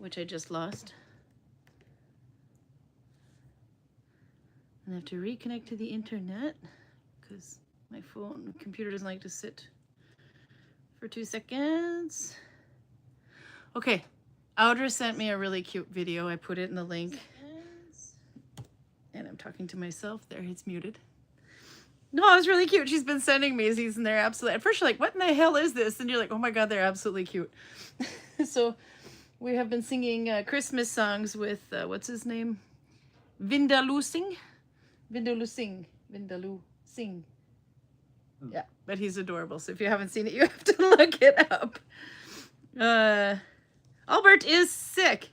which I just lost. And I have to reconnect to the internet because my computer doesn't like to sit for 2 seconds. Okay, Audra sent me a really cute video. I put it in the link. And I'm talking to myself there. It's muted. No, it was really cute. She's been sending me these, and they're absolutely... At first, you're like, what in the hell is this? And you're like, oh my God, they're absolutely cute. So we have been singing Christmas songs with, what's his name? Vindaloo Singh? Vindaloo Singh. Vindaloo Singh. Yeah, but he's adorable. So if you haven't seen it, you have to look it up. Albert is sick.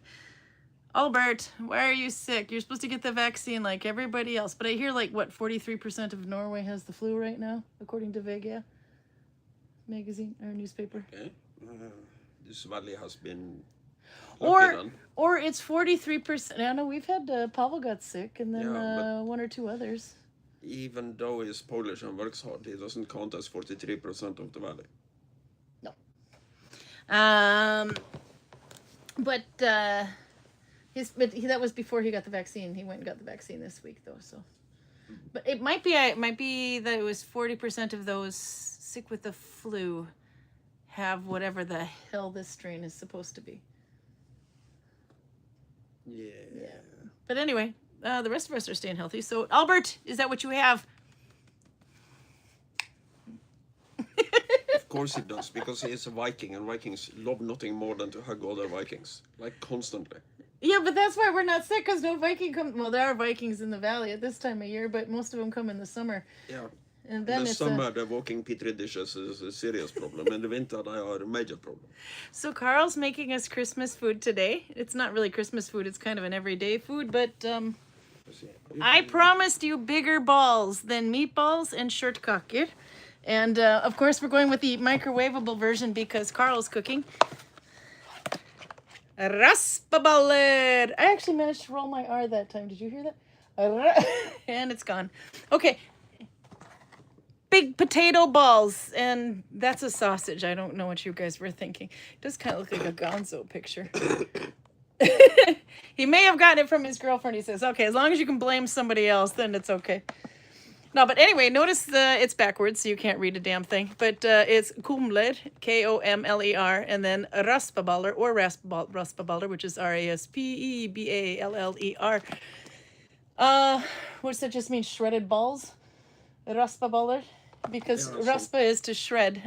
Albert, why are you sick? You're supposed to get the vaccine like everybody else. But I hear like, what, 43% of Norway has the flu right now, according to Vega magazine or newspaper. Okay. This valley has been... Or it's 43%. I know we've had Pavel got sick, and then one or two others. Even though he's Polish and works hard, he doesn't count as 43% of the valley. No. But that was before he got the vaccine. He went and got the vaccine this week, though. So, but it might be that it was 40% of those sick with the flu have whatever the hell this strain is supposed to be. Yeah. But anyway, the rest of us are staying healthy. So, Albert, is that what you have? Of course he does, because he is a Viking, and Vikings love nothing more than to hug other Vikings, like constantly. Yeah, but that's why we're not sick, because no Viking come. Well, there are Vikings in the valley at this time of year, but most of them come in the summer. Yeah. And then in the summer, the walking petri dishes is a serious problem. In the winter, they are a major problem. So Karl's making us Christmas food today. It's not really Christmas food. It's kind of an everyday food, but I promised you bigger balls than meatballs and shortkaker. And, of course, we're going with the microwaveable version because Karl's cooking. Raspaballer. I actually managed to roll my R that time. Did you hear that? And it's gone. Okay. Big potato balls, and that's a sausage. I don't know what you guys were thinking. It does kind of look like a Gonzo picture. He may have gotten it from his girlfriend. He says, okay, as long as you can blame somebody else, then it's okay. No, but anyway, notice it's backwards, so you can't read a damn thing. But it's kumler, K-O-M-L-E-R, and then raspaballer, or raspaballer, which is R-A-S-P-E-B-A-L-L-E-R. What does that just mean? Shredded balls? Raspaballer? Because raspa is to shred.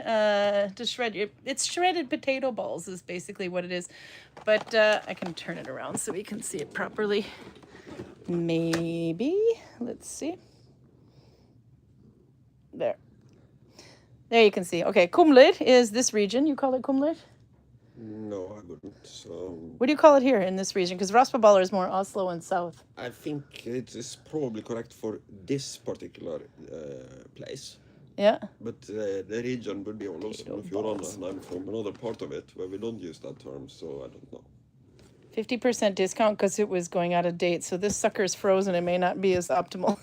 It's shredded potato balls is basically what it is. But I can turn it around so we can see it properly. Maybe. Let's see. There you can see. Okay, Kumler is this region. You call it Kumler? No, I wouldn't. So... What do you call it here in this region? Because Raspaballer is more Oslo and south. I think it is probably correct for this particular place. Yeah. But the region would be all over. If you're on, and I'm from another part of it where we don't use that term, so I don't know. 50% discount because it was going out of date. So this sucker is frozen. It may not be as optimal.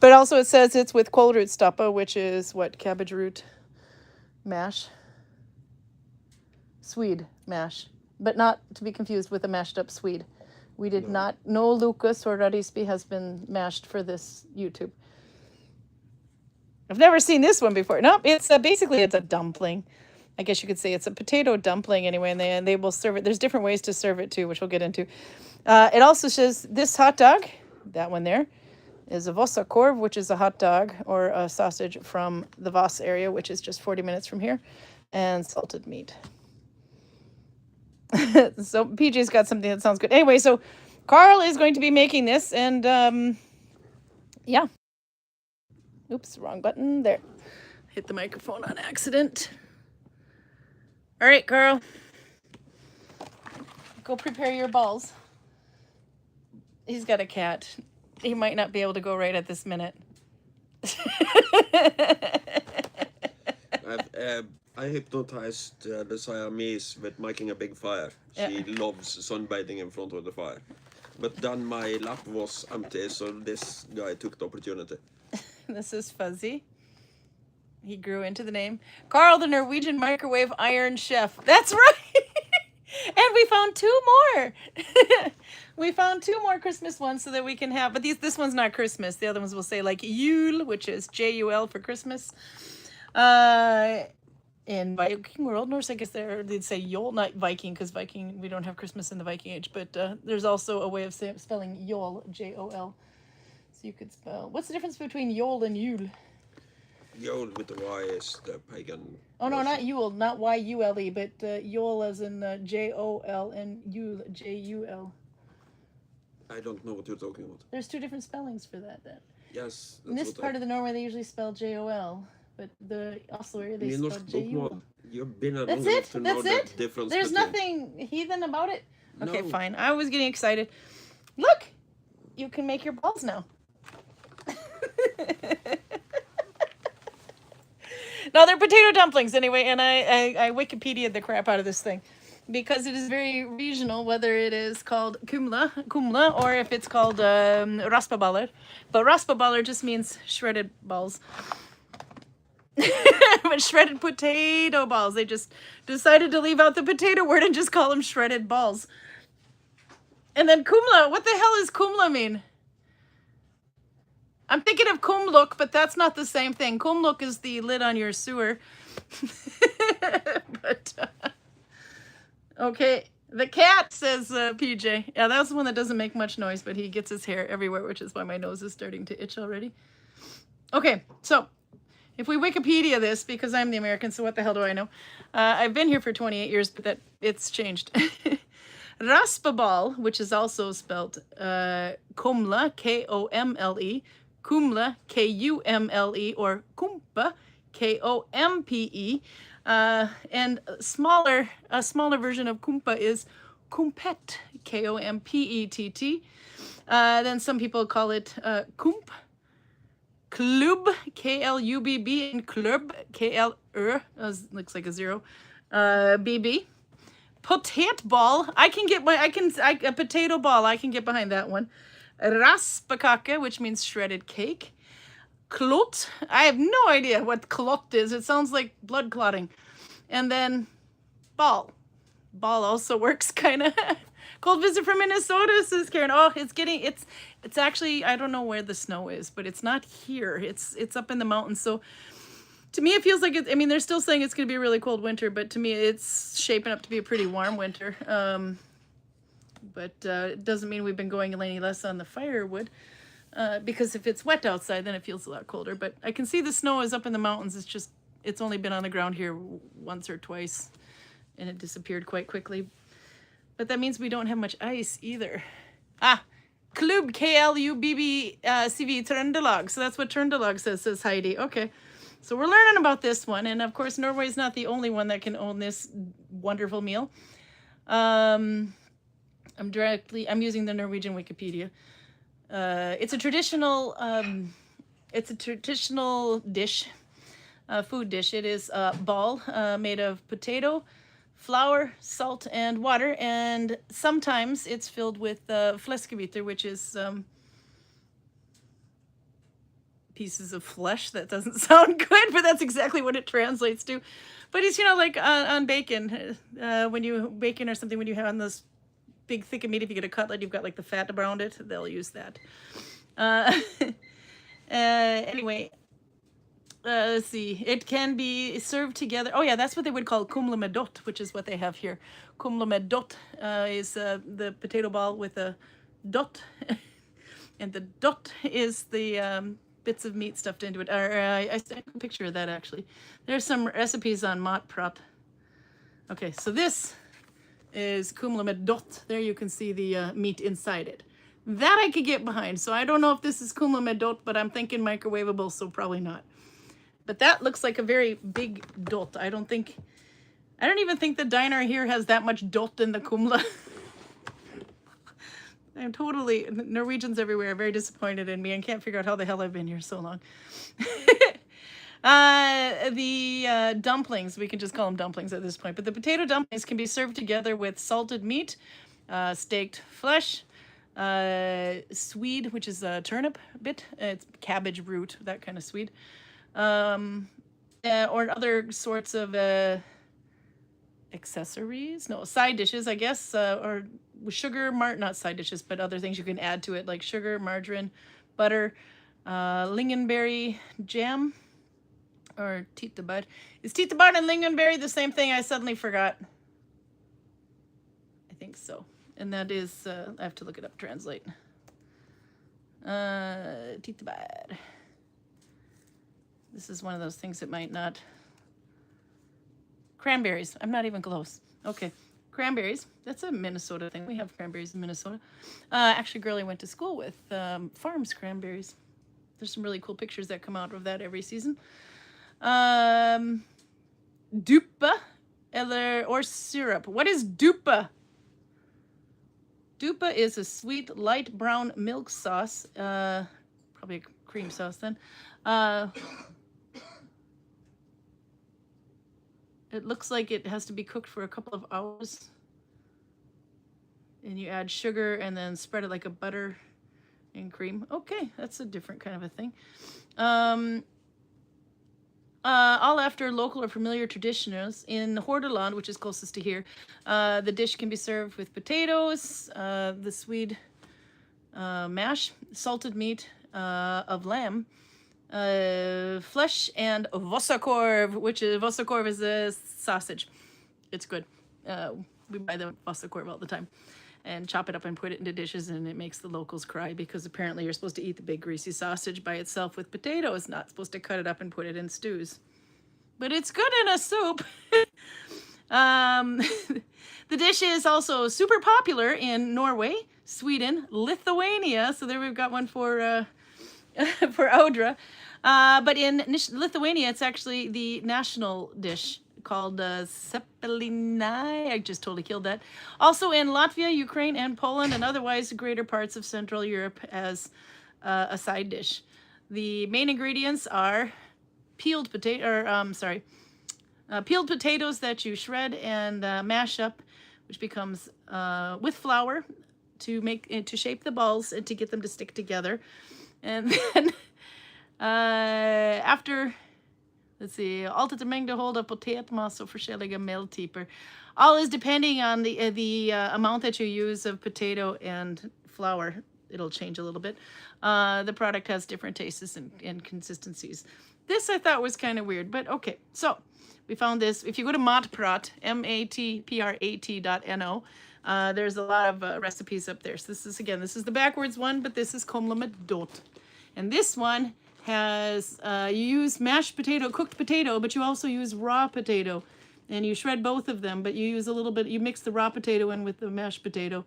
But also it says it's with kålrotstappa, which is what? Cabbage root mash. Swede mash. But not to be confused with a mashed up Swede. We did not. No Lucas or Radisby has been mashed for this YouTube. I've never seen this one before. Nope, it's basically it's a dumpling. I guess you could say it's a potato dumpling anyway, and they will serve it. There's different ways to serve it too, which we'll get into. It also says this hot dog, that one there, is a Vossakorv, which is a hot dog or a sausage from the Voss area, which is just 40 minutes from here, and salted meat. So PJ's got something that sounds good. Anyway, so Karl is going to be making this, and yeah. Oops, wrong button. There. Hit the microphone on accident. All right, Karl. Go prepare your balls. He's got a cat. He might not be able to go right at this minute. I hypnotized the Siamese with making a big fire. She loves sunbathing in front of the fire. But then my lap was empty, so this guy took the opportunity. This is Fuzzy. He grew into the name. Karl, the Norwegian microwave iron chef. That's right. And we found 2 more. We found 2 more Christmas ones so that we can have, but this one's not Christmas. The other ones will say like Jul, which is Jul for Christmas. In Viking world, Norse, I guess they'd say Yule, not Viking, because Viking, we don't have Christmas in the Viking age, but there's also a way of spelling Jol, Jol. So you could spell, what's the difference between Jol and Yule? Yule with the Y is the pagan. Oh no, not Yule, not Y-U-L-E, but Yule as in J-O-L and Yule, J-U-L. I don't know what you're talking about. There's 2 different spellings for that then. Yes. In this part of the Norway, they usually spell J-O-L. But the Oslo area, they spell J-U-L. You've been That's it? That's it? Difference There's between... nothing heathen about it? Okay, No. fine. I was getting excited. Look! You can make your balls now. No, they're potato dumplings anyway, and I Wikipedia'd the crap out of this thing. Because it is very regional, whether it is called kumla, or if it's called raspaballer. But raspaballer just means shredded balls. But shredded potato balls. They just decided to leave out the potato word and just call them shredded balls. And then kumla. What the hell does kumla mean? I'm thinking of kumluk, but that's not the same thing. Kumluk is the lid on your sewer. But okay, the cat, says PJ. Yeah, that's the one that doesn't make much noise, but he gets his hair everywhere, which is why my nose is starting to itch already. Okay, so if we Wikipedia this, because I'm the American, so what the hell do I know? I've been here for 28 years, but it's changed. Raspaball, which is also spelled kumla, K-O-M-L-E, kumla, K-U-M-L-e, or kumpa, K-O-M-P-E. And a smaller version of kumpa is kumpet, K-O-M-P-E-T-T. Then some people call it kump. Klub, K-L-U-B-B, and klub, K-L-R, looks like a 0, B-B. Potato ball, a potato ball, I can get behind that one. Raspakake, which means shredded cake. Klot, I have no idea what klot is. It sounds like blood clotting. And then ball. Ball also works kind of. Cold visit from Minnesota, says Karin. Oh, it's actually, I don't know where the snow is, but it's not here. It's up in the mountains. So to me, it feels like I mean, they're still saying it's going to be a really cold winter, but to me, it's shaping up to be a pretty warm winter. But it doesn't mean we've been going any less on the firewood. Because if it's wet outside, then it feels a lot colder. But I can see the snow is up in the mountains. It's only been on the ground here once or twice, and it disappeared quite quickly. But that means we don't have much ice either. Klub, K-L-U-B-B-C-V, Trøndelag. So that's what Trøndelag says Heidi. Okay. So we're learning about this one. And of course, Norway's not the only one that can own this wonderful meal. I'm using the Norwegian Wikipedia. It's a traditional dish, food dish. It is a ball made of potato, flour, salt, and water, and sometimes it's filled with fleskebiter, which is pieces of flesh. That doesn't sound good, but that's exactly what it translates to. But it's, like on bacon, when you bacon or something, when you have on those big thick of meat, if you get a cutlet, you've got like the fat around it, they'll use that. Anyway, let's see. It can be served together. Oh yeah, that's what they would call kumle med dot, which is what they have here. Kumle med dot is the potato ball with a dot, and the dot is the bits of meat stuffed into it. I sent a picture of that actually. There's some recipes on Matprat. Okay, so this is kumle med dot. There you can see the meat inside it. That I could get behind. So I don't know if this is kumle med dot, but I'm thinking microwaveable, so probably not. But that looks like a very big dot. I don't even think the diner here has that much dot in the kumle. I'm totally, Norwegians everywhere are very disappointed in me and can't figure out how the hell I've been here so long. The dumplings, we can just call them dumplings at this point, but the potato dumplings can be served together with salted meat, staked flesh, swede, which is a turnip bit, it's cabbage root, that kind of swede, or other sorts of accessories, no, side dishes, I guess, or sugar, not side dishes, but other things you can add to it, like sugar, margarine, butter, lingonberry jam, or teetabud. Is teetabud and lingonberry the same thing? I suddenly forgot. I think so. And that is, I have to look it up, translate. Teetabud. This is one of those things that might not. Cranberries. I'm not even close. Okay. Cranberries. That's a Minnesota thing. We have cranberries in Minnesota. Actually, girl I went to school with farms cranberries. There's some really cool pictures that come out of that every season. Dupa or syrup. What is dupa? Dupa is a sweet, light brown milk sauce. Probably a cream sauce then. It looks like it has to be cooked for a couple of hours. And you add sugar and then spread it like a butter and cream. Okay, that's a different kind of a thing. All after local or familiar traditions. In Hordaland, which is closest to here, the dish can be served with potatoes, the Swede mash, salted meat of lamb, flesh, and vossakorv, which is vossakorv is a sausage. It's good. We buy the vossakorv all the time and chop it up and put it into dishes, and it makes the locals cry because apparently you're supposed to eat the big greasy sausage by itself with potatoes, not supposed to cut it up and put it in stews. But it's good in a soup. The dish is also super popular in Norway, Sweden, Lithuania. So there we've got one for Audra. But in Lithuania, it's actually the national dish called sepelinai. I just totally killed that. Also in Latvia, Ukraine, and Poland, and otherwise greater parts of Central Europe as a side dish. The main ingredients are peeled potatoes that you shred and mash up, which becomes with flour to shape the balls and to get them to stick together. And then after, let's see, alt etter mengdehold av potetmasse och forskjelliga meldtyper. All is depending on the amount that you use of potato and flour. It'll change a little bit. The product has different tastes and consistencies. This I thought was kind of weird, but okay. So we found this. If you go to Matprat, matprat.no, there's a lot of recipes up there. So this is the backwards one, but this is Komla med dot. And this one has, you use mashed potato, cooked potato, but you also use raw potato. And you shred both of them, but you use a little bit, you mix the raw potato in with the mashed potato.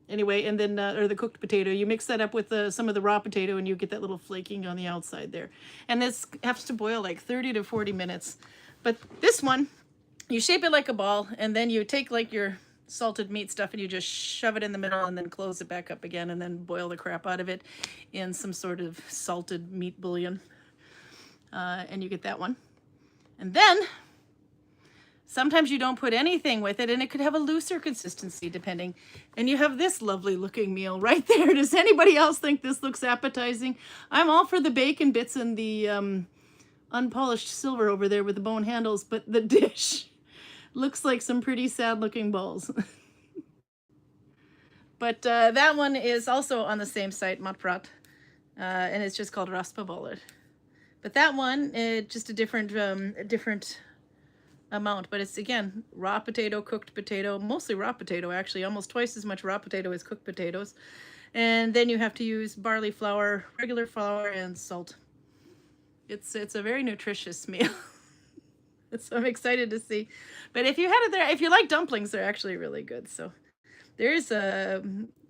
Anyway, and then, or the cooked potato, you mix that up with some of the raw potato and you get that little flaking on the outside there. And this has to boil like 30 to 40 minutes. But this one, you shape it like a ball, and then you take like your salted meat stuff and you just shove it in the middle and then close it back up again and then boil the crap out of it in some sort of salted meat bouillon. And you get that one. And then sometimes you don't put anything with it, and it could have a looser consistency depending. And you have this lovely looking meal right there. Does anybody else think this looks appetizing? I'm all for the bacon bits and the unpolished silver over there with the bone handles, but the dish looks like some pretty sad looking balls. But that one is also on the same site, Matprat, and it's just called raspabollet. But that one, just a different amount, but it's again raw potato, cooked potato, mostly raw potato actually, almost twice as much raw potato as cooked potatoes. And then you have to use barley flour, regular flour, and salt. It's a very nutritious meal. So I'm excited to see. But if you had it there, if you like dumplings, they're actually really good. So there's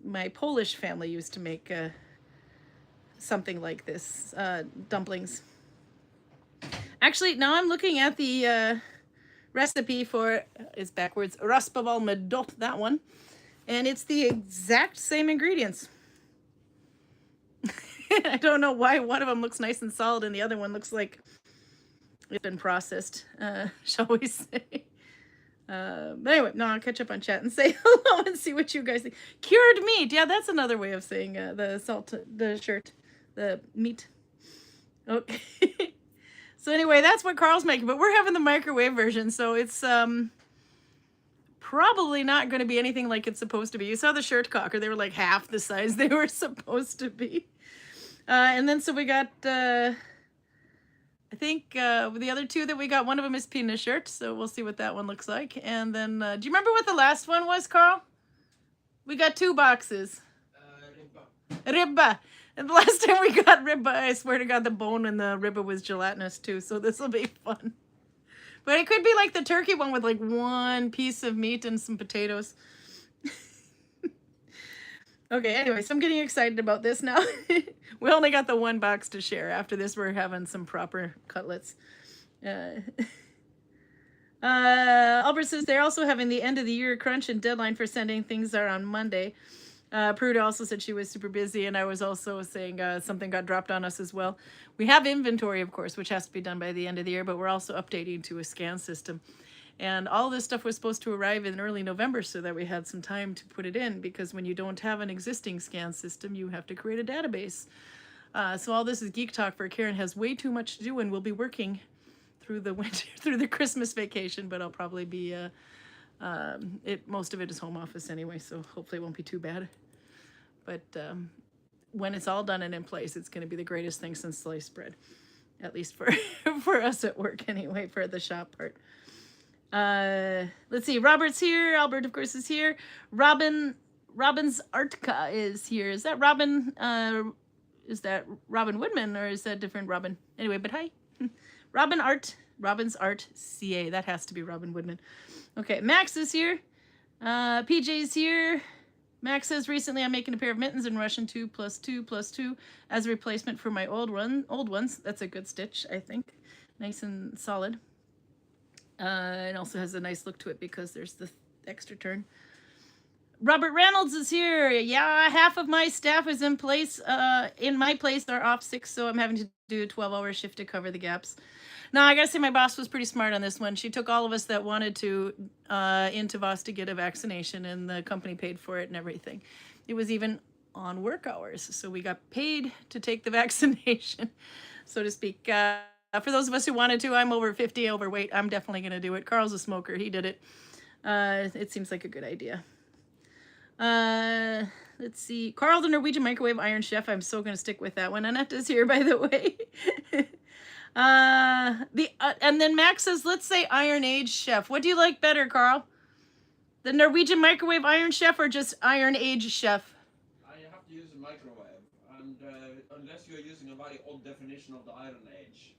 my Polish family used to make something like this, dumplings. Actually, now I'm looking at the recipe for, it's backwards, raspaval med dot, that one. And it's the exact same ingredients. I don't know why one of them looks nice and solid and the other one looks like it's been processed, shall we say. But anyway, no, I'll catch up on chat and say hello and see what you guys think. Cured meat. Yeah, that's another way of saying the meat. Okay. So anyway, that's what Karl's making, but we're having the microwave version, so it's probably not going to be anything like it's supposed to be. You saw the shirt cocker; they were like half the size they were supposed to be. And then so we got, I think the other two that we got, one of them is penis shirt, so we'll see what that one looks like. And then, do you remember what the last one was, Karl? We got 2 boxes. Ribba. And the last time we got ribba, I swear to God, the bone in the ribba was gelatinous too, so this will be fun. But it could be like the turkey one with like 1 piece of meat and some potatoes. Okay, anyway, so I'm getting excited about this now. We only got the 1 box to share. After this, we're having some proper cutlets. Albert says they're also having the end of the year crunch, and deadline for sending things are on Monday. Prude also said she was super busy, and I was also saying something got dropped on us as well. We have inventory, of course, which has to be done by the end of the year, but we're also updating to a scan system. And all this stuff was supposed to arrive in early November so that we had some time to put it in, because when you don't have an existing scan system, you have to create a database. So all this is geek talk for Karin has way too much to do, and we'll be working through the winter, through the Christmas vacation, but I'll probably be, most of it is home office anyway, so hopefully it won't be too bad. But when it's all done and in place, it's going to be the greatest thing since sliced bread, at least for for us at work anyway, for the shop part. Let's see, Robert's here. Albert, of course, is here. Robin's Artka is here. Is that Robin? Is that Robin Woodman, or is that different Robin? Anyway, but hi. Robin's Art CA. That has to be Robin Woodman. Okay, Max is here. PJ's here. Max says, recently I'm making a pair of mittens in Russian 2+2+2 as a replacement for my old ones. That's a good stitch, I think. Nice and solid. It also has a nice look to it because there's the extra turn. Robert Reynolds is here. Yeah, half of my staff is in place. In my place, they're off sick, so I'm having to do a 12-hour shift to cover the gaps. Now, I gotta say my boss was pretty smart on this one. She took all of us that wanted to into Voss to get a vaccination, and the company paid for it and everything. It was even on work hours, so we got paid to take the vaccination, so to speak. For those of us who wanted to, I'm over 50, overweight. I'm definitely gonna do it. Karl's a smoker. He did it. It seems like a good idea. Let's see. Karl, the Norwegian microwave iron chef. I'm so gonna stick with that one. Annetta's here, by the way. And then Max says, let's say Iron Age chef. What do you like better, Karl? The Norwegian microwave iron chef or just Iron Age chef? I have to use a microwave, and unless you're using a very odd definition of the Iron Age,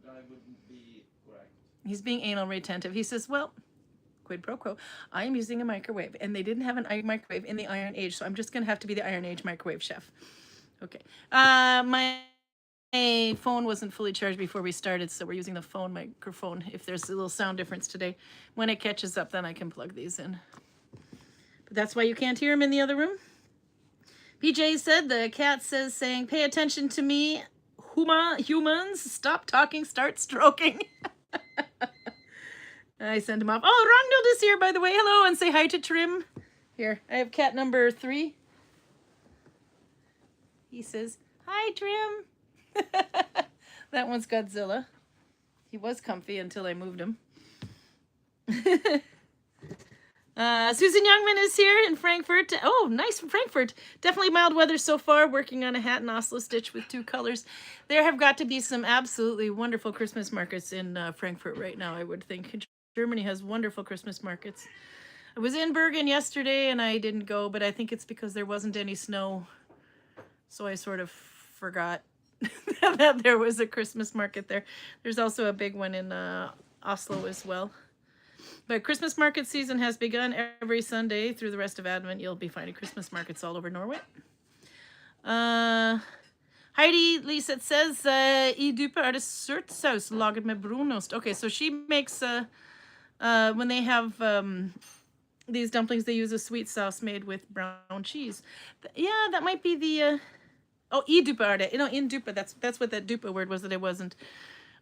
that wouldn't be correct. He's being anal retentive. He says, well, quid pro quo, I am using a microwave, and they didn't have an iron microwave in the Iron Age, so I'm just going to have to be the Iron Age microwave chef. Okay. My phone wasn't fully charged before we started, so we're using the phone microphone. If there's a little sound difference today, when it catches up, then I can plug these in. But that's why you can't hear him in the other room. PJ said, the cat says, saying, pay attention to me, humans, stop talking, start stroking. I sent him off. Oh, Ronald is here, by the way. Hello, and say hi to Trim. Here, I have cat number 3. He says, hi, Trim. That one's Godzilla. He was comfy until I moved him. Susan Youngman is here in Frankfurt. Oh, nice from Frankfurt. Definitely mild weather so far. Working on a hat and Oslo stitch with 2 colors. There have got to be some absolutely wonderful Christmas markets in Frankfurt right now, I would think. Germany has wonderful Christmas markets. I was in Bergen yesterday and I didn't go, but I think it's because there wasn't any snow. So I sort of forgot that there was a Christmas market there. There's also a big one in Oslo as well. But Christmas market season has begun. Every Sunday through the rest of Advent, you'll be finding Christmas markets all over Norway. Heidi Lisa says, I dupe er det sørtsaus laget med brunost. Okay, so she makes, when they have these dumplings, they use a sweet sauce made with brown cheese. Yeah, that might be the... Oh, I dupe er det. You know, in dupe, that's what that dupe word was that I wasn't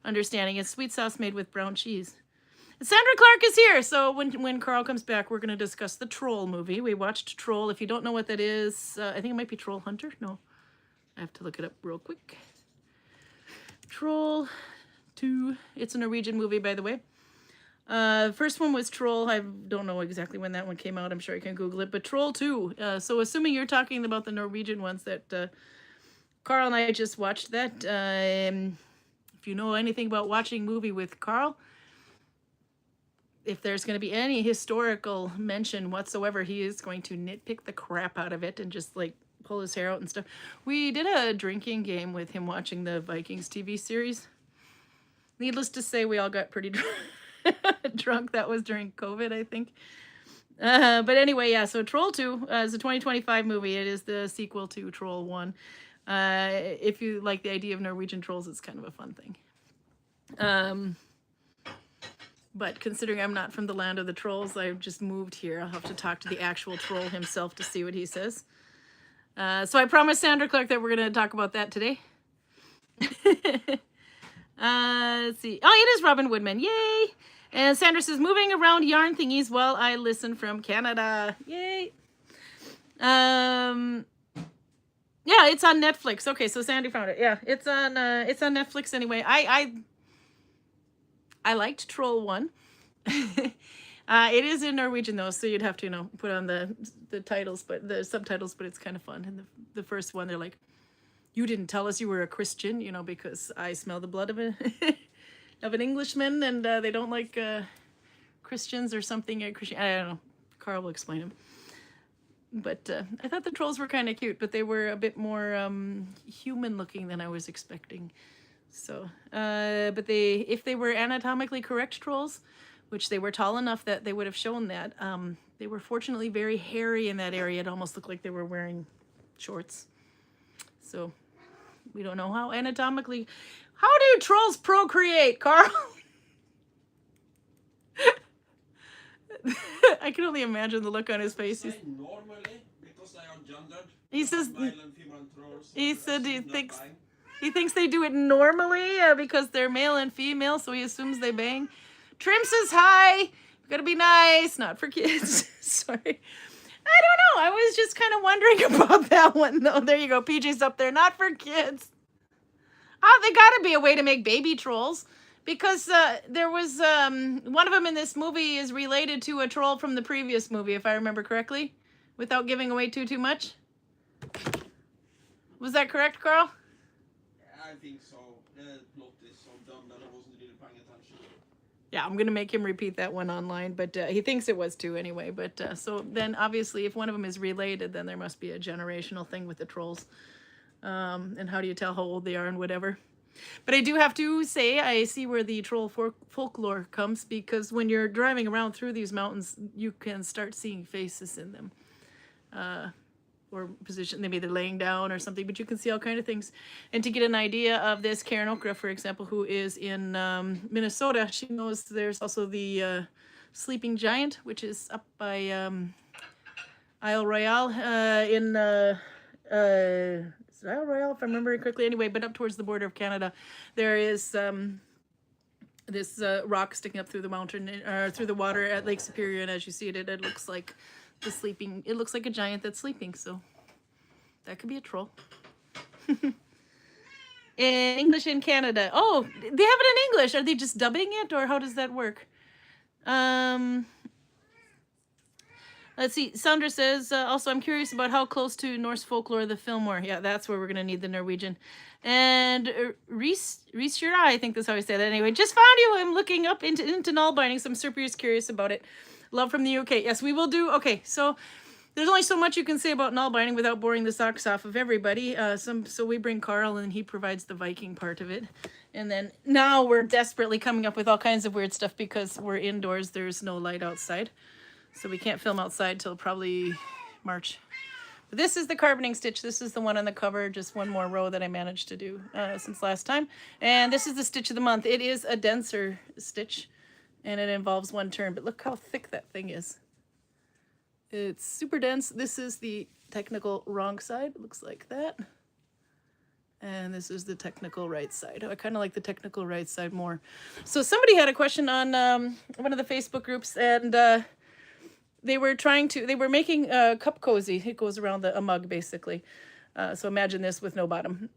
understanding. It's sweet sauce made with brown cheese. Sandra Clark is here. So when Karl comes back, we're going to discuss the Troll movie. We watched Troll. If you don't know what that is, I think it might be Troll Hunter. No, I have to look it up real quick. Troll 2. It's a Norwegian movie, by the way. First one was Troll. I don't know exactly when that one came out. I'm sure I can Google it. But Troll 2. So assuming you're talking about the Norwegian ones that Karl and I just watched that. If you know anything about watching movie with Karl, if there's going to be any historical mention whatsoever, he is going to nitpick the crap out of it and just like pull his hair out and stuff. We did a drinking game with him watching the Vikings TV series. Needless to say, we all got pretty drunk. That was during COVID, I think. But anyway, yeah, so Troll 2 is a 2025 movie. It is the sequel to Troll 1. If you like the idea of Norwegian trolls, it's kind of a fun thing. But considering I'm not from the land of the trolls, I've just moved here. I'll have to talk to the actual troll himself to see what he says. So I promised Sandra Clark that we're going to talk about that today. Let's see. Oh, it is Robin Woodman. Yay! And Sandra says, moving around yarn thingies while I listen from Canada. Yay! Yeah, it's on Netflix. Okay, so Sandy found it. Yeah, it's on Netflix anyway. I liked Troll 1. It is in Norwegian though, so you'd have to, you know, put on the titles, but the subtitles, but it's kind of fun. And the first one, they're like, you didn't tell us you were a Christian, you know, because I smell the blood of an Englishman, and they don't like Christians or something. Christian, I don't know. Karl will explain them. But I thought the trolls were kind of cute, but they were a bit more human looking than I was expecting. So, but if they were anatomically correct trolls, which they were tall enough that they would have shown that, they were fortunately very hairy in that area. It almost looked like they were wearing shorts. So we don't know how anatomically. How do trolls procreate, Karl? I can only imagine the look on his face. Normally, because they are gendered. He says. Male and female trolls. He said he thinks they do it normally because they're male and female, so he assumes they bang. Trim says hi. Gotta be nice, not for kids. Sorry. I don't know. I was just kind of wondering about that one, though. There you go. PJ's up there. Not for kids. Oh, they gotta be a way to make baby trolls. Because there was one of them in this movie is related to a troll from the previous movie, if I remember correctly, without giving away too much. Was that correct, Karl? I think so. The plot is so dumb that I wasn't really paying attention. Yeah, I'm going to make him repeat that one online, but he thinks it was too anyway. But so then obviously if one of them is related, then there must be a generational thing with the trolls. And how do you tell how old they are and whatever. But I do have to say I see where the troll folklore comes, because when you're driving around through these mountains, you can start seeing faces in them. Or position, maybe they're laying down or something, but you can see all kind of things. And to get an idea of this, Karin Okra, for example, who is in Minnesota, she knows there's also the sleeping giant, which is up by Isle Royale in is it Isle Royale, if I remember correctly? Anyway, but up towards the border of Canada, there is this rock sticking up through the mountain, or through the water at Lake Superior, and as you see it, it looks like it looks like a giant that's sleeping, so that could be a troll. In English in Canada. Oh, they have it in English. Are they just dubbing it, or how does that work? Let's see. Sandra says, also, I'm curious about how close to Norse folklore the film were. Yeah, that's where we're going to need the Norwegian. And Reese, I think that's how I say that. Anyway, just found you. I'm looking up into Nalbinding, so I'm super curious about it. Love from the UK. Yes, we will do. Okay, so there's only so much you can say about Nalbinding without boring the socks off of everybody. So we bring Karl, and he provides the Viking part of it. And then now we're desperately coming up with all kinds of weird stuff because we're indoors. There's no light outside. So we can't film outside till probably March. But this is the Karbenning stitch. This is the one on the cover. Just one more row that I managed to do since last time. And this is the stitch of the month. It is a denser stitch. And it involves one turn, but look how thick that thing is. It's super dense. This is the technical wrong side. It looks like that. And this is the technical right side. I kind of like the technical right side more. So somebody had a question on one of the Facebook groups, and they were making a cup cozy. It goes around a mug, basically. So imagine this with no bottom.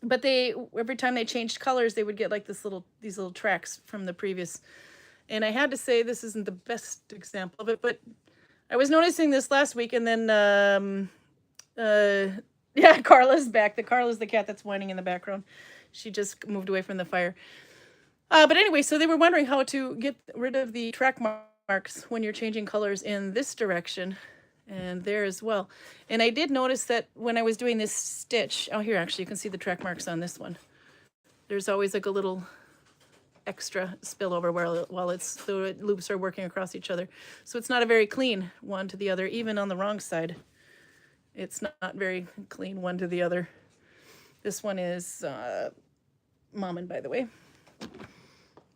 But every time they changed colors, they would get like these little tracks from the previous. And I had to say, this isn't the best example of it, but I was noticing this last week, and then yeah, Carla's back. Carla's the cat that's whining in the background. She just moved away from the fire. But anyway, so they were wondering how to get rid of the track marks when you're changing colors in this direction and there as well. And I did notice that when I was doing this stitch, oh, here, actually, you can see the track marks on this one. There's always like a little extra spillover while the loops are working across each other. So it's not a very clean one to the other, even on the wrong side. It's not very clean one to the other. This one is Mammon, by the way.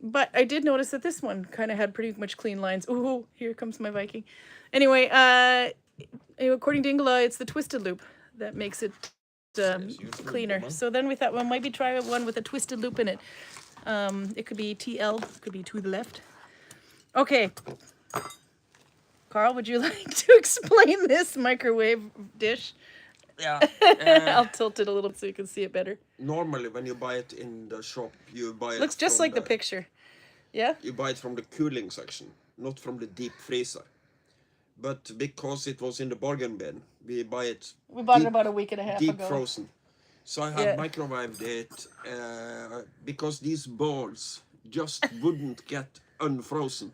But I did notice that this one kind of had pretty much clean lines. Ooh, here comes my Viking. Anyway, according to Ingela, it's the twisted loop that makes it cleaner. So then we thought, well, maybe try one with a twisted loop in it. It could be TL, it could be to the left. Okay. Karl, would you like to explain this microwave dish? Yeah. I'll tilt it a little so you can see it better. Normally, when you buy it in the shop, you buy it. Looks just like the picture. Yeah? You buy it from the cooling section, not from the deep freezer. But because it was in the bargain bin, we buy it. We bought it about a week and a half deep ago. Frozen. So I have microwaved it because these balls just wouldn't get unfrozen.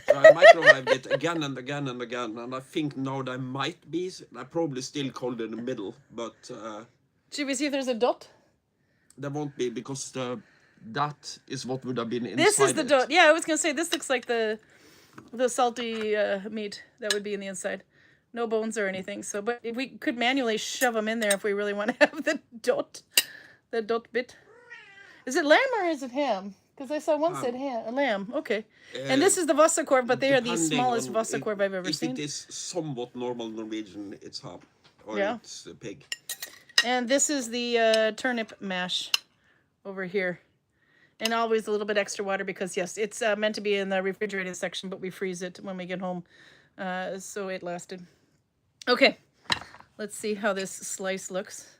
So I microwaved it again and again and again, and I think now they might be. They're probably still cold in the middle, but should we see if there's a dot? There won't be, because that is what would have been inside. This is the it. dot. Yeah, I was gonna say this looks like the salty meat that would be in the inside. No bones or anything. So, but if we could manually shove them in there if we really want to have the dot bit. Is it lamb or is it ham? Because I saw one said lamb. Okay. And this is the Vassakorv, but they are the smallest Vassakorv I've ever seen. If it is somewhat normal Norwegian, it's ham. Or it's a pig. And this is the turnip mash over here. And always a little bit extra water because, yes, it's meant to be in the refrigerated section, but we freeze it when we get home. So it lasted. Okay. Let's see how this slice looks.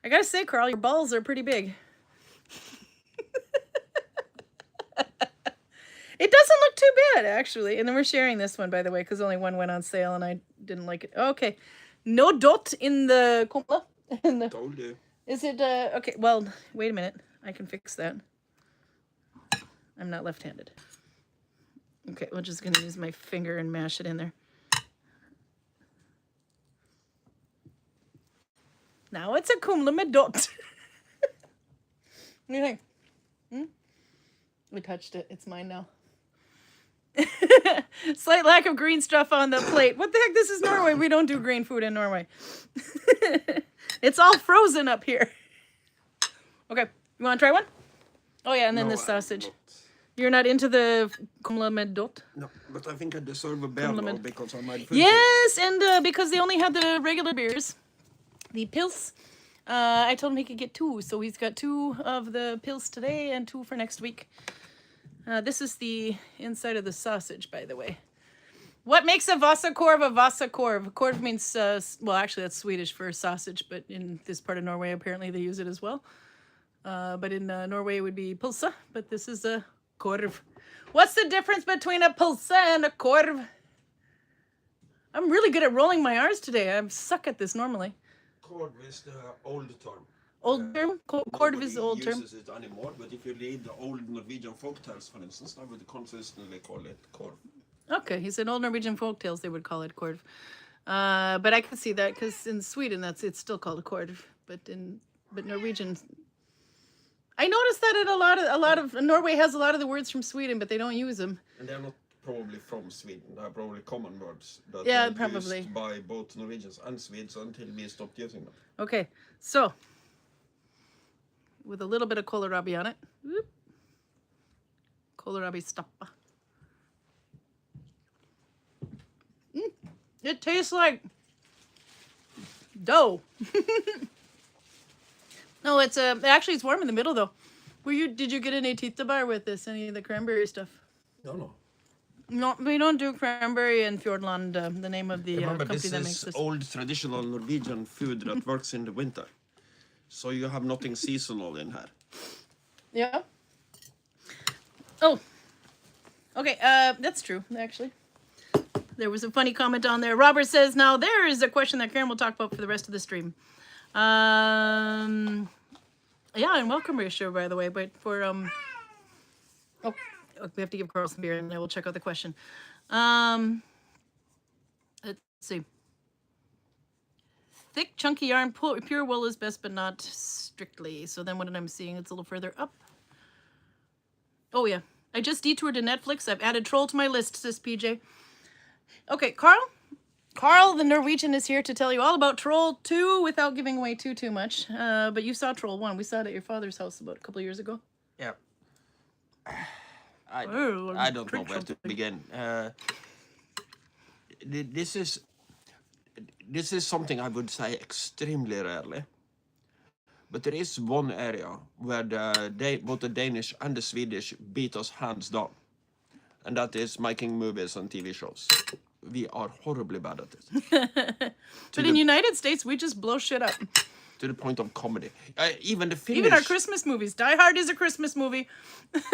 I gotta say, Karl, your balls are pretty big. It doesn't look too bad, actually. And then we're sharing this one, by the way, because only one went on sale and I didn't like it. Okay. No dot in the kumla. Told you. Is it, okay, well, wait a minute. I can fix that. I'm not left-handed. Okay, we're just going to use my finger and mash it in there. Now it's a kumla med dot. What do you think? We touched it. It's mine now. Slight lack of green stuff on the plate. What the heck? This is Norway. We don't do green food in Norway. It's all frozen up here. Okay. You want to try one? Oh, yeah. And then the sausage. You're not into the kumla med dot? No, but I think I deserve a beer now because I might. Yes, and because they only had the regular beers, the pils. I told him he could get 2, so he's got 2 of the pils today and 2 for next week. This is the inside of the sausage, by the way. What makes a Vassakorv a Vassakorv? Korv means, well, actually that's Swedish for sausage, but in this part of Norway, apparently they use it as well. But in Norway, it would be pulsa, but this is a korv. What's the difference between a pulsa and a korv? I'm really good at rolling my R's today. I suck at this normally. Korv is the old term. Old term? Korv is the old term. Nobody uses it anymore, but if you read the old Norwegian folktales, for instance, I would consistently call it korv. Okay, he said old Norwegian folktales, they would call it korv. But I can see that because in Sweden, it's still called a korv. But Norwegian, I noticed that in a lot of Norway has a lot of the words from Sweden, but they don't use them. And they're not probably from Sweden. They're probably common words that are used by both Norwegians and Swedes until we stopped using them. Okay, so with a little bit of kohlrabi on it. Whoop. Kohlrabi stoppa. It tastes like dough. No, it's actually it's warm in the middle though. Did you get any tita bar with this? Any of the cranberry stuff? No. No, we don't do cranberry in Fjordland. The name of the company that makes this. Remember, this is old traditional Norwegian food that works in the winter. So you have nothing seasonal in here. Yeah. Oh. Okay, that's true, actually. There was a funny comment on there. Robert says, now there is a question that Karen will talk about for the rest of the stream. Yeah, and welcome ratio, by the way, but for, oh, we have to give Karl some beer and then we'll check out the question. Let's see. Thick, chunky yarn, pure wool is best, but not strictly. So then what I'm seeing, it's a little further up. Oh, yeah. I just detoured to Netflix. I've added Troll to my list, says PJ. Okay, Karl. Karl, the Norwegian, is here to tell you all about Troll 2 without giving away too much. But you saw Troll 1. We saw it at your father's house about a couple of years ago. Yeah. I don't know where to begin. This is something I would say extremely rarely. But there is one area where both the Danish and the Swedish beat us hands down. And that is making movies and TV shows. We are horribly bad at it. But in the United States, we just blow shit up. To the point of comedy. Even the Finnish... Even our Christmas movies. Die Hard is a Christmas movie.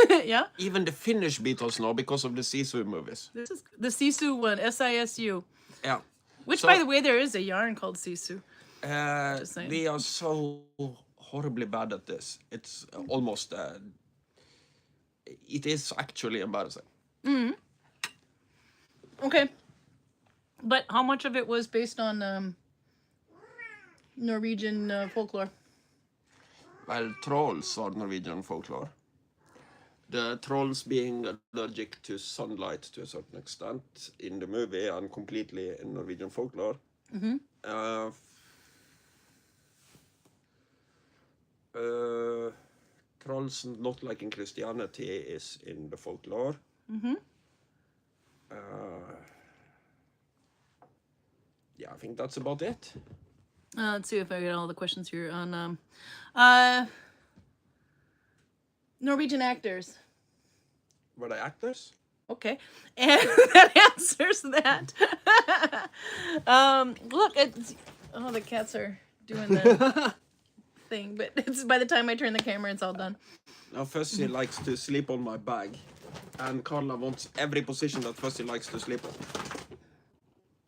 Yeah? Even the Finnish beat us now because of the Sisu movies. This is the Sisu one, S-I-S-U. Yeah. Which, so, by the way, there is a yarn called Sisu. We are so horribly bad at this. It's almost... it is actually embarrassing. Mm-hmm. Okay. But how much of it was based on Norwegian folklore? Well, trolls are Norwegian folklore. The trolls being allergic to sunlight to a certain extent in the movie and completely in Norwegian folklore. Mm-hmm. Trolls not liking Christianity is in the folklore. Mm-hmm. Yeah, I think that's about it. Let's see if I get all the questions here on Norwegian actors. Were they actors? Okay, and that answers that. Look, the cats are doing the thing, but it's by the time I turn the camera, it's all done. Now, Fuzzy likes to sleep on my bag, and Carla wants every position that Fuzzy likes to sleep on.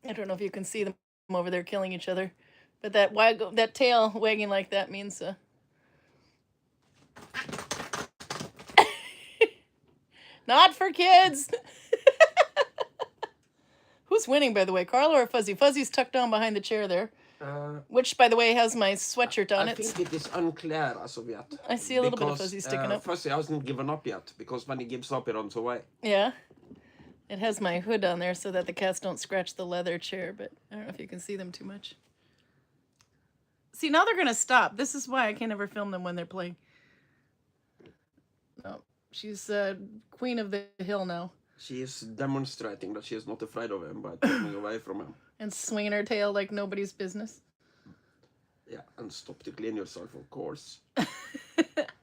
I don't know if you can see them over there killing each other, but that tail wagging like that means not for kids. Who's winning, by the way, Karl or Fuzzy? Fuzzy's tucked down behind the chair there, which, by the way, has my sweatshirt on it. I think it is unclear as of yet. I see a little bit of Fuzzy sticking up. Fuzzy hasn't given up yet, because when he gives up, he runs away. Yeah. It has my hood on there so that the cats don't scratch the leather chair, but I don't know if you can see them too much. See, now they're going to stop. This is why I can't ever film them when they're playing. No, she's queen of the hill now. She is demonstrating that she is not afraid of him by turning away from him. And swinging her tail like nobody's business. Yeah, and stop to clean yourself, of course.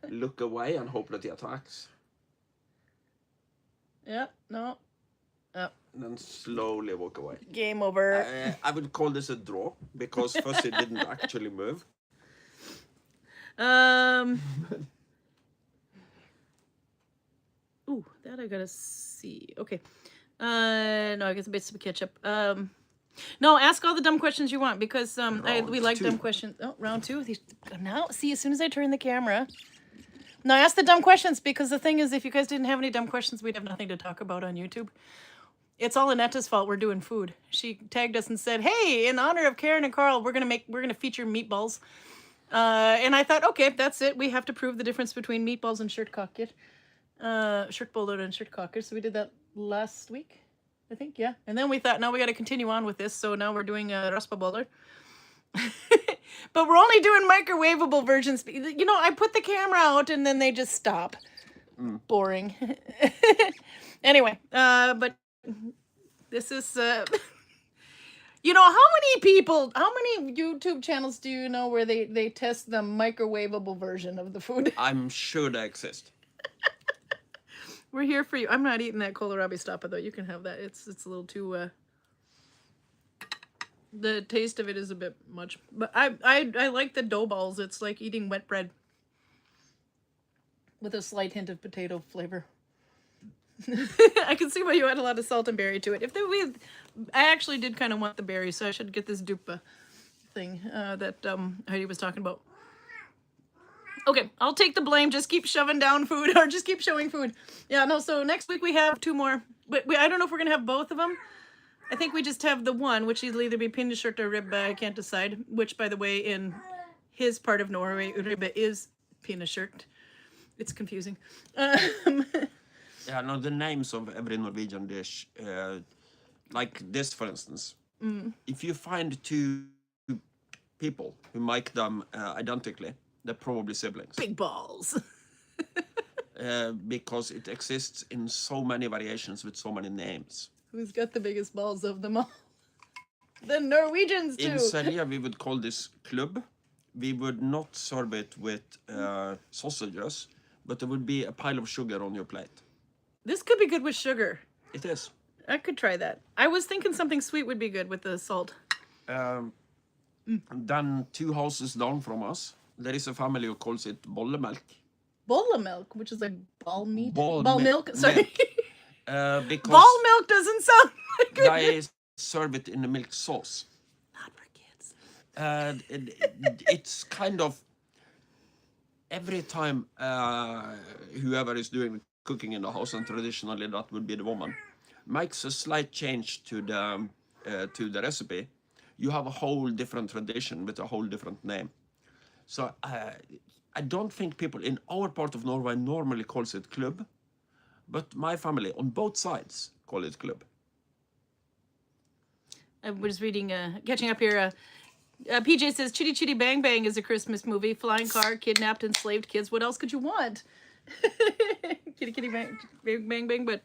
Look away and hope that he attacks. Yeah, no. And then slowly walk away. Game over. I would call this a draw, because Fuzzy didn't actually move. Ooh, that I gotta see. Okay. No, I guess a bit of ketchup. No, ask all the dumb questions you want, because we like dumb questions. Oh, round two. Now, see, as soon as I turn the camera. No, ask the dumb questions, because the thing is, if you guys didn't have any dumb questions, we'd have nothing to talk about on YouTube. It's all Anetta's fault. We're doing food. She tagged us and said, "Hey, in honor of Karin and Karl, we're gonna feature meatballs." And I thought, okay, that's it. We have to prove the difference between meatballs and shirtkaker, shirtboller and shirtkaker. So we did that last week, I think, yeah. And then we thought, now we got to continue on with this. So now we're doing raspaboller. But we're only doing microwaveable versions. You know, I put the camera out and then they just stop. Boring. Anyway, but this is, you know, how many YouTube channels do you know where they test the microwaveable version of the food? I'm sure they exist. We're here for you. I'm not eating that kohlrabi stoppa though. You can have that. It's a little too The taste of it is a bit much, but I like the dough balls. It's like eating wet bread with a slight hint of potato flavor. I can see why you add a lot of salt and berry to it. I actually did kind of want the berry, so I should get this dupa thing that Heidi was talking about. Okay, I'll take the blame. Just keep shoving down food, or just keep showing food. Yeah, no. So next week we have 2 more, but I don't know if we're gonna have both of them. I think we just have the one, which will either be pinnekjøtt or ribbe. I can't decide. Which, by the way, in his part of Norway, ribbe is pinnekjøtt. It's confusing. Yeah, no, the names of every Norwegian dish, like this, for instance. If you find 2 people who make them identically, they're probably siblings. Big balls. Because it exists in so many variations with so many names. Who's got the biggest balls of them all? The Norwegians do. In Sverige, we would call this klubb. We would not serve it with sausages, but there would be a pile of sugar on your plate. This could be good with sugar. It is. I could try that. I was thinking something sweet would be good with the salt. Then 2 houses down from us, there is a family who calls it bollemelk. Bowl of milk, which is like ball meat. Ball milk. Sorry. Because ball milk doesn't sound like good. they serve it in a milk sauce. Not for kids. It's kind of every time whoever is doing the cooking in the house, and traditionally that would be the woman, makes a slight change to the recipe, you have a whole different tradition with a whole different name. So I don't think people in our part of Norway normally calls it klubb, but my family on both sides call it klubb. I was reading, catching up here. PJ says, Chitty Chitty Bang Bang is a Christmas movie. Flying car, kidnapped, enslaved kids. What else could you want? Kitty Kitty Bang Bang Bang. But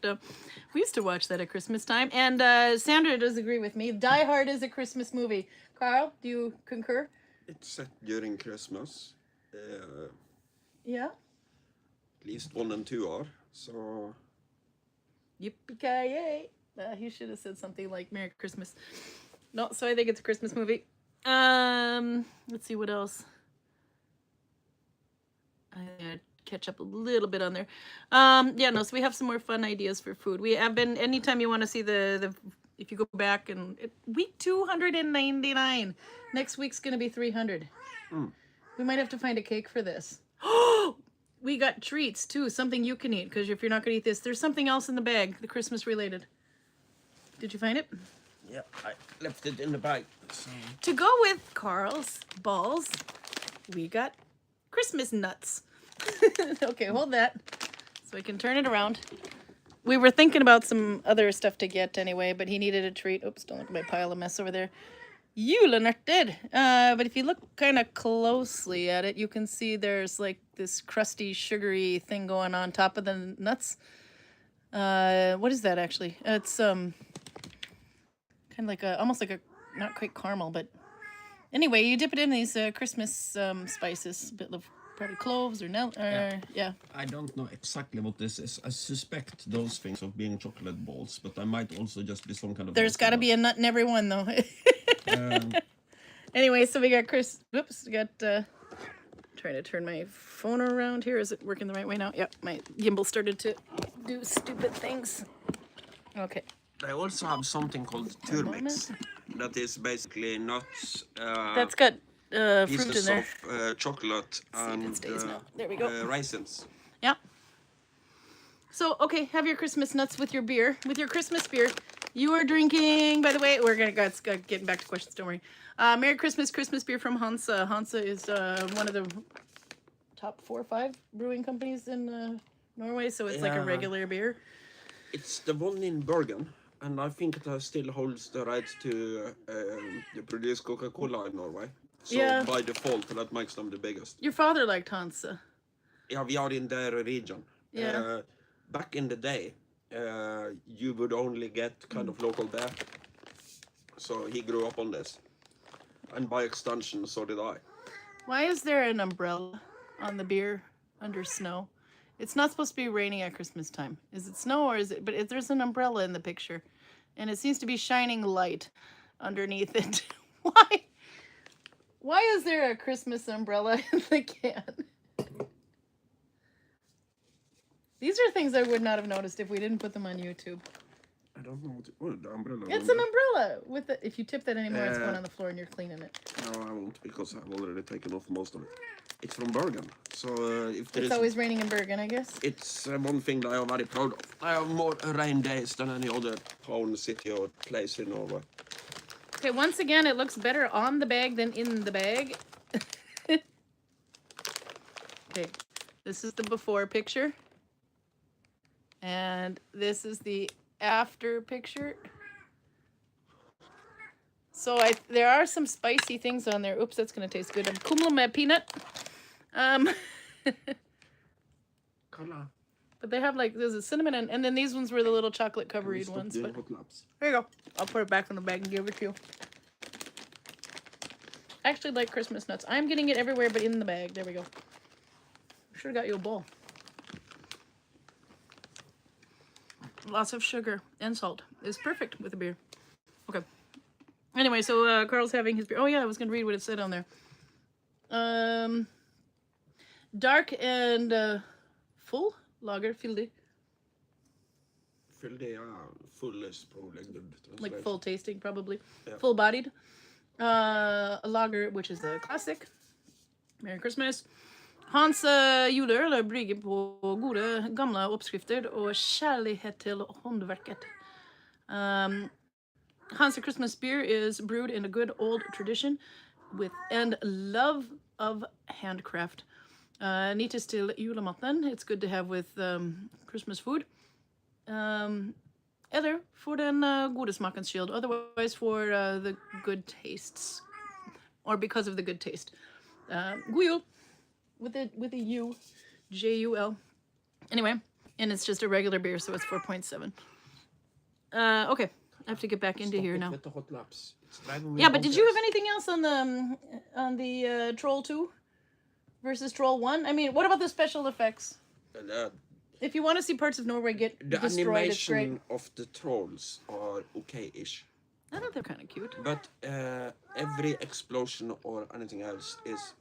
we used to watch that at Christmas time. And Sandra does agree with me. Die Hard is a Christmas movie. Karl, do you concur? It's set during Christmas. Yeah. At least 1 and 2 are. So. Yippee-ki-yay. He should have said something like Merry Christmas. No, so I think it's a Christmas movie. Let's see what else. I gotta catch up a little bit on there. Yeah, no, so we have some more fun ideas for food. We have been, anytime you want to see if you go back and week 299, next week's gonna be 300. We might have to find a cake for this. We got treats too, something you can eat, because if you're not gonna eat this, there's something else in the bag, the Christmas related. Did you find it? Yeah, I left it in the bag. So. To go with Karl's balls, we got Christmas nuts. Okay, hold that so I can turn it around. We were thinking about some other stuff to get anyway, but he needed a treat. Oops, don't look at my pile of mess over there. Julenørter. But if you look kind of closely at it, you can see there's like this crusty, sugary thing going on top of the nuts. What is that actually? It's kind of like almost like a, not quite caramel, but anyway, you dip it in these Christmas spices, a bit of probably cloves or yeah. I don't know exactly what this is. I suspect those things of being chocolate balls, but I might also just be some kind of. There's got to be a nut in every one, though. Anyway, so we got trying to turn my phone around here. Is it working the right way now? Yep, my gimbal started to do stupid things. Okay. They also have something called turmix. That is basically nuts. That's got fruit in there. Pieces of chocolate and there we go. raisins. Yeah. So, okay, have your Christmas nuts with your beer, with your Christmas beer. You are drinking, by the way, we're going to getting back to questions, don't worry. Merry Christmas beer from Hansa. Hansa is one of the top 4 or 5 brewing companies in Norway, so it's like a regular beer. It's the one in Bergen, and I think it still holds the right to produce Coca-Cola in Norway. So yeah. By default, that makes them the biggest. Your father liked Hansa. Yeah, we are in their region. Yeah. Back in the day, you would only get kind of local beer. So he grew up on this. And by extension, so did I. Why is there an umbrella on the beer under snow? It's not supposed to be raining at Christmas time. Is it snow or is it? But there's an umbrella in the picture. And it seems to be shining light underneath it. Why? Why is there a Christmas umbrella in the can? These are things I would not have noticed if we didn't put them on YouTube. I don't know what the umbrella. It's an umbrella with the. If you tip that anymore, it's going on the floor and you're cleaning it. No, I won't because I've already taken off most of it. It's from Bergen, so if there It's always raining in Bergen, I guess. It's one thing that I am very proud of. I have more rain days than any other town, city, or place in Norway. Okay, once again, it looks better on the bag than in the bag. Okay, this is the before picture. And this is the after picture. So there are some spicy things on there. Oops, that's going to taste good. I'm kumla med peanut. But they have like, there's a cinnamon and then these ones were the little chocolate covered ones. But there you go. I'll put it back in the bag and give it to you. I actually like Christmas nuts. I'm getting it everywhere but in the bag. There we go. Should have got you a bowl. Lots of sugar and salt. It's perfect with a beer. Okay. Anyway, so Karl's having his beer. Oh yeah, I was going to read what it said on there. Dark and full lager, fyldig. Fyldig, yeah. Full is probably good translation. Like full tasting, probably. Yeah. Full-bodied. A lager, which is the classic. Merry Christmas. Hans juleøl brygger på gode, gamle oppskrifter og kjærlighet til håndverket. Hans Christmas beer is brewed in a good old tradition with and love of handcraft. Nytes til julematen. It's good to have with Christmas food. Eller for den gode smakens skyld. Otherwise for the good tastes. Or because of the good taste. God jul. With a U. J-U-L. Anyway. And it's just a regular beer, so it's 4.7. Okay. I have to get back into here now. With the hot laps. Yeah, but did you have anything else on the Troll 2 versus Troll 1? I mean, what about the special effects? If you want to see parts of Norway get the destroyed, it's great. animation of the trolls are okay-ish. I think they're kind of cute. But every explosion or anything else is...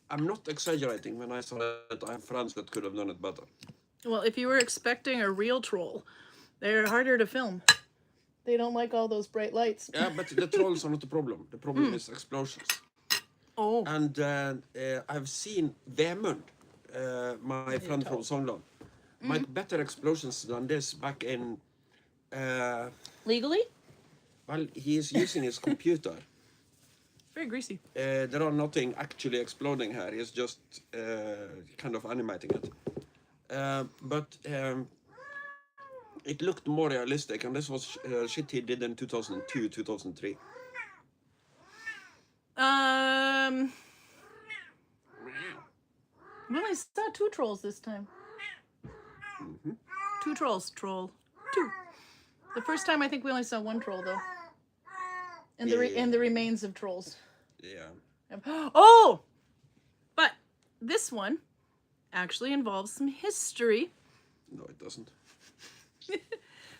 I'm not exaggerating when I say that I have friends that could have done it better. Well, if you were expecting a real troll, they're harder to film. They don't like all those bright lights. Yeah, but the trolls are not the problem. The problem is explosions. Oh. And I've seen Vemund, my friend from Songland, make better explosions than this back in... Legally? Well, he is using his computer. Very greasy. There are nothing actually exploding here. He's just kind of animating it. But it looked more realistic, and this was shit he did in 2002, 2003. We only saw 2 trolls this time. 2 trolls. Troll 2. The first time I think we only saw 1 troll though. And the remains of trolls. Yeah. Oh! But this one actually involves some history. No, it doesn't.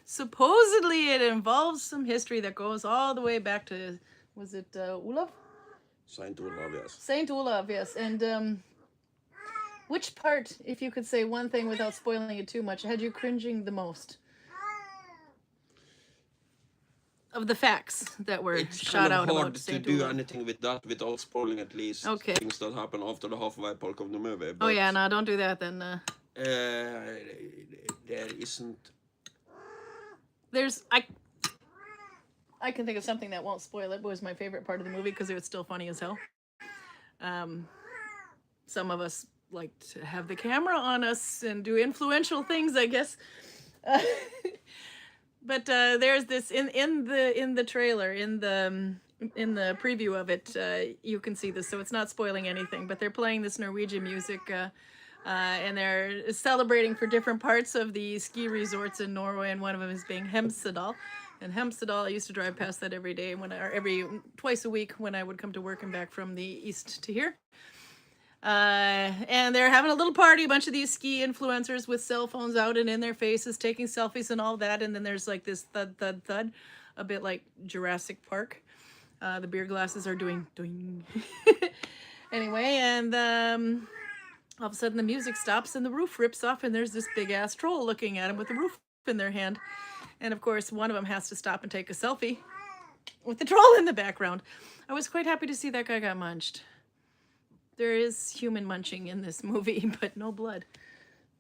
Supposedly it involves some history that goes all the way back to, was it Olav? Saint Olav, yes. Saint Olav, yes. And which part, if you could say one thing without spoiling it too much, had you cringing the most? Of the facts that were shot out about It's kind of hard to do anything with that without spoiling at least things that happen after the halfway part of the movie. But, oh yeah, no, don't do that then. There isn't... There's... I can think of something that won't spoil it, but was my favorite part of the movie because it was still funny as hell. Some of us like to have the camera on us and do influential things, I guess. But there's this in the trailer, in the preview of it, you can see this, so it's not spoiling anything. But they're playing this Norwegian music, and they're celebrating for different parts of the ski resorts in Norway, and one of them is being Hemsedal. And Hemsedal, I used to drive past that every day, twice a week when I would come to work and back from the east to here. And they're having a little party, a bunch of these ski influencers with cell phones out and in their faces, taking selfies and all that. And then there's like this thud, thud, thud, a bit like Jurassic Park. The beer glasses are doing. Anyway, and all of a sudden the music stops and the roof rips off and there's this big ass troll looking at him with the roof in their hand. And of course, one of them has to stop and take a selfie with the troll in the background. I was quite happy to see that guy got munched. There is human munching in this movie, but no blood.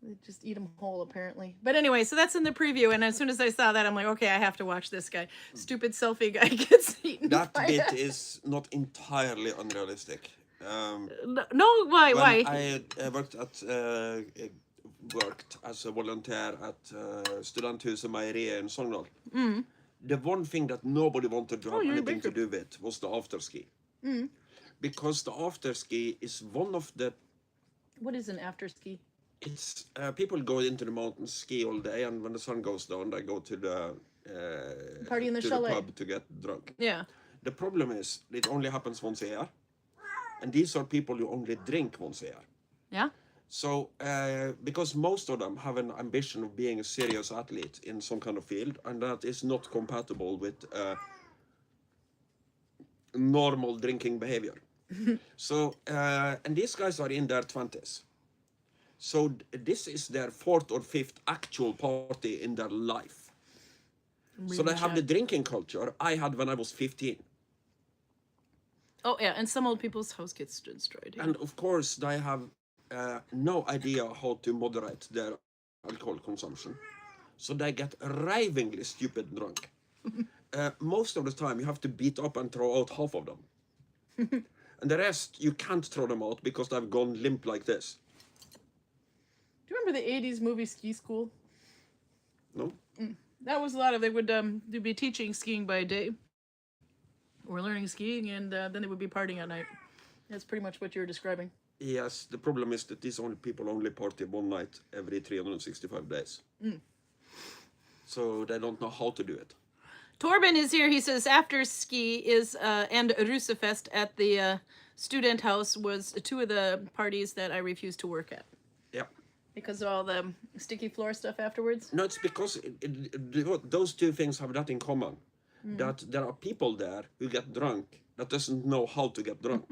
They just eat him whole, apparently. But anyway, so that's in the preview, and as soon as I saw that, I'm like, okay, I have to watch this guy. Stupid selfie guy gets eaten. That bit is not entirely unrealistic. No, why? When Why? I worked as a volunteer at Studenthuset Meieriet in Sogndal. The one thing that nobody wanted to have anything to do with was the afterski. Because the afterski is one of the... What is an afterski? It's people go into the mountains, ski all day, and when the sun goes down, they go to the Party in the to chalet. the pub to get drunk. Yeah. The problem is it only happens once a year, and these are people who only drink once a year. Yeah. So because most of them have an ambition of being a serious athlete in some kind of field, and that is not compatible with normal drinking behavior. So and these guys are in their 20s. So this is their 4th or 5th actual party in their life. So they have the drinking culture I had when I was 15. Oh, yeah, and some old people's house gets destroyed. Yeah. And of course, they have no idea how to moderate their alcohol consumption. So they get ravingly stupid drunk. Most of the time, you have to beat up and throw out half of them. And the rest, you can't throw them out because they've gone limp like this. Do you remember the 80s movie Ski School? No? That was a lot of, they'd be teaching skiing by day. Or learning skiing, and then they would be partying at night. That's pretty much what you're describing. Yes, the problem is that these people only party one night every 365 days. So they don't know how to do it. Torben is here. He says after ski is and Rusefest at the student house was 2 of the parties that I refused to work at. Yeah. Because of all the sticky floor stuff afterwards? No, it's because those 2 things have that in common. That there are people there who get drunk that doesn't know how to get drunk.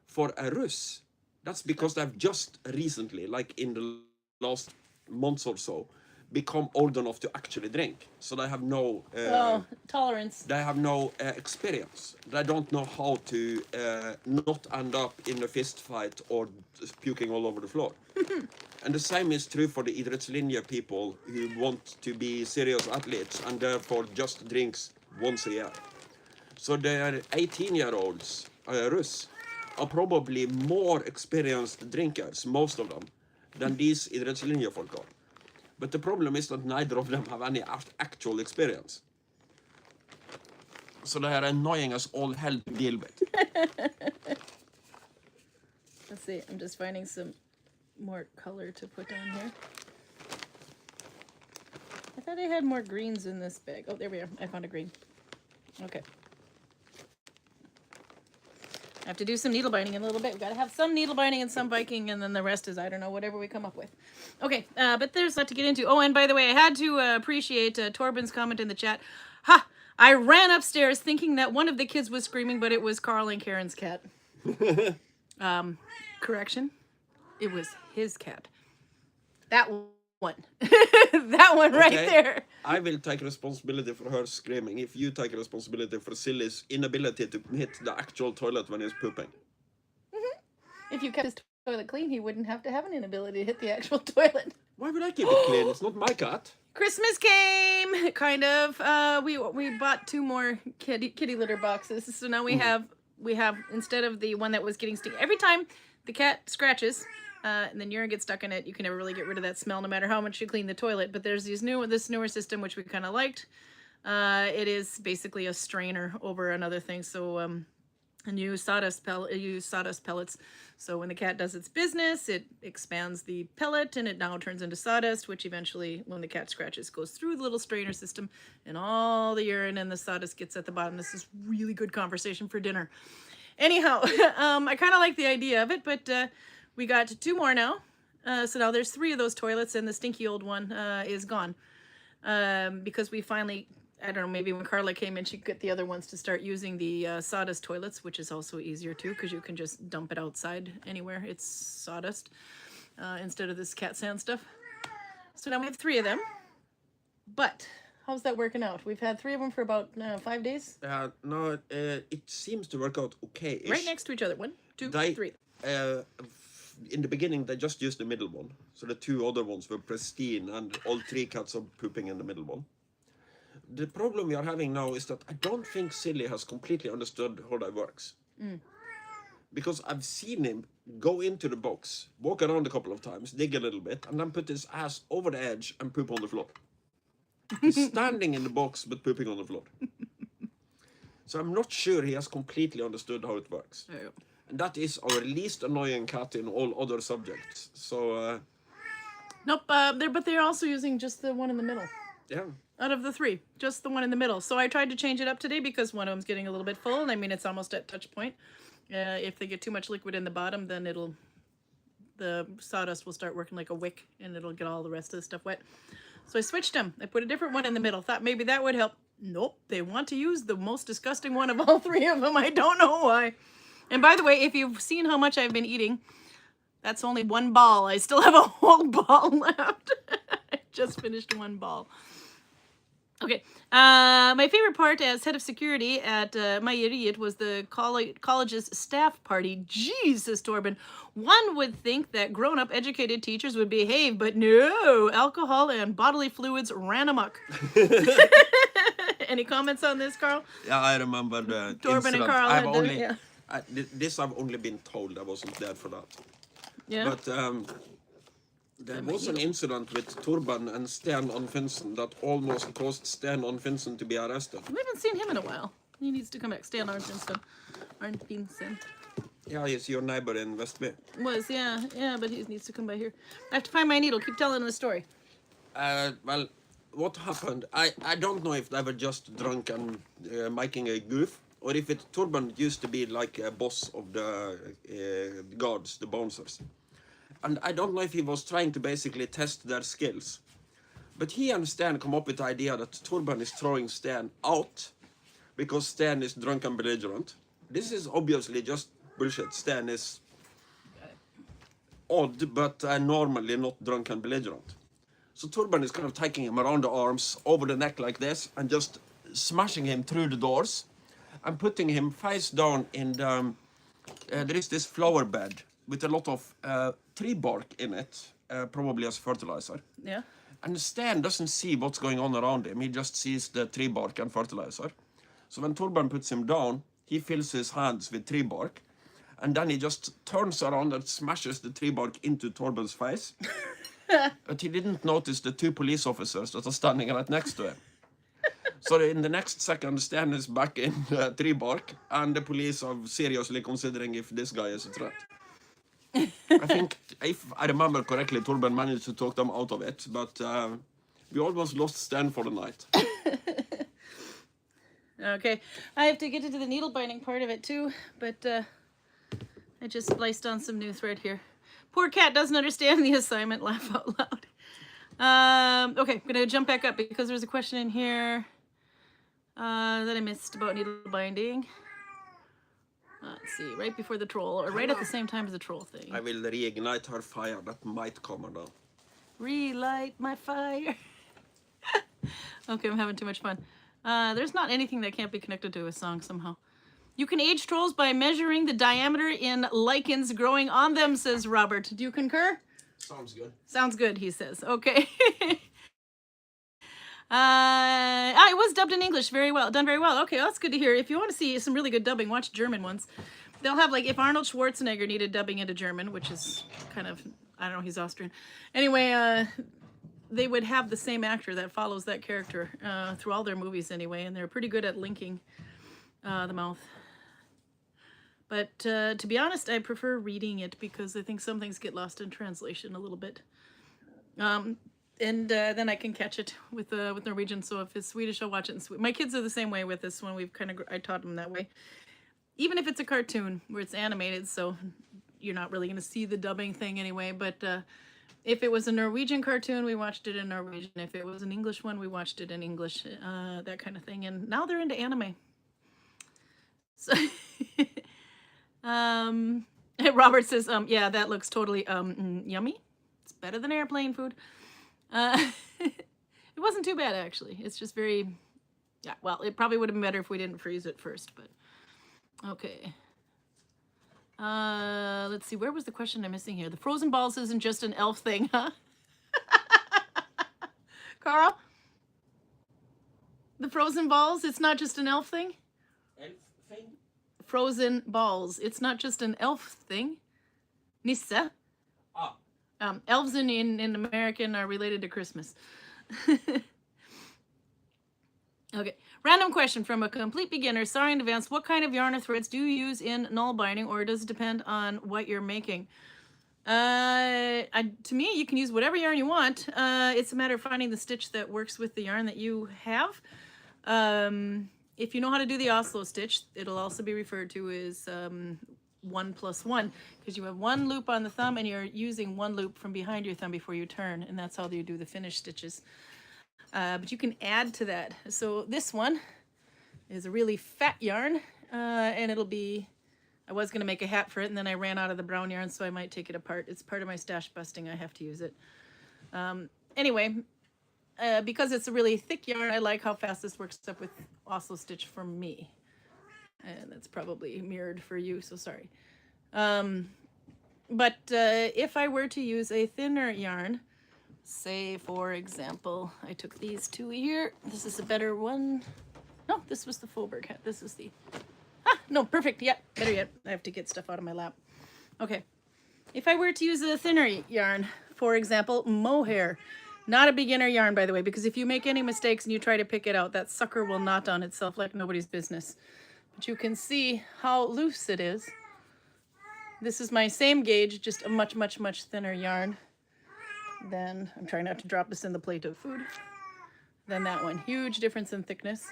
For a Rus, that's because they've just recently, like in the last months or so, become old enough to actually drink. So they have no tolerance. They have no experience. They don't know how to not end up in a fist fight or puking all over the floor. And the same is true for the idrettslinje people who want to be serious athletes and therefore just drinks once a year. So the 18-year-olds, Rus, are probably more experienced drinkers, most of them, than these idrettslinje folk are. But the problem is that neither of them have any actual experience. So they are annoying us all hell to deal with. Let's see, I'm just finding some more color to put on here. I thought I had more greens in this bag. Oh, there we are. I found a green. Okay. I have to do some needle binding in a little bit. We've got to have some needle binding and some Viking, and then the rest is, I don't know, whatever we come up with. Okay, but there's a lot to get into. Oh, and by the way, I had to appreciate Torben's comment in the chat. Ha! I ran upstairs thinking that one of the kids was screaming, but it was Karl and Karin's cat. Correction. It was his cat. That one. That one right there. I will take responsibility for her screaming if you take responsibility for Silly's inability to hit the actual toilet when he's pooping. If you kept his toilet clean, he wouldn't have to have an inability to hit the actual toilet. Why would I keep it clean? It's not my cat. Christmas came, kind of. We bought 2 more kitty litter boxes, so now we have instead of the one that was getting stinky. Every time the cat scratches, and then urine gets stuck in it, you can never really get rid of that smell, no matter how much you clean the toilet. But there's this newer system which we kind of liked. It is basically a strainer over another thing, so and you use sawdust pellets. So when the cat does its business, it expands the pellet and it now turns into sawdust, which eventually, when the cat scratches, goes through the little strainer system and all the urine and the sawdust gets at the bottom. This is really good conversation for dinner. Anyhow, I kind of like the idea of it, but we got 2 more now. So now there's 3 of those toilets and the stinky old one is gone. Because we finally I don't know, maybe when Carla came in, she could get the other ones to start using the sawdust toilets, which is also easier too, because you can just dump it outside anywhere. It's sawdust instead of this cat sand stuff. So now we have 3 of them. But how's that working out? We've had 3 of them for about 5 days. No, it seems to work out okay. Right next to each other. 1, 2, 3. In the beginning, they just used the middle one. So the 2 other ones were pristine, and all 3 cats are pooping in the middle one. The problem we are having now is that I don't think Silly has completely understood how that works. Because I've seen him go into the box, walk around a couple of times, dig a little bit, and then put his ass over the edge and poop on the floor. He's standing in the box but pooping on the floor. So I'm not sure he has completely understood how it works. Yeah. And that is our least annoying cat in all other subjects. So Nope, but they're also using just the one in the middle. yeah. Out of the 3, just the one in the middle. So I tried to change it up today because one of them's getting a little bit full. I mean, it's almost at touch point. If they get too much liquid in the bottom, then the sawdust will start working like a wick, and it'll get all the rest of the stuff wet. So I switched them. I put a different one in the middle. Thought maybe that would help. Nope, they want to use the most disgusting one of all 3 of them. I don't know why. And by the way, if you've seen how much I've been eating, that's only 1 ball. I still have a whole ball left. I just finished 1 ball. Okay, my favorite part as head of security at Meieriet was the college's staff party. Jesus, Torben. One would think that grown-up educated teachers would behave, but no, alcohol and bodily fluids ran amok. Any comments on this, Karl? Yeah, I remember the Torben incident. and Karl This I've only been told. I wasn't there for that. Yeah. But there was an incident with Torben and Sten Anfinsen that almost caused Sten Anfinsen to be arrested. We haven't seen him in a while. He needs to come back. Stan Arnfinsen. Yeah, he's your neighbor in Vestby. Yeah, but he needs to come by here. I have to find my needle. Keep telling the story. Well, what happened? I don't know if they were just drunk and making a goof, or if Torben used to be like a boss of the guards, the bouncers. And I don't know if he was trying to basically test their skills. But he and Stan come up with the idea that Torben is throwing Stan out because Stan is drunk and belligerent. This is obviously just bullshit. Stan is odd, but normally not drunk and belligerent. So Torben is kind of taking him around the arms, over the neck like this, and just smashing him through the doors and putting him face down in the... there is this flower bed with a lot of tree bark in it, probably as fertilizer. Yeah. And Stan doesn't see what's going on around him. He just sees the tree bark and fertilizer. So when Torben puts him down, he fills his hands with tree bark. And then he just turns around and smashes the tree bark into Torben's face. But he didn't notice the 2 police officers that are standing right next to him. So in the next second, Stan is back in the tree bark, and the police are seriously considering if this guy is a threat. I think, if I remember correctly, Torben managed to talk them out of it, but we almost lost Stan for the night. Okay, I have to get into the needle binding part of it too, but I just spliced on some new thread here. Poor cat doesn't understand the assignment, laugh out loud. Okay, I'm gonna jump back up because there's a question in here that I missed about needle binding. Let's see, right before the troll, or right at the same time as the troll thing. I will reignite her fire that might come or not. Relight my fire. Okay, I'm having too much fun. There's not anything that can't be connected to a song somehow. You can age trolls by measuring the diameter in lichens growing on them, says Robert. Do you concur? Sounds good. Sounds good, he says. Okay. It was dubbed in English very well, done very well. Okay, well, that's good to hear. If you want to see some really good dubbing, watch German ones. They'll have, like, if Arnold Schwarzenegger needed dubbing into German, which is kind of, I don't know, he's Austrian. Anyway, they would have the same actor that follows that character through all their movies anyway, and they're pretty good at linking the mouth. But to be honest, I prefer reading it because I think some things get lost in translation a little bit. And then I can catch it with Norwegian. So if it's Swedish, I'll watch it in Swedish. My kids are the same way with this one. I taught them that way. Even if it's a cartoon where it's animated, so you're not really going to see the dubbing thing anyway. But If it was a Norwegian cartoon, we watched it in Norwegian. If it was an English one, we watched it in English, that kind of thing. And now they're into anime. So, Robert says, yeah, that looks totally yummy. It's better than airplane food. It wasn't too bad, actually. It's just very, yeah, well, it probably would have been better if we didn't freeze it first, but okay. Let's see, where was the question I'm missing here? The frozen balls isn't just an elf thing, huh? Karl? The frozen balls, it's not just an elf thing? Elf thing? Frozen balls, it's not just an elf thing. Nisse. Ah. Elves in American are related to Christmas. Okay, random question from a complete beginner. Sorry in advance. What kind of yarn or threads do you use in Nalbinding, or does it depend on what you're making? To me, you can use whatever yarn you want. It's a matter of finding the stitch that works with the yarn that you have. If you know how to do the Oslo stitch, it'll also be referred to as 1+1, because you have one loop on the thumb and you're using one loop from behind your thumb before you turn, and that's how you do the finished stitches. But you can add to that. So this one is a really fat yarn, and it'll be, I was going to make a hat for it, and then I ran out of the brown yarn, so I might take it apart. It's part of my stash busting. I have to use it. Anyway, because it's a really thick yarn, I like how fast this works up with Oslo stitch for me. And that's probably mirrored for you, so sorry. But if I were to use a thinner yarn, say, for example, I took these two here. This is a better one. No, this was the Faubourg hat. This is the... no, perfect. Yeah, better yet. I have to get stuff out of my lap. Okay. If I were to use a thinner yarn, for example, mohair. Not a beginner yarn, by the way, because if you make any mistakes and you try to pick it out, that sucker will knot on itself like nobody's business. But you can see how loose it is. This is my same gauge, just a much, much, much thinner yarn. Then I'm trying not to drop this in the plate of food. Then that one, huge difference in thickness.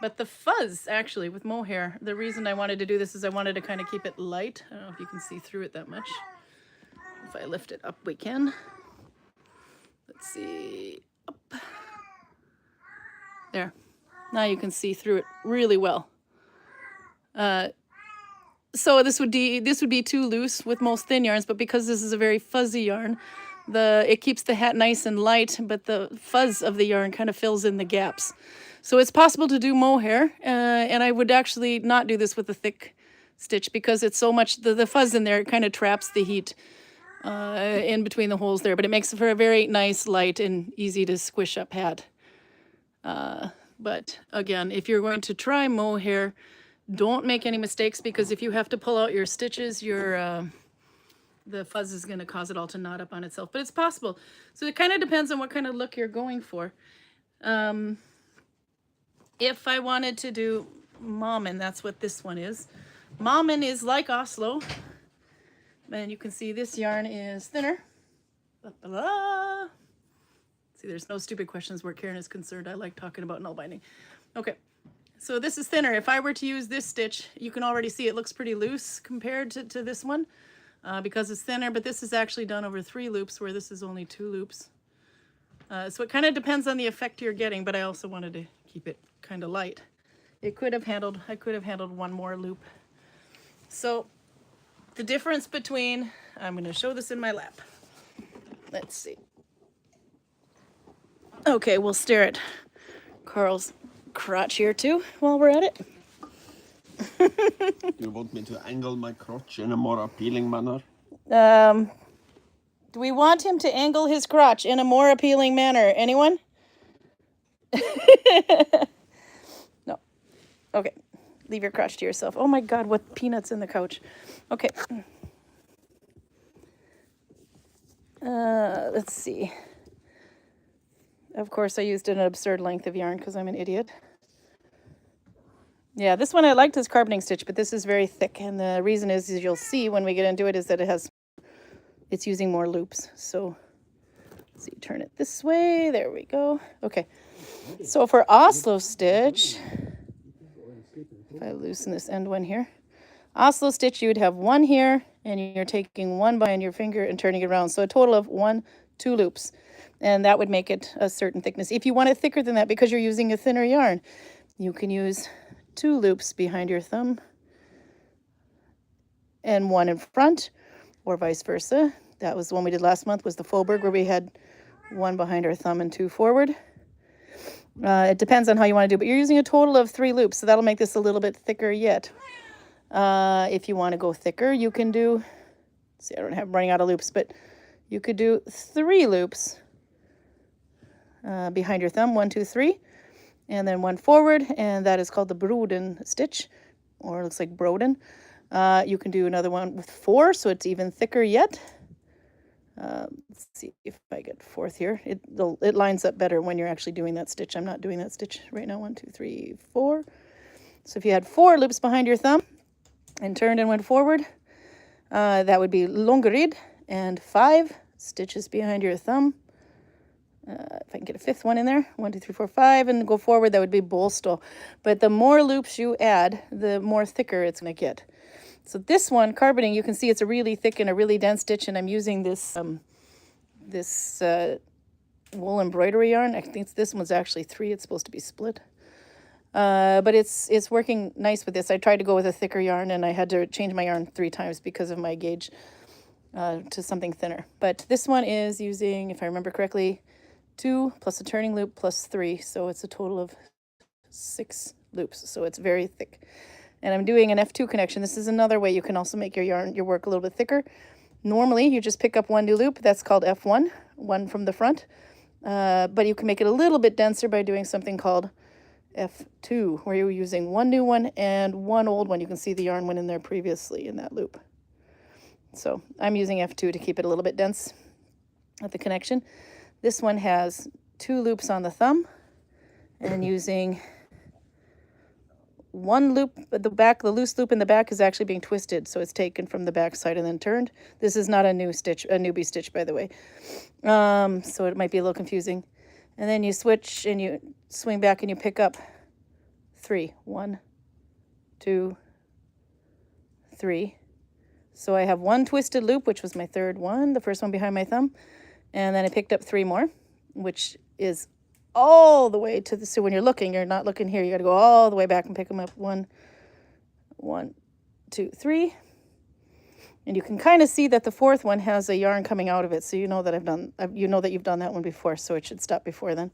But the fuzz, actually, with mohair, the reason I wanted to do this is I wanted to kind of keep it light. I don't know if you can see through it that much. If I lift it up, we can. Let's see, up. There. Now you can see through it really well. So this would be too loose with most thin yarns, but because this is a very fuzzy yarn, it keeps the hat nice and light, but the fuzz of the yarn kind of fills in the gaps. So it's possible to do mohair, and I would actually not do this with a thick stitch because it's so much, the fuzz in there, it kind of traps the heat in between the holes there, but it makes it for a very nice, light, and easy to squish up hat. But again, if you're going to try mohair, don't make any mistakes, because if you have to pull out your stitches, the fuzz is going to cause it all to knot up on itself. But it's possible. So it kind of depends on what kind of look you're going for. If I wanted to do Mammen, that's what this one is. Mammen is like Oslo. And you can see this yarn is thinner. See, there's no stupid questions where Karin is concerned. I like talking about Nalbinding. Okay. So this is thinner. If I were to use this stitch, you can already see it looks pretty loose compared to this one because it's thinner, but this is actually done over 3 loops where this is only 2 loops. So it kind of depends on the effect you're getting, but I also wanted to keep it kind of light. I could have handled one more loop. So the difference between, I'm going to show this in my lap. Let's see. Okay, we'll stare at Karl's crotch here too while we're at it. Do you want me to angle my crotch in a more appealing manner? Do we want him to angle his crotch in a more appealing manner? Anyone? No. Okay. Leave your crotch to yourself. Oh my God, what peanuts in the couch. Okay. Let's see. Of course, I used an absurd length of yarn because I'm an idiot. Yeah, this one I liked this Karbenning stitch, but this is very thick. And the reason is, as you'll see when we get into it, is that it's using more loops. So, let's see, turn it this way. There we go. Okay. So for Oslo stitch, if I loosen this end one here, Oslo stitch, you would have one here, and you're taking one behind your finger and turning it around. So a total of 1, 2 loops. And that would make it a certain thickness. If you want it thicker than that, because you're using a thinner yarn, you can use 2 loops behind your thumb and 1 in front, or vice versa. That was the one we did last month, was the Faubourg, where we had 1 behind our thumb and 2 forward. It depends on how you want to do it, but you're using a total of 3 loops, so that'll make this a little bit thicker yet. If you want to go thicker, you can do, see, I don't have running out of loops, but you could do 3 loops behind your thumb, 1, 2, 3, and then 1 forward, and that is called the Broden stitch, or it looks like Broden. You can do another one with 4, so it's even thicker yet. Let's see if I get 4th here. It lines up better when you're actually doing that stitch. I'm not doing that stitch right now. 1, 2, 3, 4. So if you had 4 loops behind your thumb and turned and went forward, that would be Longerid, and 5 stitches behind your thumb. If I can get a 5th one in there, 1, 2, 3, 4, 5, and go forward, that would be Bolstå. But the more loops you add, the more thicker it's going to get. So this one, Karbenning, you can see it's a really thick and a really dense stitch, and I'm using this wool embroidery yarn. I think this one's actually 3. It's supposed to be split. But it's working nice with this. I tried to go with a thicker yarn, and I had to change my yarn 3 times because of my gauge to something thinner. But this one is using, if I remember correctly, 2 plus a turning loop plus 3. So it's a total of 6 loops. So it's very thick. And I'm doing an F2 connection. This is another way you can also make your work a little bit thicker. Normally, you just pick up 1 new loop. That's called F1, 1 from the front. But you can make it a little bit denser by doing something called F2, where you're using 1 new one and 1 old one. You can see the yarn went in there previously in that loop. So I'm using F2 to keep it a little bit dense at the connection. This one has 2 loops on the thumb, and using 1 loop at the back. The loose loop in the back is actually being twisted, so it's taken from the back side and then turned. This is not a new stitch, a newbie stitch, by the way. So it might be a little confusing. And then you switch and you swing back and you pick up 3. 1, 2, 3. So I have 1 twisted loop, which was my 3rd one, the first one behind my thumb. And then I picked up 3 more, which is all the way to the, so when you're looking, you're not looking here, you got to go all the way back and pick them up. 1, 2, 3. And you can kind of see that the 4th one has a yarn coming out of it, so you know that you know that you've done that one before, so it should stop before then.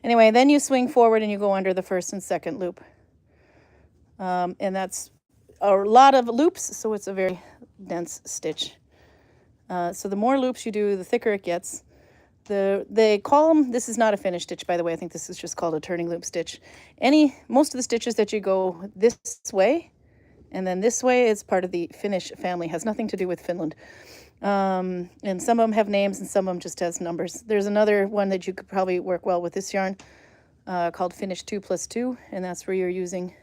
Anyway, then you swing forward and you go under the 1st and 2nd loop. And that's a lot of loops, so it's a very dense stitch. So the more loops you do, the thicker it gets. They call them, this is not a finished stitch, by the way. I think this is just called a turning loop stitch. Most of the stitches that you go this way and then this way is part of the Finnish family. It has nothing to do with Finland. And some of them have names and some of them just has numbers. There's another one that you could probably work well with this yarn called Finnish 2 plus 2. And that's where you're using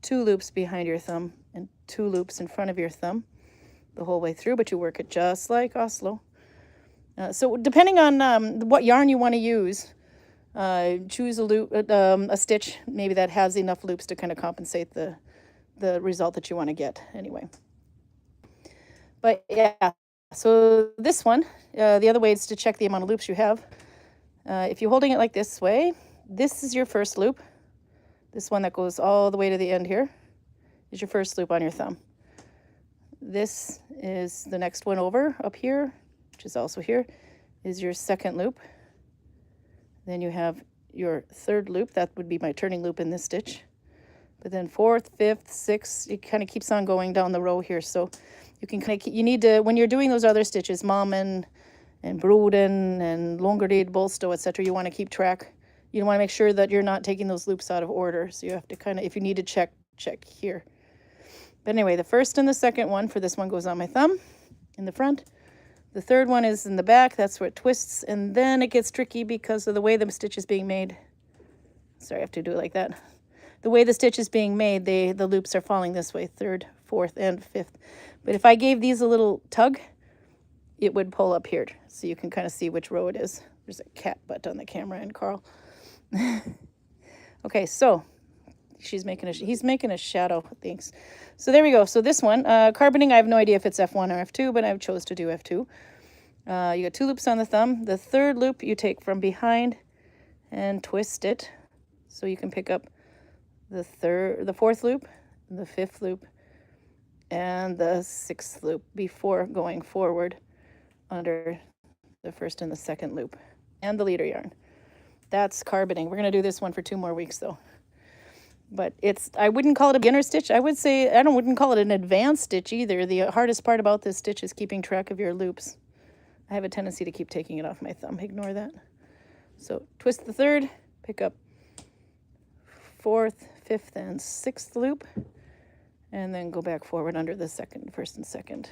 2 loops behind your thumb and 2 loops in front of your thumb the whole way through, but you work it just like Oslo. So depending on what yarn you want to use, choose a loop, a stitch maybe that has enough loops to kind of compensate the result that you want to get anyway. But yeah, so this one, the other way is to check the amount of loops you have. If you're holding it like this way, this is your first loop. This one that goes all the way to the end here is your first loop on your thumb. This is the next one over up here, which is also here, is your 2nd loop. Then you have your 3rd loop. That would be my turning loop in this stitch. But then 4th, 5th, 6th, it kind of keeps on going down the row here. So you can kind of, you need to, when you're doing those other stitches, Mammen and Broden and Longerid, Bolstå, etc., you want to keep track. You want to make sure that you're not taking those loops out of order. So you have to kind of, if you need to check here. But anyway, the 1st and the 2nd one for this one goes on my thumb in the front. The 3rd one is in the back. That's where it twists. And then it gets tricky because of the way the stitch is being made. Sorry, I have to do it like that. The way the stitch is being made, the loops are falling this way, 3rd, 4th, and 5th. But if I gave these a little tug, it would pull up here. So you can kind of see which row it is. There's a cat butt on the camera and Karl. Okay, so he's making a shadow. Thanks. So there we go. So this one, Karbenning, I have no idea if it's F1 or F2, but I chose to do F2. You got 2 loops on the thumb. The third loop you take from behind and twist it so you can pick up the 4th loop, the 5th loop, and the 6th loop before going forward under the 1st and the 2nd loop, and the leader yarn. That's karbenning. We're going to do this one for 2 more weeks though. But I wouldn't call it a beginner stitch. I would say, wouldn't call it an advanced stitch either. The hardest part about this stitch is keeping track of your loops. I have a tendency to keep taking it off my thumb. Ignore that. So twist the 3rd, pick up 4th, 5th, and 6th loop, and then go back forward under the 1st and 2nd.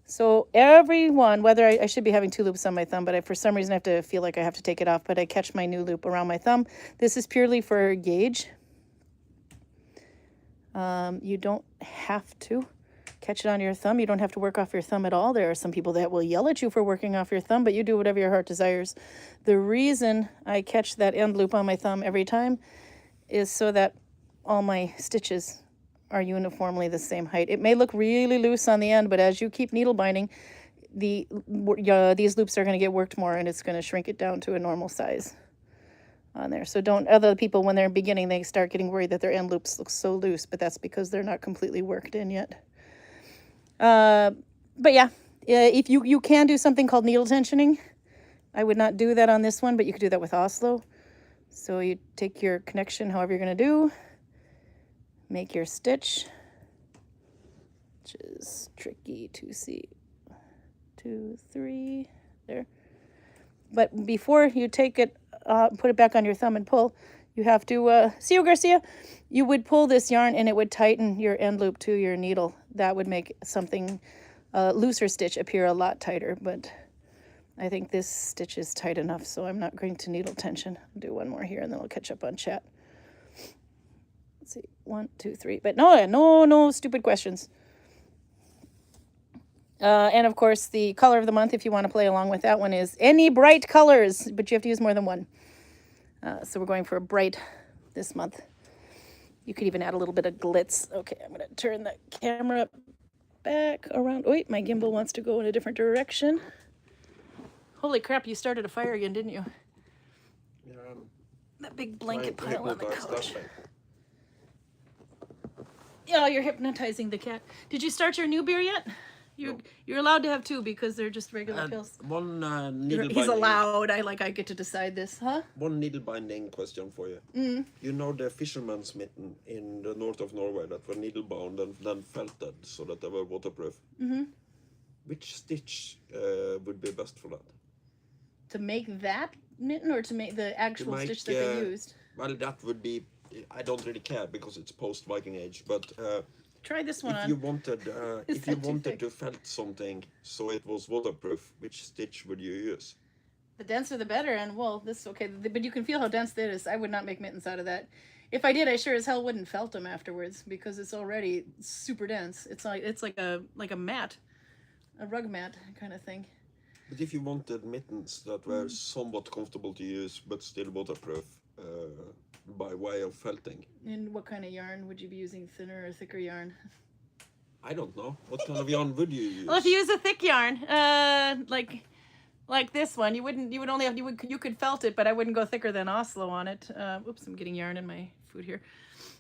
So everyone, whether I should be having 2 loops on my thumb, but for some reason I have to feel like I have to take it off, but I catch my new loop around my thumb. This is purely for gauge. You don't have to catch it on your thumb. You don't have to work off your thumb at all. There are some people that will yell at you for working off your thumb, but you do whatever your heart desires. The reason I catch that end loop on my thumb every time is so that all my stitches are uniformly the same height. It may look really loose on the end, but as you keep needle binding, these loops are going to get worked more, and it's going to shrink it down to a normal size on there. So don't, other people when they're beginning, they start getting worried that their end loops look so loose, but that's because they're not completely worked in yet. But yeah, if you can do something called needle tensioning. I would not do that on this one, but you could do that with Oslo. So you take your connection, however you're going to do, make your stitch, which is tricky to see. 2, 3, there. But before you take it, put it back on your thumb and pull, you have to, see you, Garcia? You would pull this yarn and it would tighten your end loop to your needle. That would make something, looser stitch appear a lot tighter, but I think this stitch is tight enough, so I'm not going to needle tension. I'll do one more here and then we'll catch up on chat. Let's see, 1, 2, 3, but no stupid questions. And of course, the color of the month, if you want to play along with that one, is any bright colors, but you have to use more than one. So we're going for a bright this month. You could even add a little bit of glitz. Okay, I'm going to turn the camera back around. Wait, my gimbal wants to go in a different direction. Holy crap, you started a fire again, didn't you? Yeah. That big blanket Trying to pile on the hypnotize couch. that Yeah, you're hypnotizing the cat. Did you start your new beer yet? You're allowed to have 2 because they're just regular pills. One needle He's binding. allowed. I get to decide this, huh? One needle binding question for you. You know the fisherman's mitten in the north of Norway that were needle bound and then felted so that they were waterproof. Which stitch would be best for that? To make that mitten or to make the actual stitch that they used? Well, that would be, I don't really care because it's post Viking age, but try this one if on. you wanted, if you that too wanted thick? to felt something so it was waterproof, which stitch would you use? The denser the better, and well, this okay, but you can feel how dense that is. I would not make mittens out of that. If I did, I sure as hell wouldn't felt them afterwards because it's already super dense. It's like a mat, a rug mat kind of thing. But if you wanted mittens that were somewhat comfortable to use but still waterproof, by way of felting. And what kind of yarn would you be using? Thinner or thicker yarn? I don't know. What kind of yarn would you use? Well, if you use a thick yarn, like this one, you could felt it, but I wouldn't go thicker than Oslo on it. Oops, I'm getting yarn in my food here.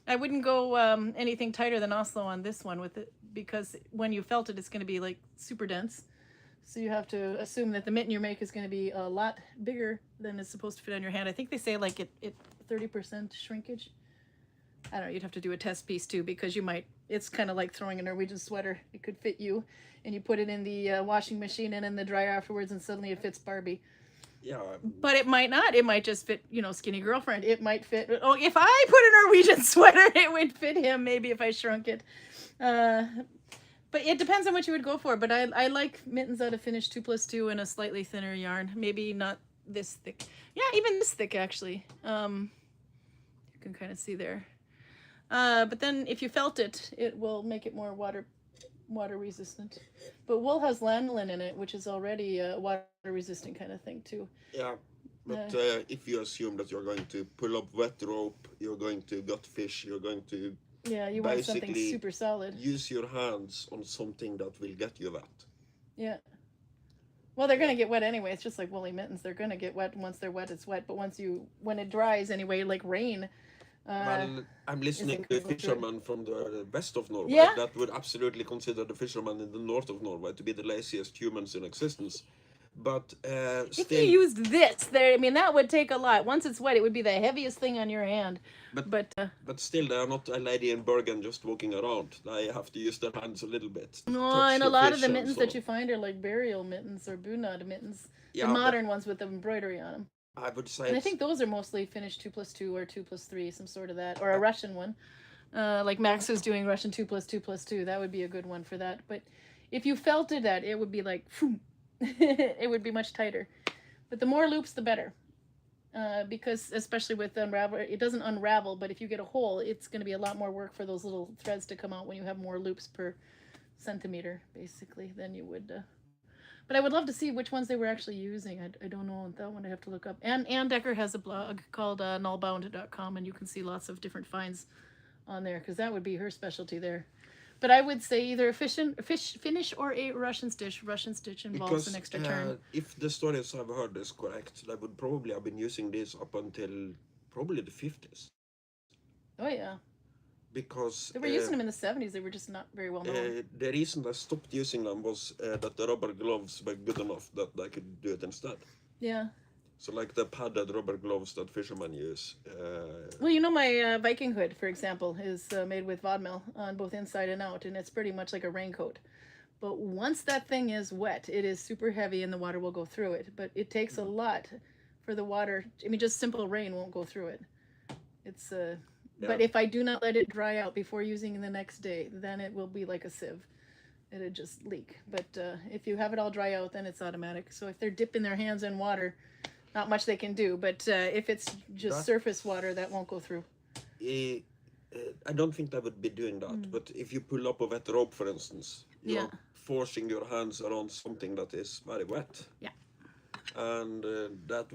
I wouldn't go anything tighter than Oslo on this one with it because when you felt it, it's going to be like super dense. So you have to assume that the mitten you make is going to be a lot bigger than it's supposed to fit on your hand. I think they say like it 30% shrinkage. I don't know, you'd have to do a test piece too because it's kind of like throwing a Norwegian sweater. It could fit you and you put it in the washing machine and in the dryer afterwards and suddenly it fits Barbie. Yeah. But it might not. It might just fit, skinny girlfriend. It might fit. Oh, if I put a Norwegian sweater, it would fit him maybe if I shrunk it. But it depends on what you would go for. But I like mittens out of finish 2+2 and a slightly thinner yarn. Maybe not this thick. Yeah, even this thick actually. You can kind of see there. But then if you felt it, it will make it more water resistant. But wool has lanolin in it, which is already a water resistant kind of thing too. Yeah. But if you assume that you're going to pull up wet rope, you're going to gut fish, you're going to you want something super solid. Use your hands on something that will get you wet. Yeah. Well, they're gonna get wet anyway. It's just like woolly mittens. They're gonna get wet. Once they're wet, it's wet. But when it dries anyway, like rain, Well, I'm listening isn't to a gonna go through it. fisherman from the west of Norway Yeah. that would absolutely consider the fishermen in the north of Norway to be the laziest humans in existence. But If you still, used this, there, I mean, that would take a lot. Once it's wet, it would be the heaviest thing on your hand. but But but still, they are not a lady in Bergen just walking around. They have to use their hands a little bit, no, touch and a the lot of fish the and mittens so that on. you find are like burial mittens or bunad mittens, the Yeah, but modern ones with the embroidery on them. I would say And I it's think those are mostly Finnish 2+2 or 2+3, some sort of that, or a Russian one. Like Max was doing Russian 2+2+2. That would be a good one for that. But if you felted that, it would be like, phew, it would be much tighter. But the more loops, the better. Because especially with unravel, it doesn't unravel, but if you get a hole, it's going to be a lot more work for those little threads to come out when you have more loops per centimeter, basically, than you would. But I would love to see which ones they were actually using. I don't know. That one I have to look up. And Ann Decker has a blog called nalbound.com, and you can see lots of different finds on there, because that would be her specialty there. But I would say either a Finnish or a Russian stitch. Russian stitch involves an because extra turn. if the stories I've heard is correct, they would probably have been using this up until probably the 50s. Oh yeah, Because they were using them in the 70s. They were just not very well known. the reason they stopped using them was that the rubber gloves were good enough that they could do it instead. Yeah. So like the padded rubber gloves that fishermen use. Well, you know, my Viking hood, for example, is made with vodmel on both inside and out, and it's pretty much like a raincoat. But once that thing is wet, it is super heavy and the water will go through it. But it takes a lot for the water. I mean, just simple rain won't go through it. It's But if I do not let it dry out before using it the next day, then it will be like a sieve. It'll just leak. But if you have it all dry out, then it's automatic. So if they're dipping their hands in water, not much they can do. But if it's just surface water, that won't go through. I don't think they would be doing that. But if you pull up a wet rope, for instance, you're forcing your hands around something that is very wet. Yeah. And that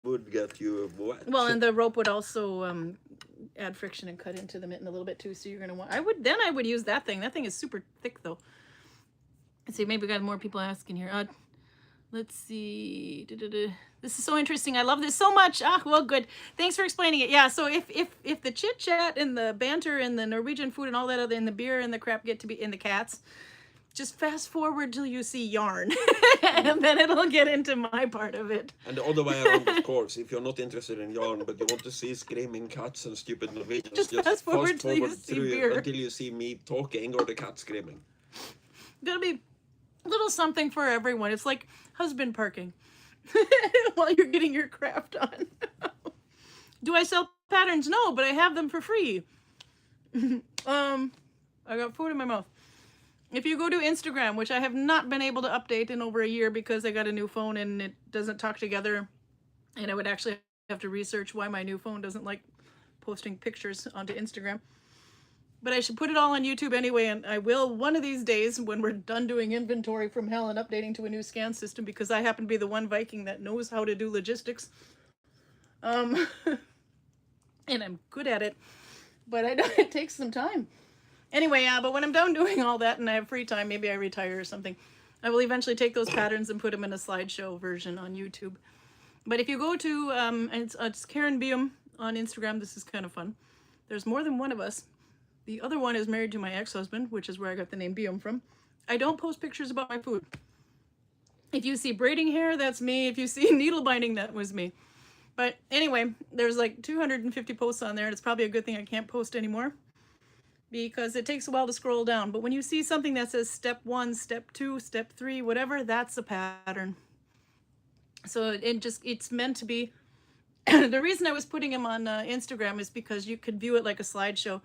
would get you wet. Well, and the rope would also add friction and cut into the mitten a little bit too. So you're gonna want. I would use that thing. That thing is super thick though. Let's see. Maybe we got more people asking here. Let's see. This is so interesting. I love this so much. Well, good. Thanks for explaining it. Yeah. So if the chit chat and the banter and the Norwegian food and all that other and the beer and the crap get to be in the cats, just fast forward till you see yarn, and then it'll get into my part of it. And the other way around, of course, if you're not interested in yarn, but you want to see screaming cats and stupid Norwegians, Just fast forward till you see beer. until you see me talking or the cat screaming. There'll be a little something for everyone. It's like husband parking while you're getting your craft on. Do I sell patterns? No, but I have them for free. I got food in my mouth. If you go to Instagram, which I have not been able to update in over a year because I got a new phone and it doesn't talk together, and I would actually have to research why my new phone doesn't like posting pictures onto Instagram. But I should put it all on YouTube anyway, and I will one of these days when we're done doing inventory from hell and updating to a new scan system, because I happen to be the one Viking that knows how to do logistics. And I'm good at it, but I know it takes some time. Anyway, but when I'm done doing all that and I have free time, maybe I retire or something, I will eventually take those patterns and put them in a slideshow version on YouTube. But if you go to, it's Karin on Instagram, this is kind of fun. There's more than one of us. The other one is married to my ex-husband, which is where I got the name Bium from. I don't post pictures about my food. If you see braiding hair, that's me. If you see needle binding, that was me. But anyway, there's like 250 posts on there, and it's probably a good thing I can't post anymore, because it takes a while to scroll down. But when you see something that says step 1, step 2, step 3, whatever, that's a pattern. So it's meant to be. The reason I was putting them on Instagram is because you could view it like a slideshow.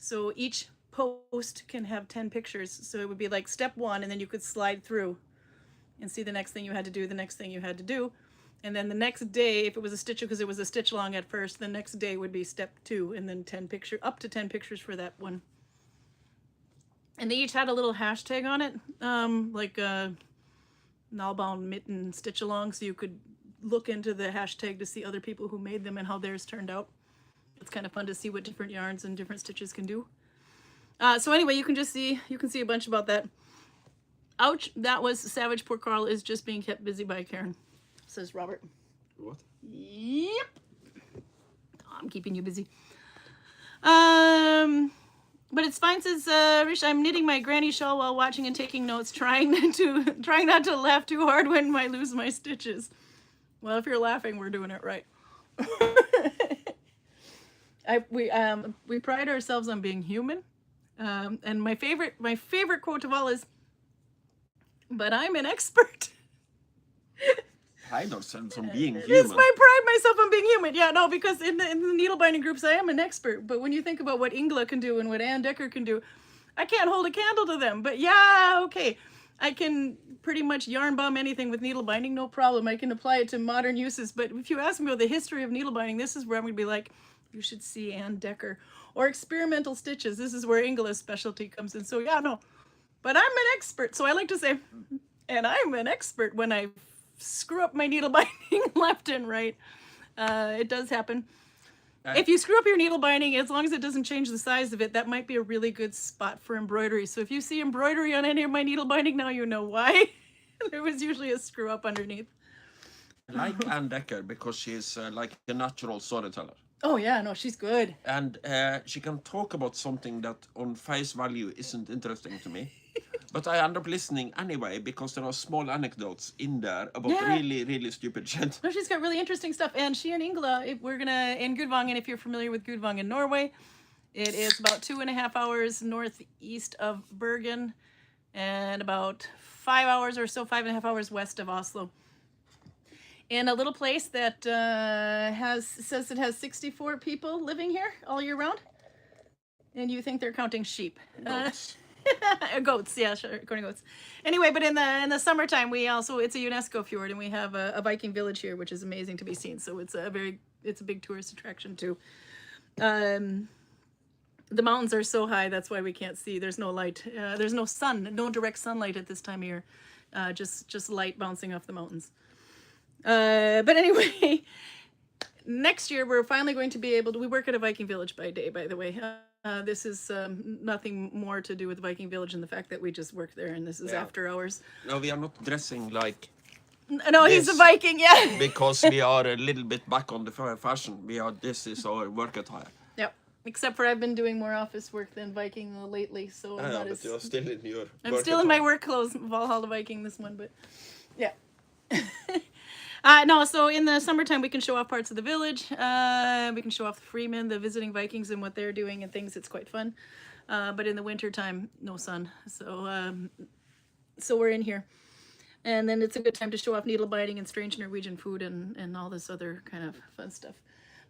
So each post can have 10 pictures. So it would be like step 1, and then you could slide through and see the next thing you had to do, the next thing you had to do. And then the next day, if it was a stitch, because it was a stitch long at first, the next day would be step 2, and then up to 10 pictures for that one. And they each had a little hashtag on it, like a Nalbound mitten stitch along, so you could look into the hashtag to see other people who made them and how theirs turned out. It's kind of fun to see what different yarns and different stitches can do. So anyway, you can see a bunch about that. Ouch, that was savage. Poor Karl is just being kept busy by Karin, says Robert. What? Yep. I'm keeping you busy. But it's fine, says Rish. I'm knitting my granny shawl while watching and taking notes, trying not to laugh too hard when I lose my stitches. Well, if you're laughing, we're doing it right. We pride ourselves on being human. And my favorite quote of all is, "But I'm an expert." Pride ourselves on being human. It's my pride myself on being human. Yeah, no, because in the needle binding groups, I am an expert. But when you think about what Ingela can do and what Ann Decker can do, I can't hold a candle to them. But yeah, okay. I can pretty much yarn bomb anything with needle binding, no problem. I can apply it to modern uses. But if you ask me about the history of needle binding, this is where I'm going to be like, you should see Ann Decker. Or experimental stitches. This is where Ingela's specialty comes in. So yeah, no. But I'm an expert. So I like to say, and I'm an expert when I screw up my needle binding left and right. It does happen. If you screw up your needle binding, as long as it doesn't change the size of it, that might be a really good spot for embroidery. So if you see embroidery on any of my needle binding, now you know why. There was usually a screw up underneath. I like Ann Decker because she's like a natural storyteller. Oh yeah, no, she's good. And she can talk about something that on face value isn't interesting to me. But I end up listening anyway because there are small anecdotes in there about really, really stupid shit. No, she's got really interesting stuff. And she and Ingela, in Gudvangen, if you're familiar with Gudvangen, Norway, it is about 2.5 hours northeast of Bergen and about 5 hours or so, 5.5 hours west of Oslo. In a little place that says it has 64 people living here all year round. And you think they're counting sheep. Goats. Goats, yeah, sure, according to goats. Anyway, but in the summertime, it's a UNESCO fjord, and we have a Viking village here, which is amazing to be seen. So it's a big tourist attraction too. The mountains are so high, that's why we can't see. There's no light. There's no sun, no direct sunlight at this time of year. Just light bouncing off the mountains. But anyway, next year we're finally going to be able to. We work at a Viking village by day, by the way. This is nothing more to do with the Viking village and the fact that we just work there, and this is after hours. No, we are not dressing like. No, he's a Viking, yeah. Because we are a little bit back on the fashion. This is our work attire. Yep. Except for I've been doing more office work than Viking lately, so I'm not but you're still in your. I'm still in my work clothes. Valhalla Viking, this one, but yeah. No, so in the summertime we can show off parts of the village. We can show off the freemen, the visiting Vikings, and what they're doing and things. It's quite fun. But in the wintertime, no sun. So we're in here. And then it's a good time to show off needle binding and strange Norwegian food and all this other kind of fun stuff.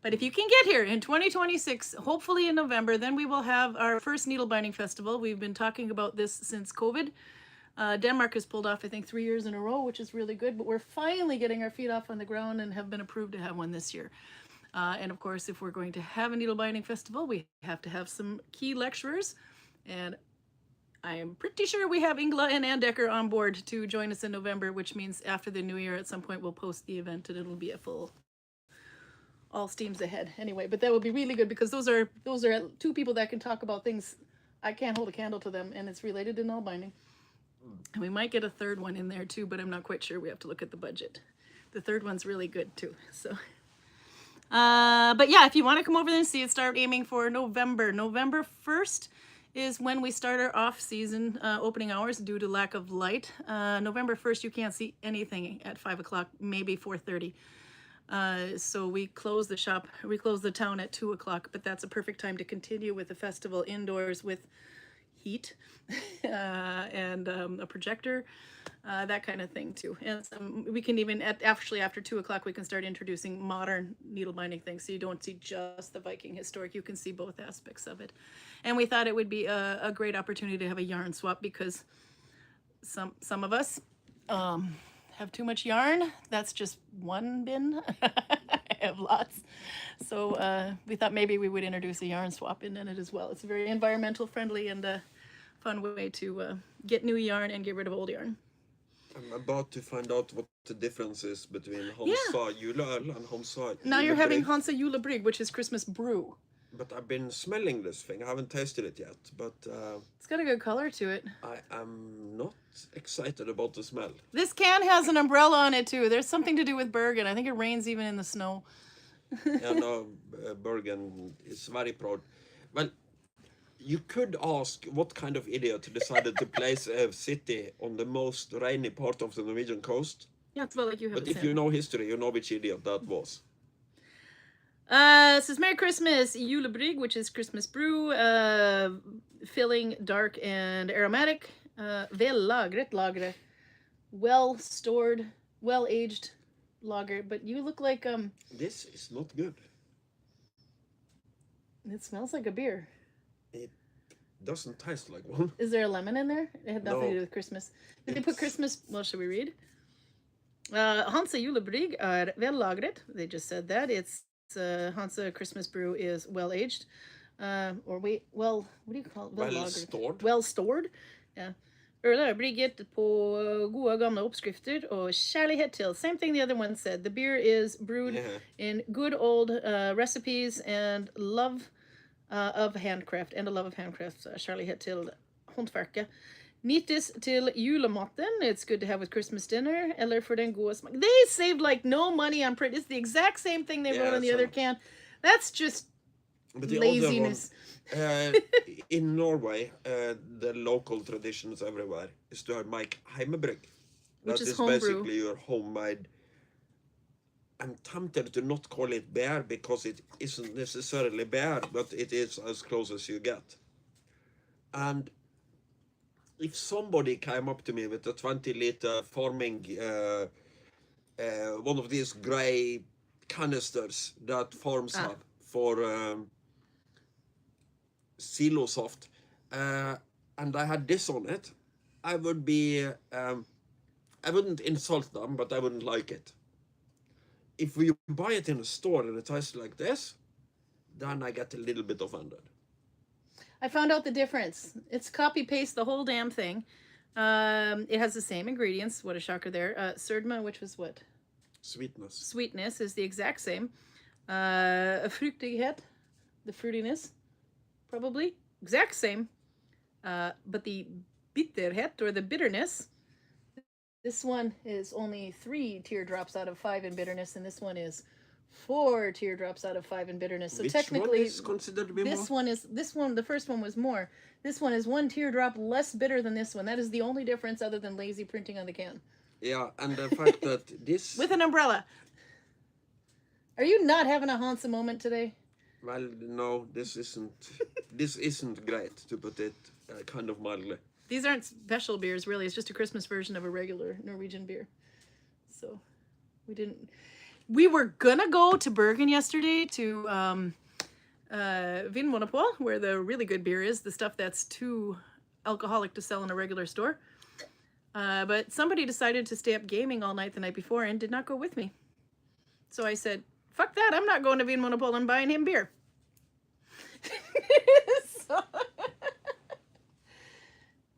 But if you can get here in 2026, hopefully in November, then we will have our first needle binding festival. We've been talking about this since COVID. Denmark has pulled off, I think, 3 years in a row, which is really good. But we're finally getting our feet off on the ground and have been approved to have one this year. And of course, if we're going to have a needle binding festival, we have to have some key lecturers. And I am pretty sure we have Ingela and Ann Decker on board to join us in November, which means after the new year, at some point, we'll post the event and it'll be a full, all steams ahead. Anyway, but that would be really good because those are 2 people that can talk about things. I can't hold a candle to them, and it's related to nail binding. And we might get a third one in there too, but I'm not quite sure. We have to look at the budget. The third one's really good too. So, but yeah, if you want to come over there and see it, start aiming for November. November 1st is when we start our off-season opening hours due to lack of light. November 1st, you can't see anything at 5 o'clock, maybe 4:30. So we close the shop. We close the town at 2 o'clock, but that's a perfect time to continue with the festival indoors with heat and a projector, that kind of thing too. And we can even after 2 o'clock we can start introducing modern needle binding things, so you don't see just the Viking historic, you can see both aspects of it. And we thought it would be a great opportunity to have a yarn swap because some of us have too much yarn. That's just one bin. I have lots. So we thought maybe we would introduce a yarn swap in it as well. It's a very environmental friendly and a fun way to get new yarn and get rid of old yarn. I'm about to find out what the difference is between Hansa Juleøl and Hansa Now you're having Julebrygg. Hansa Julebrygg, which is Christmas brew. But I've been smelling this thing. I haven't tasted it yet, but It's got a good color to it. I am not excited about the smell. This can has an umbrella on it too. There's something to do with Bergen. I think it rains even in the snow. Yeah, no, Bergen is very proud. Well, you could ask what kind of idiot decided to place a city on the most rainy part of the Norwegian coast. Yeah, it's about like you have But it if said. you know history, you know which idiot that was. It says Merry Christmas, Julebrygg, which is Christmas brew, filling, dark and aromatic, vällagret lager, well stored, well aged lager. But you look like This is not good. it smells like a beer. It doesn't taste like one. Is there a lemon in there? It had nothing to No. do with Christmas. Did they put Christmas? Well, should we read? Hansa Julebrygg är vällagret. They just said that. It's Hansa Christmas brew is well aged. Or wait, well, what do you call it? Well stored. Well stored. Yeah. Öl är brygget på goda gamla uppskrifter och kärlighet till. Same thing the other one said. The beer is brewed in good old recipes and love of handcraft. And a love of handcraft. Kärlighet till hantverket. Nyttis till julematen. It's good to have with Christmas dinner. Eller för den goda smak. They saved like no money on print. It's the exact same thing they wrote on the other can. That's just But the laziness. Other one, in Norway, the local traditions everywhere is to make heimebrygg. Which That is is homebrew. basically your homemade. I'm tempted to not call it beer because it isn't necessarily beer, but it is as close as you get. And if somebody came up to me with a 20-liter farming, one of these grey canisters that farms have for silo soft, and I had this on it, I would be, I wouldn't insult them, but I wouldn't like it. If you buy it in a store and it tastes like this, then I get a little bit offended. I found out the difference. It's copy paste the whole damn thing. It has the same ingredients. What a shocker there. Surdma, which was what? Sweetness. Sweetness is the exact same. Fruktighet, the fruitiness, probably exact same. But the bitterhet or the bitterness, this one is only 3 teardrops out of 5 in bitterness, and this one is 4 teardrops out of 5 in bitterness. So Which technically, one is considered to be more? The first one was more. This one is 1 teardrop less bitter than this one. That is the only difference other than lazy printing on the can. Yeah, and the fact that this... With an umbrella. Are you not having a Hansa moment today? Well, no, this isn't great, to put it kind of mildly. These aren't special beers, really. It's just a Christmas version of a regular Norwegian beer. So, we were gonna go to Bergen yesterday to Vinmonopol, where the really good beer is, the stuff that's too alcoholic to sell in a regular store. But somebody decided to stay up gaming all night the night before and did not go with me. So I said, fuck that, I'm not going to Vinmonopol and buying him beer. So,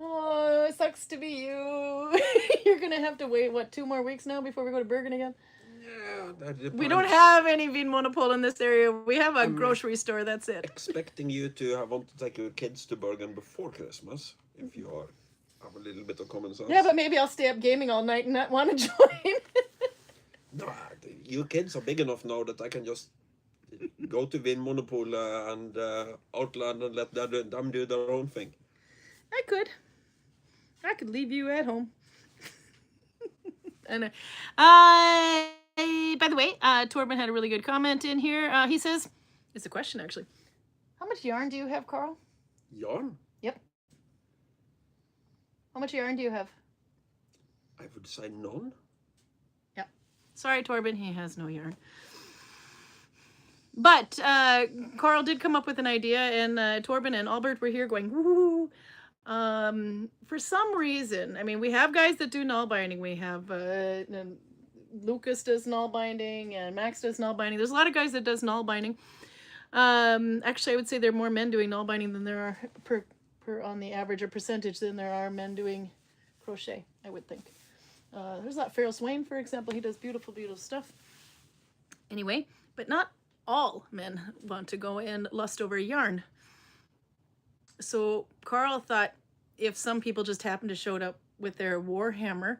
oh, it sucks to be you. You're going to have to wait, what, 2 more weeks now before we go to Bergen again? Yeah, that depends. We don't have any Vinmonopol in this area. We have a grocery store, that's it. Expecting you to want to take your kids to Bergen before Christmas, if you have a little bit of common sense. Yeah, but maybe I'll stay up gaming all night and not want to join. No, your kids are big enough now that I can just go to Vinmonopol and Outland and let them do their own thing. I could leave you at home. And by the way, Torben had a really good comment in here. He says, it's a question actually. How much yarn do you have, Karl? Yarn? Yep. How much yarn do you have? I would say none. Yep. Sorry, Torben, he has no yarn. But Karl did come up with an idea, and Torben and Albert were here going, woo. For some reason, I mean, we have guys that do null binding. We have Lucas does null binding, and Max does null binding. There's a lot of guys that does null binding. Actually, I would say there are more men doing null binding than there are per on the average or percentage than there are men doing crochet, I would think. There's that Farrell Swain, for example. He does beautiful, beautiful stuff. Anyway, but not all men want to go and lust over yarn. So Karl thought if some people just happened to show up with their Warhammer,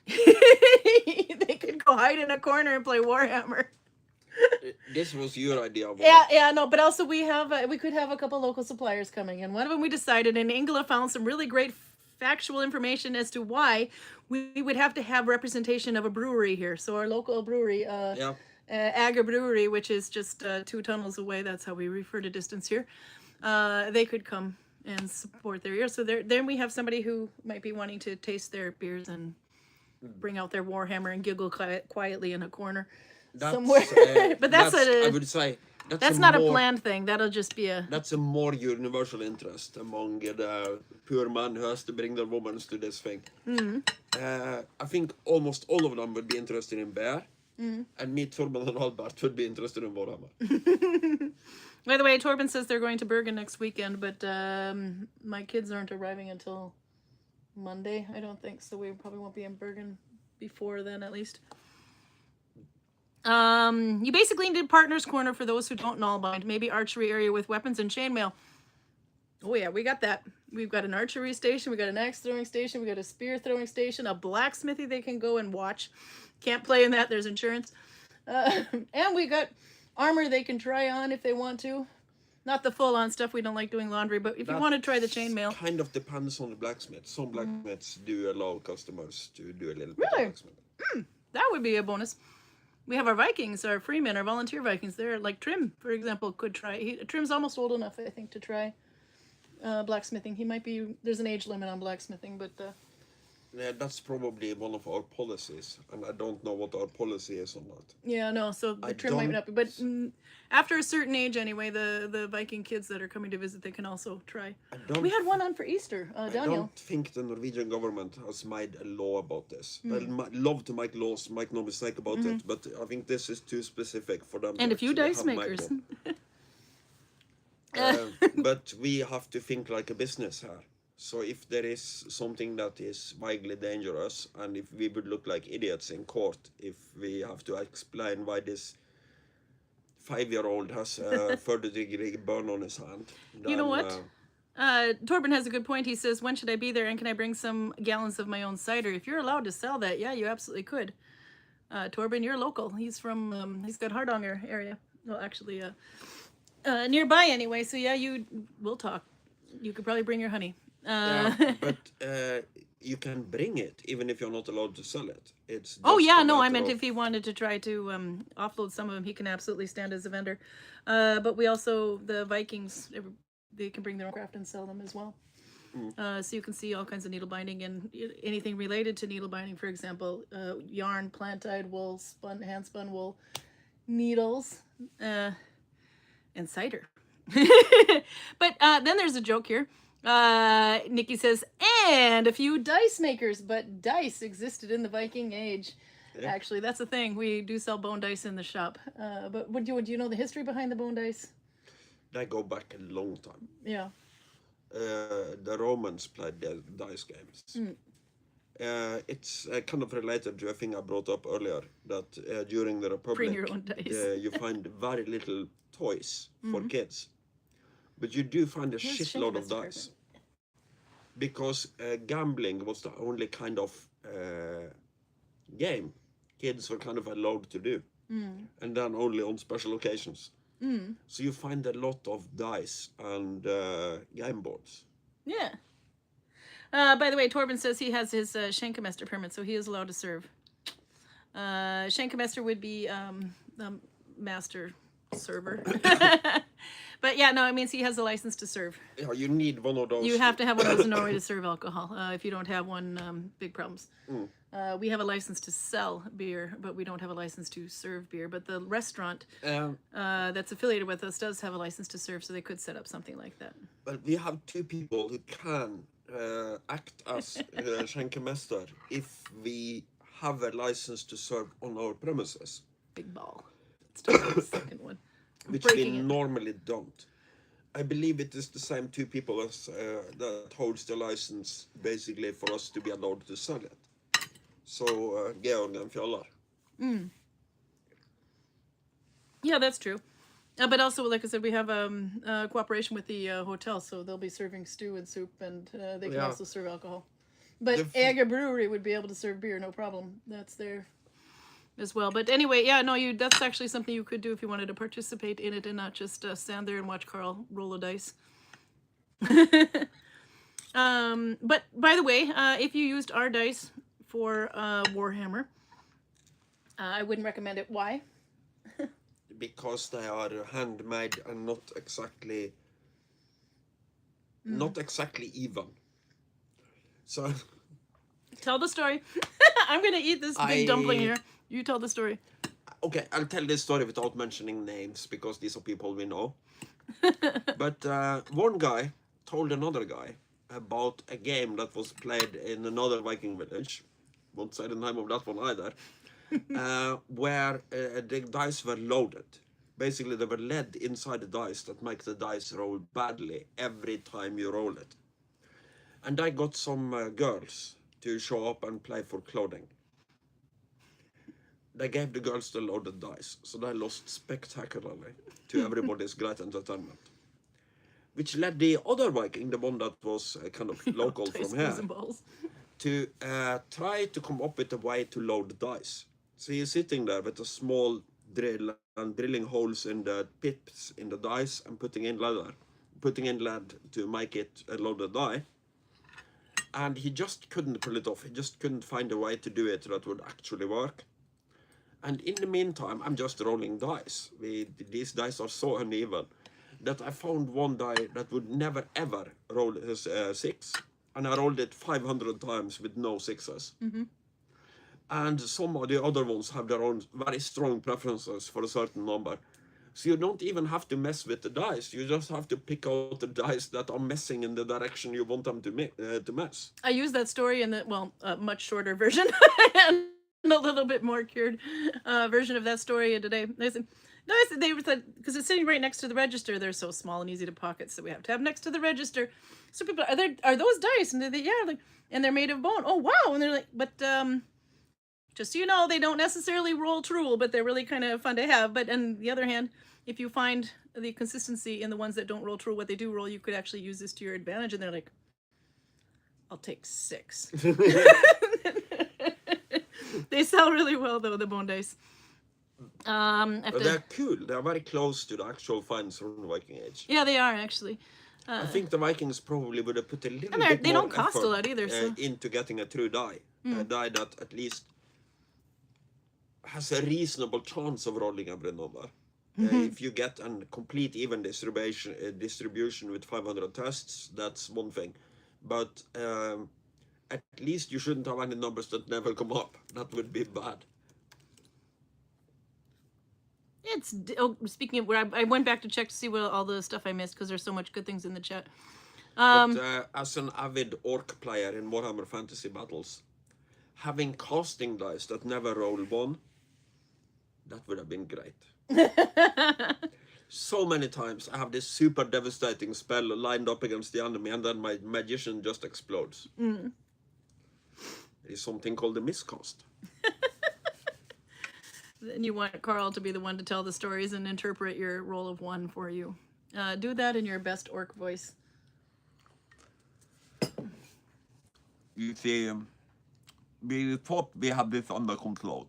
they could go hide in a corner and play Warhammer. This was your idea. Yeah, no, but also we could have a couple local suppliers coming, and one of them we decided, and Ingela found some really great factual information as to why we would have to have representation of a brewery here. So our local brewery, Agger Brewery, which is just 2 tunnels away. That's how we refer to distance here. They could come and support their ears. So then we have somebody who might be wanting to taste their beers and bring out their Warhammer and giggle quietly in a corner somewhere. But I would say that's not a planned thing. That'll just be a... That's a more universal interest among the poor men who has to bring their women to this thing. I think almost all of them would be interested in beer. And me, Torben, and Albert would be interested in Warhammer. By the way, Torben says they're going to Bergen next weekend, but my kids aren't arriving until Monday, I don't think, so we probably won't be in Bergen before then, at least. You basically need a partner's corner for those who don't Nalbind. Maybe archery area with weapons and chainmail. Oh yeah, we got that. We've got an archery station, we got an axe throwing station, we got a spear throwing station, a blacksmithy they can go and watch. Can't play in that, there's insurance. And we got armor they can try on if they want to. Not the full-on stuff, we don't like doing laundry, but if you want to try the chainmail. Kind of depends on the blacksmith. Some blacksmiths do allow customers to do a little bit of blacksmithing. That would be a bonus. We have our Vikings, our freemen, our volunteer Vikings. They're like Trim, for example, could try. Trim's almost old enough, I think, to try blacksmithing. He might be, there's an age limit on blacksmithing, but... Yeah, that's probably one of our policies, and I don't know what our policy is on that. Yeah, no, so the Trim might not be, but after a certain age anyway, the Viking kids that are coming to visit, they can also try. We had one on for Easter, Daniel. I don't think the Norwegian government has made a law about this. They love to make laws, make no mistake about it, but I think this is too specific for them. And a few dice makers. But we have to think like a business here. So if there is something that is vaguely dangerous, and if we would look like idiots in court, if we have to explain why this 5-year-old has a 3rd-degree burn on his hand. Then, you know what? Torben has a good point. He says, when should I be there, and can I bring some gallons of my own cider? If you're allowed to sell that, yeah, you absolutely could. Torben, you're local. He's from, he's got Hardanger area. Well, actually, nearby anyway. So yeah, we'll talk. You could probably bring your honey. But you can bring it even if you're not allowed to sell it. It's I meant if he wanted to try to offload some of them, he can absolutely stand as a vendor. But we also, the Vikings, they can bring their own craft and sell them as well. So you can see all kinds of needle binding and anything related to needle binding, for example, yarn, plant-dyed wool, hand spun wool, needles, and cider. But then there's a joke here. Nikki says, and a few dice makers, but dice existed in the Viking age. Yeah. Actually, that's a thing. We do sell bone dice in the shop. But would you know the history behind the bone dice? They go back a long time. Yeah. The Romans played the dice games. It's kind of related to a thing I brought up earlier, that during the Republic, bring your own dice. You find very little toys for kids. But you do find a shitload of dice. Because gambling was the only kind of game kids were kind of allowed to do. And then only on special occasions. So you find a lot of dice and game boards. Yeah. By the way, Torben says he has his Schenkemester permit, so he is allowed to serve. Schenkemester would be master server. But yeah, no, it means he has a license to serve. Yeah, you need one of those. You have to have one of those in Norway to serve alcohol. If you don't have one, big problems. We have a license to sell beer, but we don't have a license to serve beer. But the restaurant that's affiliated with us does have a license to serve, so they could set up something like that. But we have 2 people who can act as Schenkemester if we have a license to serve on our premises. Big ball. Let's the second one. Which we normally don't. I believe it is the same 2 people as that holds the license basically for us to be allowed to sell it. So Georg and Fjallar. Yeah, that's true. But also, like I said, we have cooperation with the hotel, so they'll be serving stew and soup, and they can Yeah. also serve alcohol. But The f- Aga Brewery would be able to serve beer, no problem. That's there as well. But anyway, yeah, no, that's actually something you could do if you wanted to participate in it and not just stand there and watch Karl roll a dice. But by the way, if you used our dice for Warhammer, I wouldn't recommend it. Why? Because they are handmade and not exactly even. So Tell the story. I'm gonna eat this big dumpling here. You tell the story. okay, I'll tell this story without mentioning names because these are people we know. But one guy told another guy about a game that was played in another Viking village. Won't say the name of that one either. Where the dice were loaded. Basically, they were lead inside the dice that make the dice roll badly every time you roll it. And I got some girls to show up and play for clothing. They gave the girls the loaded dice, so they lost spectacularly to everybody's great entertainment. Which led the other Viking, the one that was kind of local from here, to try to come up with a way to load the dice. So he's sitting there with a small drill and drilling holes in the pips in the dice and putting in lead to make it a loaded die. And he just couldn't pull it off. He just couldn't find a way to do it that would actually work. And in the meantime, I'm just rolling dice. These dice are so uneven that I found one die that would never ever roll his 6. And I rolled it 500 times with no 6s. Mm-hmm. And some of the other ones have their own very strong preferences for a certain number. So you don't even have to mess with the dice. You just have to pick out the dice that are messing in the direction you want them to mess. I use that story in the, much shorter version and a little bit more cured version of that story today. They said, because it's sitting right next to the register. They're so small and easy to pocket, so we have to have next to the register. So people are those dice? And and they're made of bone. Oh wow! And they're like, but just so you know, they don't necessarily roll true, but they're really kind of fun to have. But on the other hand, if you find the consistency in the ones that don't roll true, what they do roll, you could actually use this to your advantage. And they're like, I'll take 6. They sell really well though, the bone dice. They're cool. They're very close to the actual finds from the Viking Age. Yeah, they are actually. I think the Vikings probably would have put a little bit they more don't cost effort a lot either, so. into getting a true die. A die that at least has a reasonable chance of rolling every number. If you get a complete even distribution with 500 tests, that's one thing. But at least you shouldn't have any numbers that never come up. That would be bad. Speaking of where I went back to check to see what all the stuff I missed because there's so much good things in the chat. But as an avid orc player in Warhammer Fantasy Battles, having casting dice that never roll 1, that would have been great. So many times I have this super devastating spell lined up against the enemy and then my magician just explodes. There is something called a miscast. Then you want Karl to be the one to tell the stories and interpret your roll of 1 for you. Do that in your best orc voice. You see, we thought we had this under control.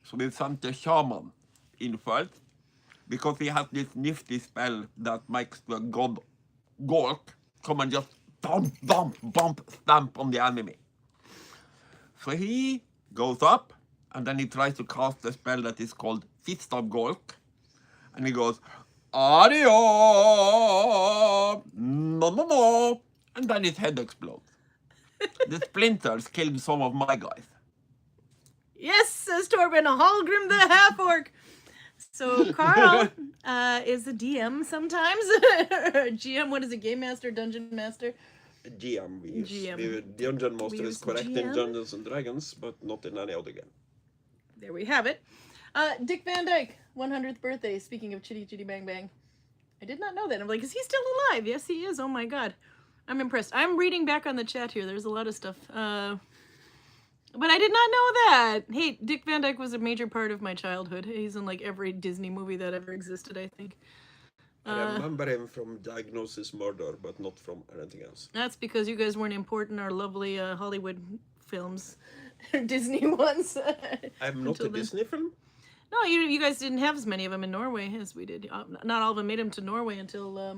So we sent the shaman in first, because he has this nifty spell that makes the god Gork come and just stamp on the enemy. So he goes up, and then he tries to cast a spell that is called Fist of Gork. And he goes, Adio! No. And then his head explodes. The splinters killed some of my guys. Yes, says Torben, Hallgrim the half-orc. So Karl is a DM sometimes. GM, what is it? Game Master, Dungeon Master? GM we use. GM. Dungeon Master is correct GM. in Dungeons and Dragons, but not in any other game. There we have it. Dick Van Dyke, 100th birthday. Speaking of Chitty Chitty Bang Bang. I did not know that. I'm like, is he still alive? Yes, he is. Oh my God. I'm impressed. I'm reading back on the chat here. There's a lot of stuff. But I did not know that. Hey, Dick Van Dyke was a major part of my childhood. He's in like every Disney movie that ever existed, I think. I remember him from Diagnosis Murder, but not from anything else. That's because you guys weren't importing our lovely Hollywood films, Disney ones. I'm not a Disney film. No, you guys didn't have as many of them in Norway as we did. Not all of them made them to Norway until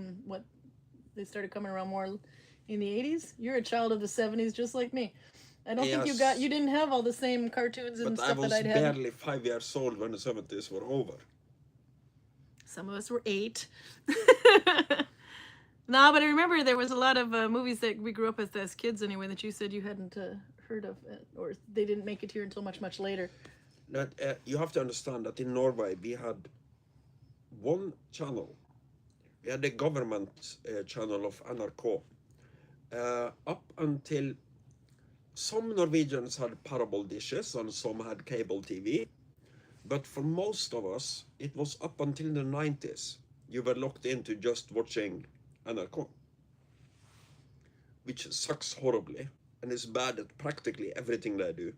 they started coming around more in the 80s. You're a child of the 70s, just like me. I don't think you didn't have all the same cartoons and stuff that I'd had. But I was barely 5 years old when the 70s were over. Some of us were 8. No, but I remember there was a lot of movies that we grew up with as kids anyway that you said you hadn't heard of, or they didn't make it here until much, much later. You have to understand that in Norway we had one channel. We had the government channel of NRK. Up until some Norwegians had parable dishes and some had cable TV. But for most of us, it was up until the 90s. You were locked into just watching NRK, which sucks horribly and is bad at practically everything they do.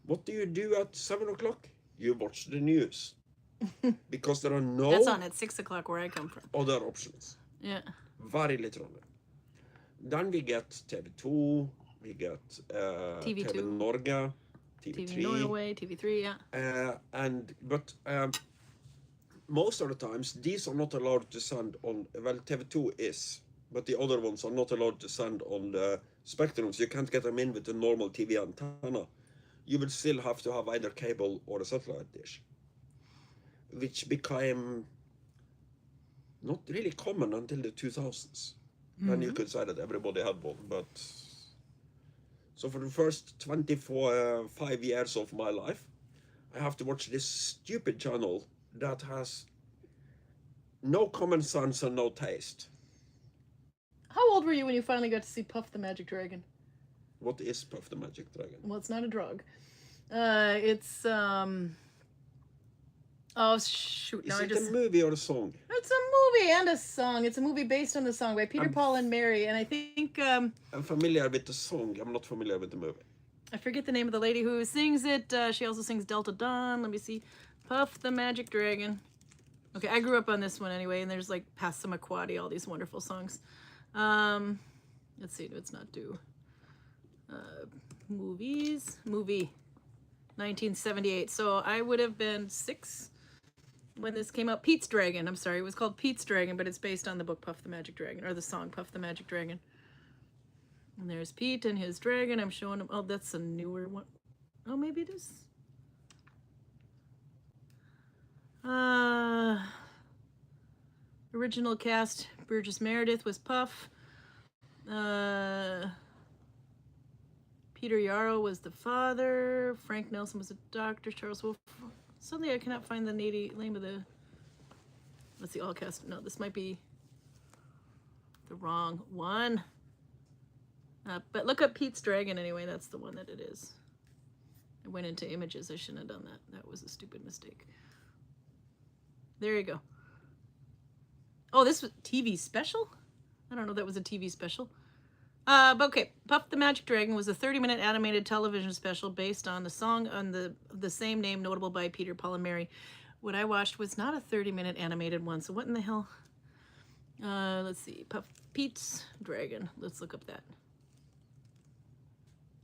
What do you do at 7 o'clock? You watch the news. Because there are no... That's on at 6 o'clock where I come from. Other options. Yeah. Very literally. Then we get TV2, we get TV2. TV Norge, TV3. TV Norway, TV3, yeah. But most of the times, these are not allowed to send on... Well, TV2 is, but the other ones are not allowed to send on the spectrums. You can't get them in with a normal TV antenna. You will still have to have either cable or a satellite dish, which became not really common until the 2000s. Then you could say that everybody had one, but... So for the first 25 years of my life, I have to watch this stupid channel that has no common sense and no taste. How old were you when you finally got to see Puff the Magic Dragon? What is Puff the Magic Dragon? Well, it's not a drug. It's oh shoot! Is it a movie or a song? It's a movie and a song. It's a movie based on the song by Peter, Paul, and Mary, and I think I'm familiar with the song. I'm not familiar with the movie. I forget the name of the lady who sings it. She also sings Delta Dawn. Let me see, Puff the Magic Dragon. Okay, I grew up on this one anyway, and there's like Passamaquoddy, all these wonderful songs. Let's see, let's not do movie 1978. So I would have been 6 when this came out. Pete's Dragon. I'm sorry, it was called Pete's Dragon, but it's based on the book Puff the Magic Dragon, or the song Puff the Magic Dragon. And there's Pete and his dragon. I'm showing him. Oh, that's a newer one. Oh, maybe it is. Original cast: Burgess Meredith was Puff. Peter Yarrow was the father. Frank Nelson was the doctor. Charles Wolf. Suddenly I cannot find the name of the... Let's see, all cast. No, this might be the wrong one. But look up Pete's Dragon anyway. That's the one that it is. I went into images. I shouldn't have done that. That was a stupid mistake. There you go. Oh, this was TV special? I don't know if that was a TV special. But okay, Puff the Magic Dragon was a 30-minute animated television special based on the song on the same name, notable by Peter, Paul, and Mary. What I watched was not a 30-minute animated one, so what in the hell? Let's see, Pete's Dragon. Let's look up that.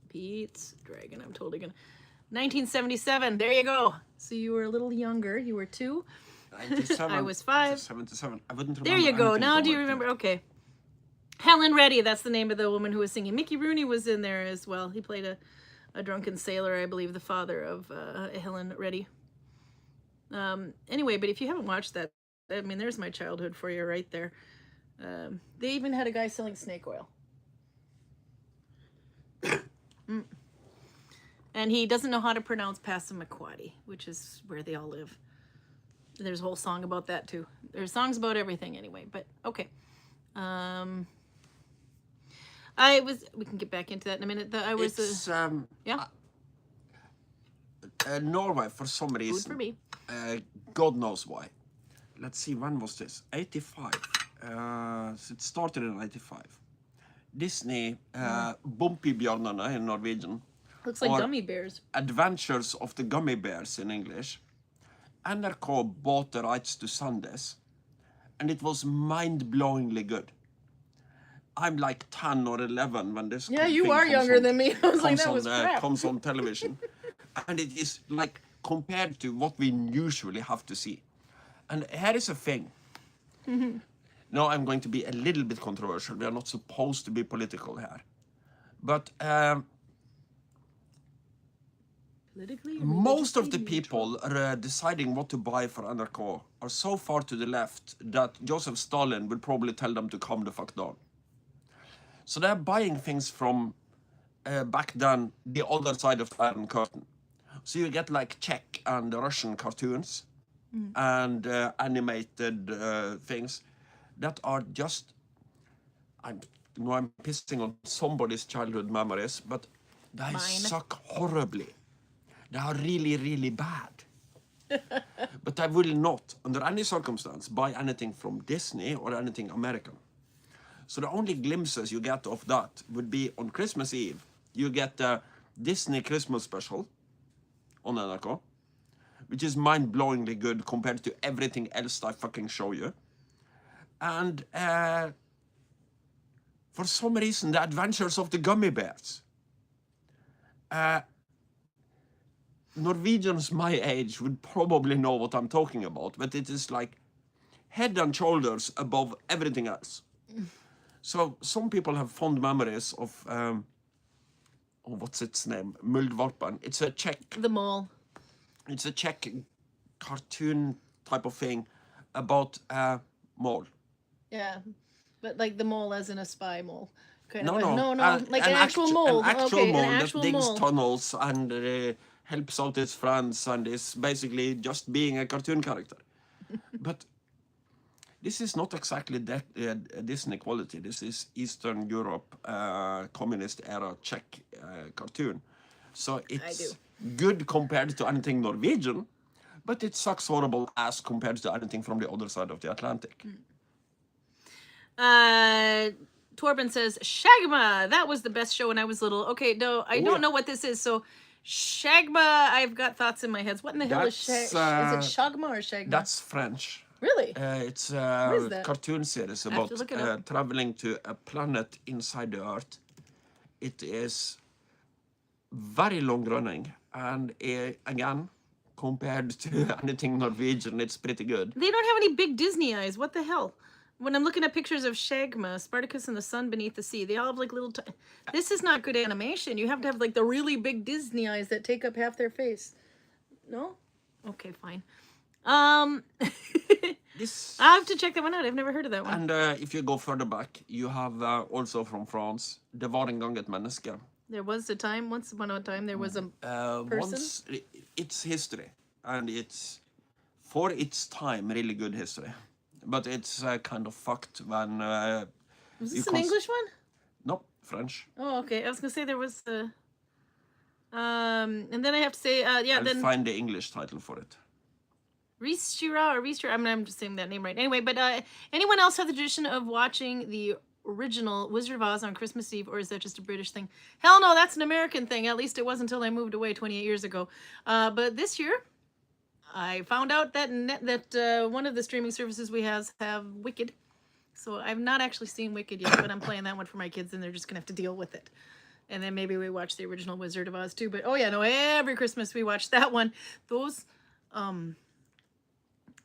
Pete's Dragon. I'm totally gonna... 1977, there you go. So you were a little younger. You were 2. 97. I was 5. 77. I wouldn't remember. There you go. Now do you remember? Okay. Helen Reddy, that's the name of the woman who was singing. Mickey Rooney was in there as well. He played a drunken sailor, I believe, the father of Helen Reddy. Anyway, but if you haven't watched that, I mean, there's my childhood for you right there. They even had a guy selling snake oil. And he doesn't know how to pronounce Passamaquoddy, which is where they all live. There's a whole song about that too. There's songs about everything anyway, but okay. We can get back into that in a minute. Norway, for some reason. Food for me. God knows why. Let's see, when was this? 85. So it started in 85. Disney Bumpibjørnene in Norwegian. Looks like or gummy bears. Adventures of the Gummy Bears in English. NRK bought the rights to Sundays, and it was mind-blowingly good. I'm like 10 or 11 when this Yeah, you thing are comes younger on- than me. I was like, comes that on, was crap. comes on television. And it is like compared to what we usually have to see. And here is a thing. Now I'm going to be a little bit controversial. We are not supposed to be political here. But Politically, most of the religiously people deciding what to buy for NRK are so far to the left that Joseph Stalin would probably tell them to calm the fuck down. So they're buying things from back then, the other side of the Iron Curtain. So you get like Czech and Russian cartoons and animated things that are just, I'm pissing on somebody's childhood memories, but they Mine. suck horribly. They are really, really bad. But I will not, under any circumstance, buy anything from Disney or anything American. So the only glimpses you get of that would be on Christmas Eve. You get the Disney Christmas special on NRK, which is mind-blowingly good compared to everything else I fucking show you. And for some reason, the Adventures of the Gummy Bears. Norwegians my age would probably know what I'm talking about, but it is like head and shoulders above everything else. So some people have fond memories of, what's its name? Muldvarpen. It's a Czech, The mole. it's a Czech cartoon type of thing about mole. Yeah. But like the mole as in a spy mole. Kind No, of. no, No, like an actual mole. An actual Okay, mole an that actual digs mole. tunnels and helps out his friends and is basically just being a cartoon character. But this is not exactly Disney quality. This is Eastern Europe, communist era Czech cartoon. So it's good compared to anything Norwegian, but it sucks horrible ass compared to anything from the other side of the Atlantic. Torben says, Shagma, that was the best show when I was little. Okay, no, I don't know what this is. So, Shagma, I've got thoughts in my head. What in the hell is That's, is it Shagma or Shagma? That's French. Really? It's is a that? cartoon series have about to look it up. traveling to a planet inside the Earth. It is very long running, and again, compared to anything Norwegian, it's pretty good. They don't have any big Disney eyes. What the hell? When I'm looking at pictures of Shagma, Spartacus and the Sun Beneath the Sea, they all have like little... This is not good animation. You have to have like the really big Disney eyes that take up half their face. No? Okay, fine. This I'll have to check that one out. I've never heard of that one. and if you go further back, you have also from France, Det var en gang et menneske. There was a time, once upon a time, there was a person? It's history, and it's for its time really good history, but it's kind of fucked when. Was this an English one? No, French. Oh, okay. I was gonna say there was a. And then I have to say, yeah, I'll then find the English title for it. Ristira or Ristira. I'm just saying that name right. Anyway, but anyone else have the tradition of watching the original Wizard of Oz on Christmas Eve, or is that just a British thing? Hell no, that's an American thing. At least it was until I moved away 28 years ago. But this year, I found out that one of the streaming services we have Wicked. So I've not actually seen Wicked yet, but I'm playing that one for my kids, and they're just gonna have to deal with it. And then maybe we watch the original Wizard of Oz too. But oh yeah, no, every Christmas we watch that one. Those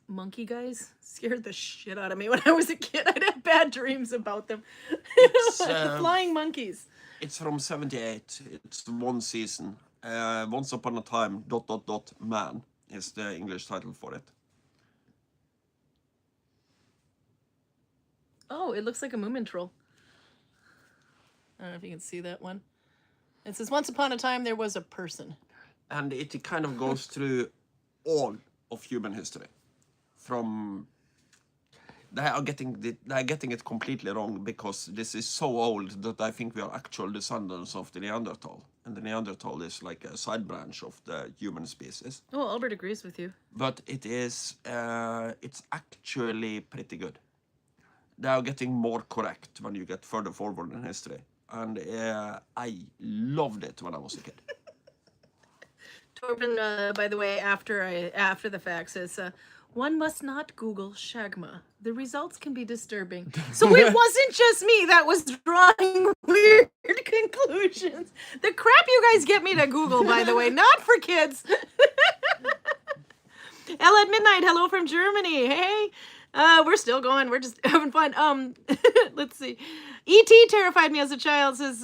monkey guys scared the shit out of me when I was a kid. I'd have bad dreams about them. The flying monkeys. It's from 78. It's one season. Once Upon a Time, ... Man is the English title for it. Oh, it looks like a Moomin troll. I don't know if you can see that one. It says, once upon a time, there was a person. And it kind of goes through all of human history. From they are getting it completely wrong, because this is so old that I think we are actual descendants of the Neanderthal, and the Neanderthal is like a side branch of the human species. Oh, Albert agrees with you. But it is it's actually pretty good. they are getting more correct when you get further forward in history. And I loved it when I was a kid. Torben, by the way, after the fact says, one must not Google Shagma. The results can be disturbing. So it wasn't just me that was drawing weird conclusions. The crap you guys get me to Google, by the way, not for kids. Ella at Midnight, hello from Germany. Hey. We're still going. We're just having fun. Let's see. E.T. terrified me as a child, says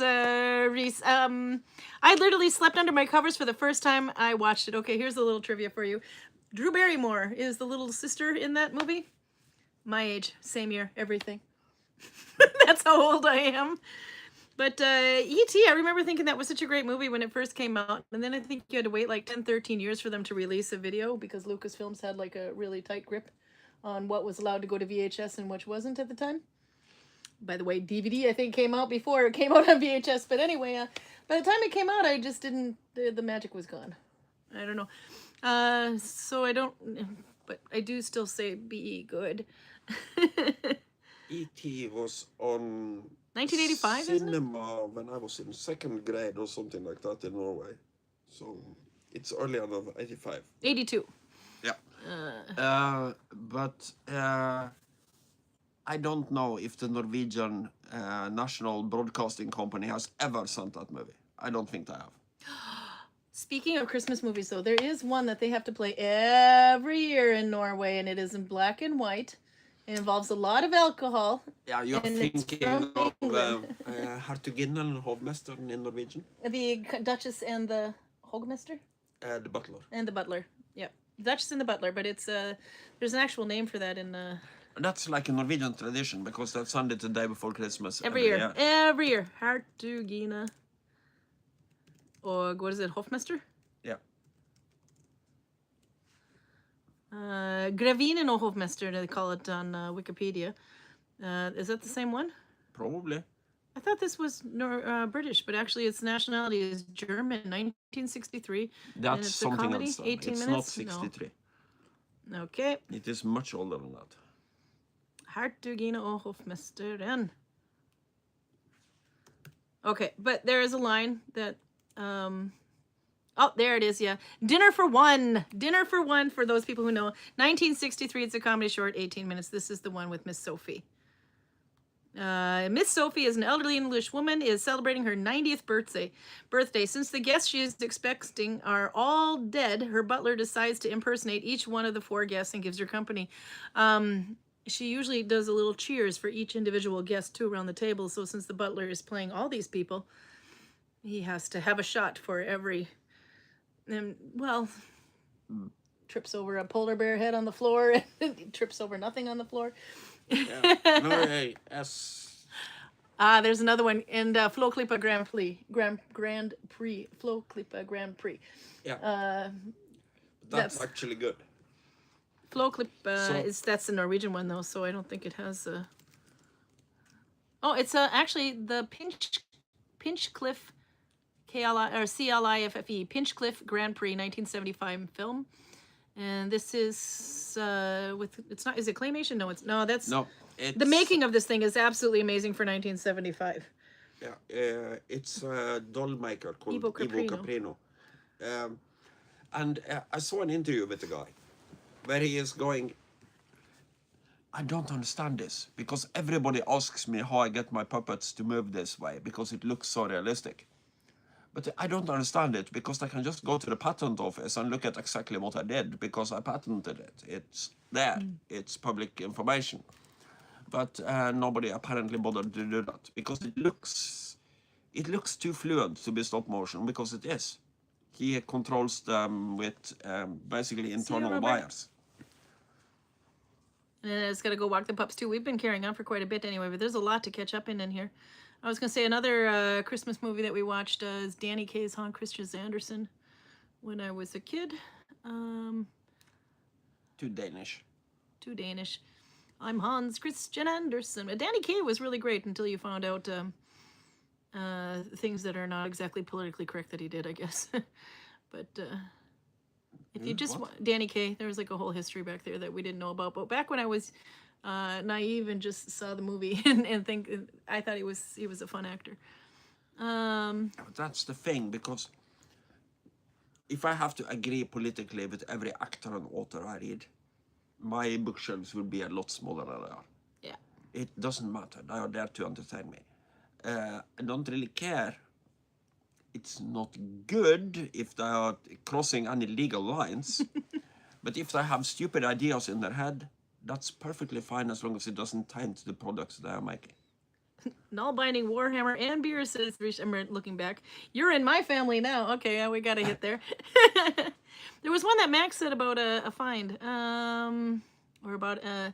Reese. I literally slept under my covers for the first time I watched it. Okay, here's a little trivia for you. Drew Barrymore is the little sister in that movie. My age, same year, everything. That's how old I am. But E.T., I remember thinking that was such a great movie when it first came out. And then I think you had to wait like 10, 13 years for them to release a video because Lucasfilms had like a really tight grip on what was allowed to go to VHS and which wasn't at the time. By the way, DVD I think came out before it came out on VHS. But anyway, by the time it came out, I just didn't, the magic was gone. I don't know. So I don't, but I do still say be good. E.T. was on 1985, isn't it? cinema when I was in 2nd grade or something like that in Norway. So it's earlier than 85. 82. Yeah. But I don't know if the Norwegian National Broadcasting Company has ever sent that movie. I don't think they have. Speaking of Christmas movies, though, there is one that they have to play every year in Norway, and it is in black and white. It involves a lot of alcohol. Yeah, you're And it's thinking from of England. Hertuginnen and Hovmesteren in Norwegian? The Duchess and the Hogmester? The butler. And the Butler. Yep. Duchess and the Butler, but it's there's an actual name for that in That's like a Norwegian tradition because that's Sunday the day before Christmas. every year. Every year. Hertugina. Or what is it? Hofmester? Yeah. Gravinen og Hofmester, they call it on Wikipedia. Is that the same one? Probably. I thought this was British, but actually its nationality is German, 1963. That's it's a something comedy, else. 18 It's minutes? not 63. No. Okay. It is much older than that. Hertugina og Hofmesteren. Okay, but there is a line that oh, there it is, yeah. Dinner for One. Dinner for One, for those people who know. 1963, it's a comedy short, 18 minutes. This is the one with Miss Sophie. Miss Sophie is an elderly English woman, is celebrating her 90th birthday. Since the guests she is expecting are all dead, her butler decides to impersonate each one of the 4 guests and gives her company. She usually does a little cheers for each individual guest, too, around the table. So since the butler is playing all these people, he has to have a shot for every, and well, trips over a polar bear head on the floor, and trips over nothing on the floor. Yeah. Norway as There's another one in Flåklypa Grand Prix. Flåklypa Grand Prix. yeah. That's actually good. Flåklypa that's the Norwegian one though, so I don't think it has a. Oh, it's actually the Pinchcliffe CLIFFE Pinchcliffe Grand Prix 1975 film. And this is with, it's not, is it claymation? No, it's the making of this thing is absolutely amazing for 1975. Yeah, it's a doll maker called Ivo Ivo Caprino. Caprino. And I saw an interview with the guy where he is going, I don't understand this because everybody asks me how I get my puppets to move this way because it looks so realistic. But I don't understand it because I can just go to the patent office and look at exactly what I did because I patented it. It's there. It's public information. But nobody apparently bothered to do that because it looks too fluent to be stop motion because it is. He controls them with basically internal wires. And it's got to go walk the pups too. We've been carrying on for quite a bit anyway, but there's a lot to catch up in here. I was going to say another Christmas movie that we watched is Danny Kaye's Hans Christian Andersen when I was a kid. Too Danish. I'm Hans Christian Andersen. Danny Kaye was really great until you found out things that are not exactly politically correct that he did, I guess. But if you just Danny Kaye, there was like a whole history back there that we didn't know about. But back when I was naive and just saw the movie and think I thought he was a fun actor. That's the thing, because if I have to agree politically with every actor and author I read, my bookshelves will be a lot smaller than they are. Yeah. It doesn't matter. They are there to entertain me. I don't really care. It's not good if they are crossing any legal lines. But if they have stupid ideas in their head, that's perfectly fine as long as it doesn't taint the products they are making. Nalbinding, Warhammer, and beer says, I'm looking back. You're in my family now. Okay, yeah, we got a hit there. There was one that Max said about a find, or about a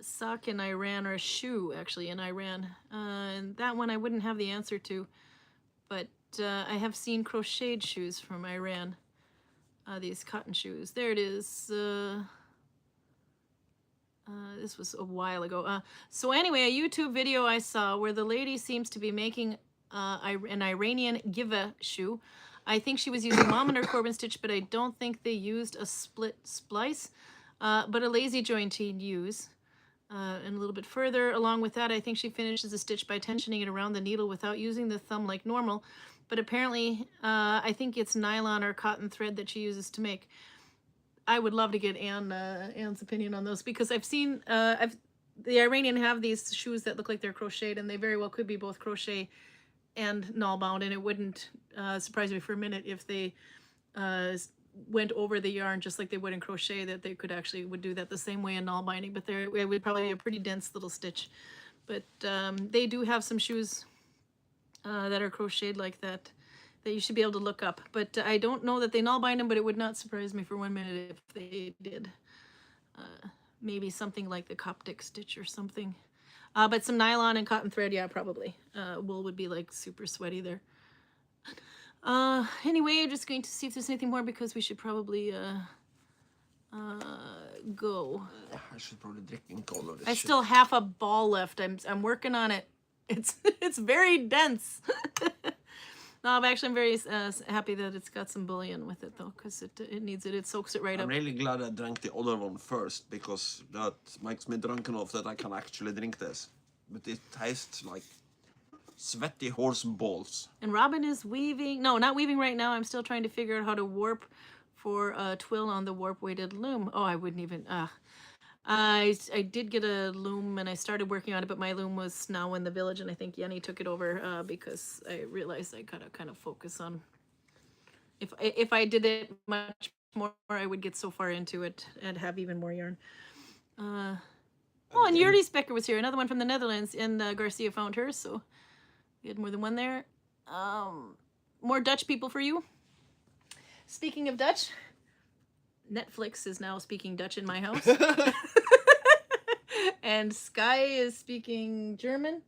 sock in Iran, or a shoe actually in Iran. And that one I wouldn't have the answer to, but I have seen crocheted shoes from Iran. These cotton shoes. There it is. This was a while ago. So anyway, a YouTube video I saw where the lady seems to be making an Iranian giva shoe. I think she was using Momenter Corbin stitch, but I don't think they used a split splice, but a lazy jointed use. And a little bit further along with that, I think she finishes the stitch by tensioning it around the needle without using the thumb like normal. But apparently, I think it's nylon or cotton thread that she uses to make. I would love to get Anne's opinion on those, because I've seen the Iranian have these shoes that look like they're crocheted, and they very well could be both crochet and null bound, and it wouldn't surprise me for a minute if they went over the yarn just like they would in crochet, that they would do that the same way in null binding, but it would probably be a pretty dense little stitch. But they do have some shoes that are crocheted like that you should be able to look up. But I don't know that they null bind them, but it would not surprise me for 1 minute if they did. Maybe something like the Coptic stitch or something. But some nylon and cotton thread, yeah, probably. Wool would be like super sweaty there. Anyway, I'm just going to see if there's anything more, because we should probably go. I should probably drink all of this. I still have a ball left. I'm working on it. It's very dense. No, I'm very happy that it's got some bullion with it, though, because it needs it. It soaks it right up. I'm really glad I drank the other one first, because that makes me drunk enough that I can actually drink this. But it tastes like sweaty horse balls. And Robin is weaving. No, not weaving right now. I'm still trying to figure out how to warp for a twill on the warp weighted loom. Oh, I wouldn't even. I did get a loom, and I started working on it, but my loom was now in the village, and I think Yenny took it over because I realized I gotta kind of focus on. If I did it much more, I would get so far into it and have even more yarn. Oh, and Yuri Specker was here, another one from the Netherlands, and Garcia found her, so we had more than one there. More Dutch people for you. Speaking of Dutch, Netflix is now speaking Dutch in my house. And Sky is speaking German.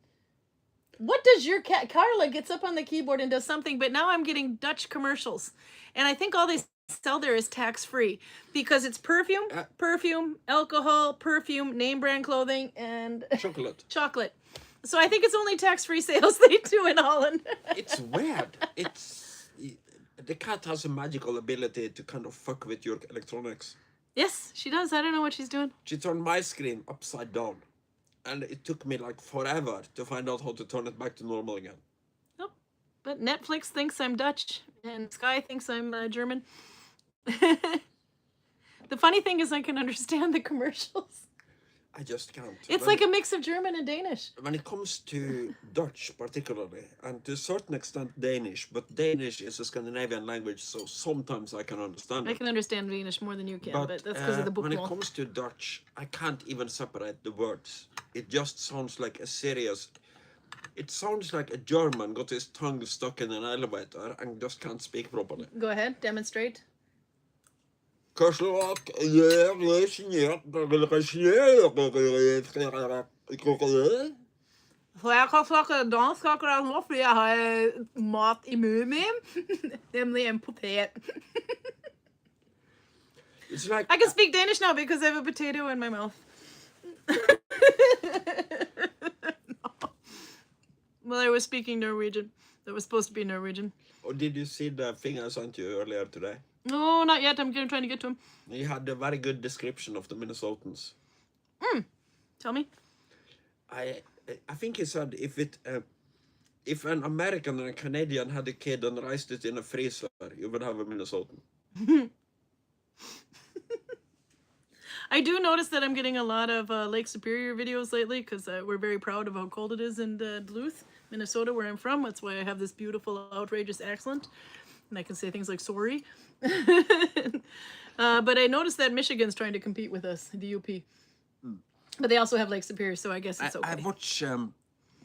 What does your cat? Carla gets up on the keyboard and does something, but now I'm getting Dutch commercials. And I think all they sell there is tax-free, because it's perfume, alcohol, perfume, name brand clothing, and chocolate. So I think it's only tax-free sales they do in Holland. It's weird. The cat has a magical ability to kind of fuck with your electronics. Yes, she does. I don't know what she's doing. She turned my screen upside down, and it took me like forever to find out how to turn it back to normal again. Oh, but Netflix thinks I'm Dutch, and Sky thinks I'm German. The funny thing is I can understand the commercials. I just can't. It's like a mix of German and Danish. When it comes to Dutch particularly, and to a certain extent Danish, but Danish is a Scandinavian language, so sometimes I can understand it. I can understand Danish more than you can, but that's because of the book. When it comes to Dutch, I can't even separate the words. It just sounds like a serious... It sounds like a German got his tongue stuck in an elevator and just can't speak properly. Go ahead, demonstrate. For jeg kan snakke dansk akkurat nå, fordi jeg har mat I munnen min, nemlig en potet. It's like, I can speak Danish now because I have a potato in my mouth. No. Well, I was speaking Norwegian. That was supposed to be Norwegian. Oh, did you see the thing I sent you earlier today? No, not yet. I'm trying to get to him. He had a very good description of the Minnesotans. Tell me. I think he said if an American and a Canadian had a kid and raised it in a freezer, you would have a Minnesotan. I do notice that I'm getting a lot of Lake Superior videos lately because we're very proud of how cold it is in Duluth, Minnesota, where I'm from. That's why I have this beautiful, outrageous accent. And I can say things like sorry. But I noticed that Michigan's trying to compete with us, the UP. But they also have Lake Superior, so I guess it's okay. I watch,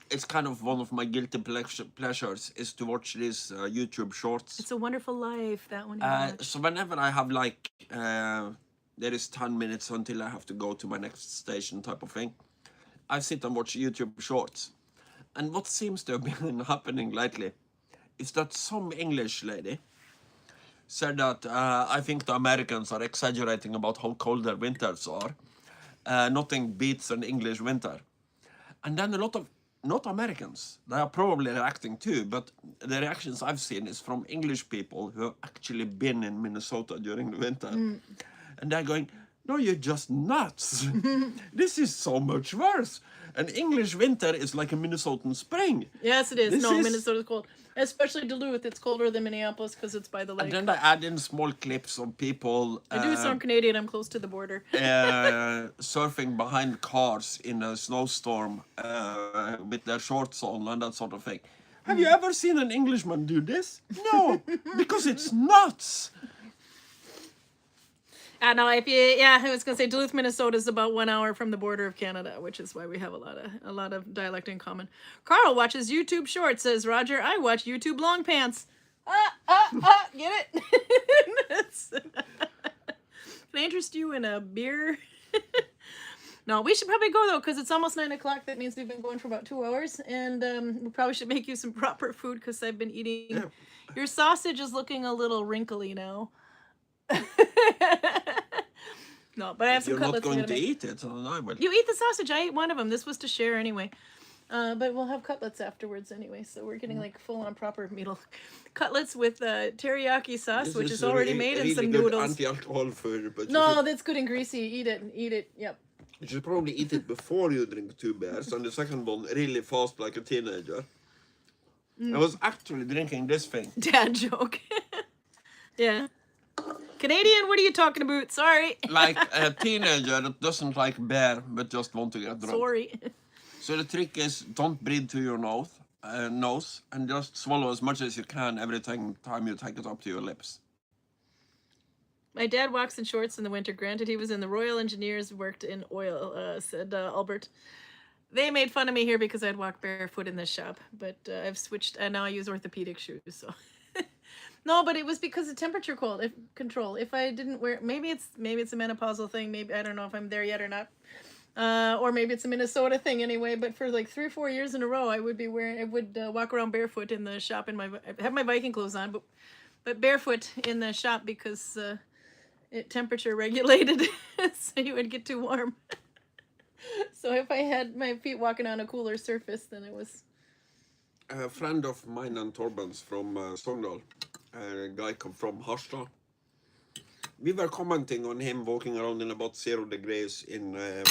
it's kind of one of my guilty pleasures is to watch these YouTube shorts. It's a Wonderful Life, that one. You watch. So whenever I have like, there is 10 minutes until I have to go to my next station type of thing, I sit and watch YouTube shorts. And what seems to have been happening lately is that some English lady said that I think the Americans are exaggerating about how cold their winters are. Nothing beats an English winter. And then a lot of, not Americans, they are probably reacting too, but the reactions I've seen is from English people who have actually been in Minnesota during the winter. And they're going, no, you're just nuts. This is so much worse. An English winter is like a Minnesotan spring. Yes, it is. This No, is- Minnesota's cold. Especially Duluth. It's colder than Minneapolis because it's by the lake. And then they add in small clips of people I do sound Canadian. I'm close to the border. surfing behind cars in a snowstorm with their shorts on and that sort of thing. Have you ever seen an Englishman do this? No, because it's nuts. No, I was gonna say Duluth, Minnesota is about 1 hour from the border of Canada, which is why we have a lot of dialect in common. Karl watches YouTube Shorts, says Roger. I watch YouTube Long Pants. Get it? Can I interest you in a beer? No, we should probably go though, because it's almost 9 o'clock. That means we've been going for about 2 hours, and we probably should make you some proper food because I've been eating. Yeah. Your sausage is looking a little wrinkly now. No, but I have some You're not cutlets. I'm going gonna to make. eat it, and I will. You eat the sausage. I ate one of them. This was to share anyway. But we'll have cutlets afterwards anyway. So we're getting like full on proper meal cutlets with teriyaki sauce, which is already made, and some good noodles. anti-alcohol food, but No, that's good and greasy. Eat it. Eat it. Yep. you should probably eat it before you drink 2 beers, and the second one really fast like a teenager. I was actually drinking this thing. Dad joke. Yeah. Canadian, what are you talking about? Sorry. Like a teenager that doesn't like beer but just want to get drunk. Sorry. So the trick is don't breathe to your nose, and just swallow as much as you can every time you take it up to your lips. My dad walks in shorts in the winter. Granted, he was in the Royal Engineers, worked in oil, said Albert. They made fun of me here because I'd walk barefoot in this shop, but I've switched, and now I use orthopedic shoes, so. No, but it was because of temperature control. If I didn't wear, maybe it's a menopausal thing. Maybe, I don't know if I'm there yet or not. Or maybe it's a Minnesota thing anyway. But for like 3 or 4 years in a row, I would walk around barefoot in the shop I have my Viking clothes on, but barefoot in the shop because it temperature regulated, so you would get too warm. So if I had my feet walking on a cooler surface, then it was. A friend of mine and Torben's from Sogndal, a guy come from Harstad. We were commenting on him walking around in about 0 degrees in a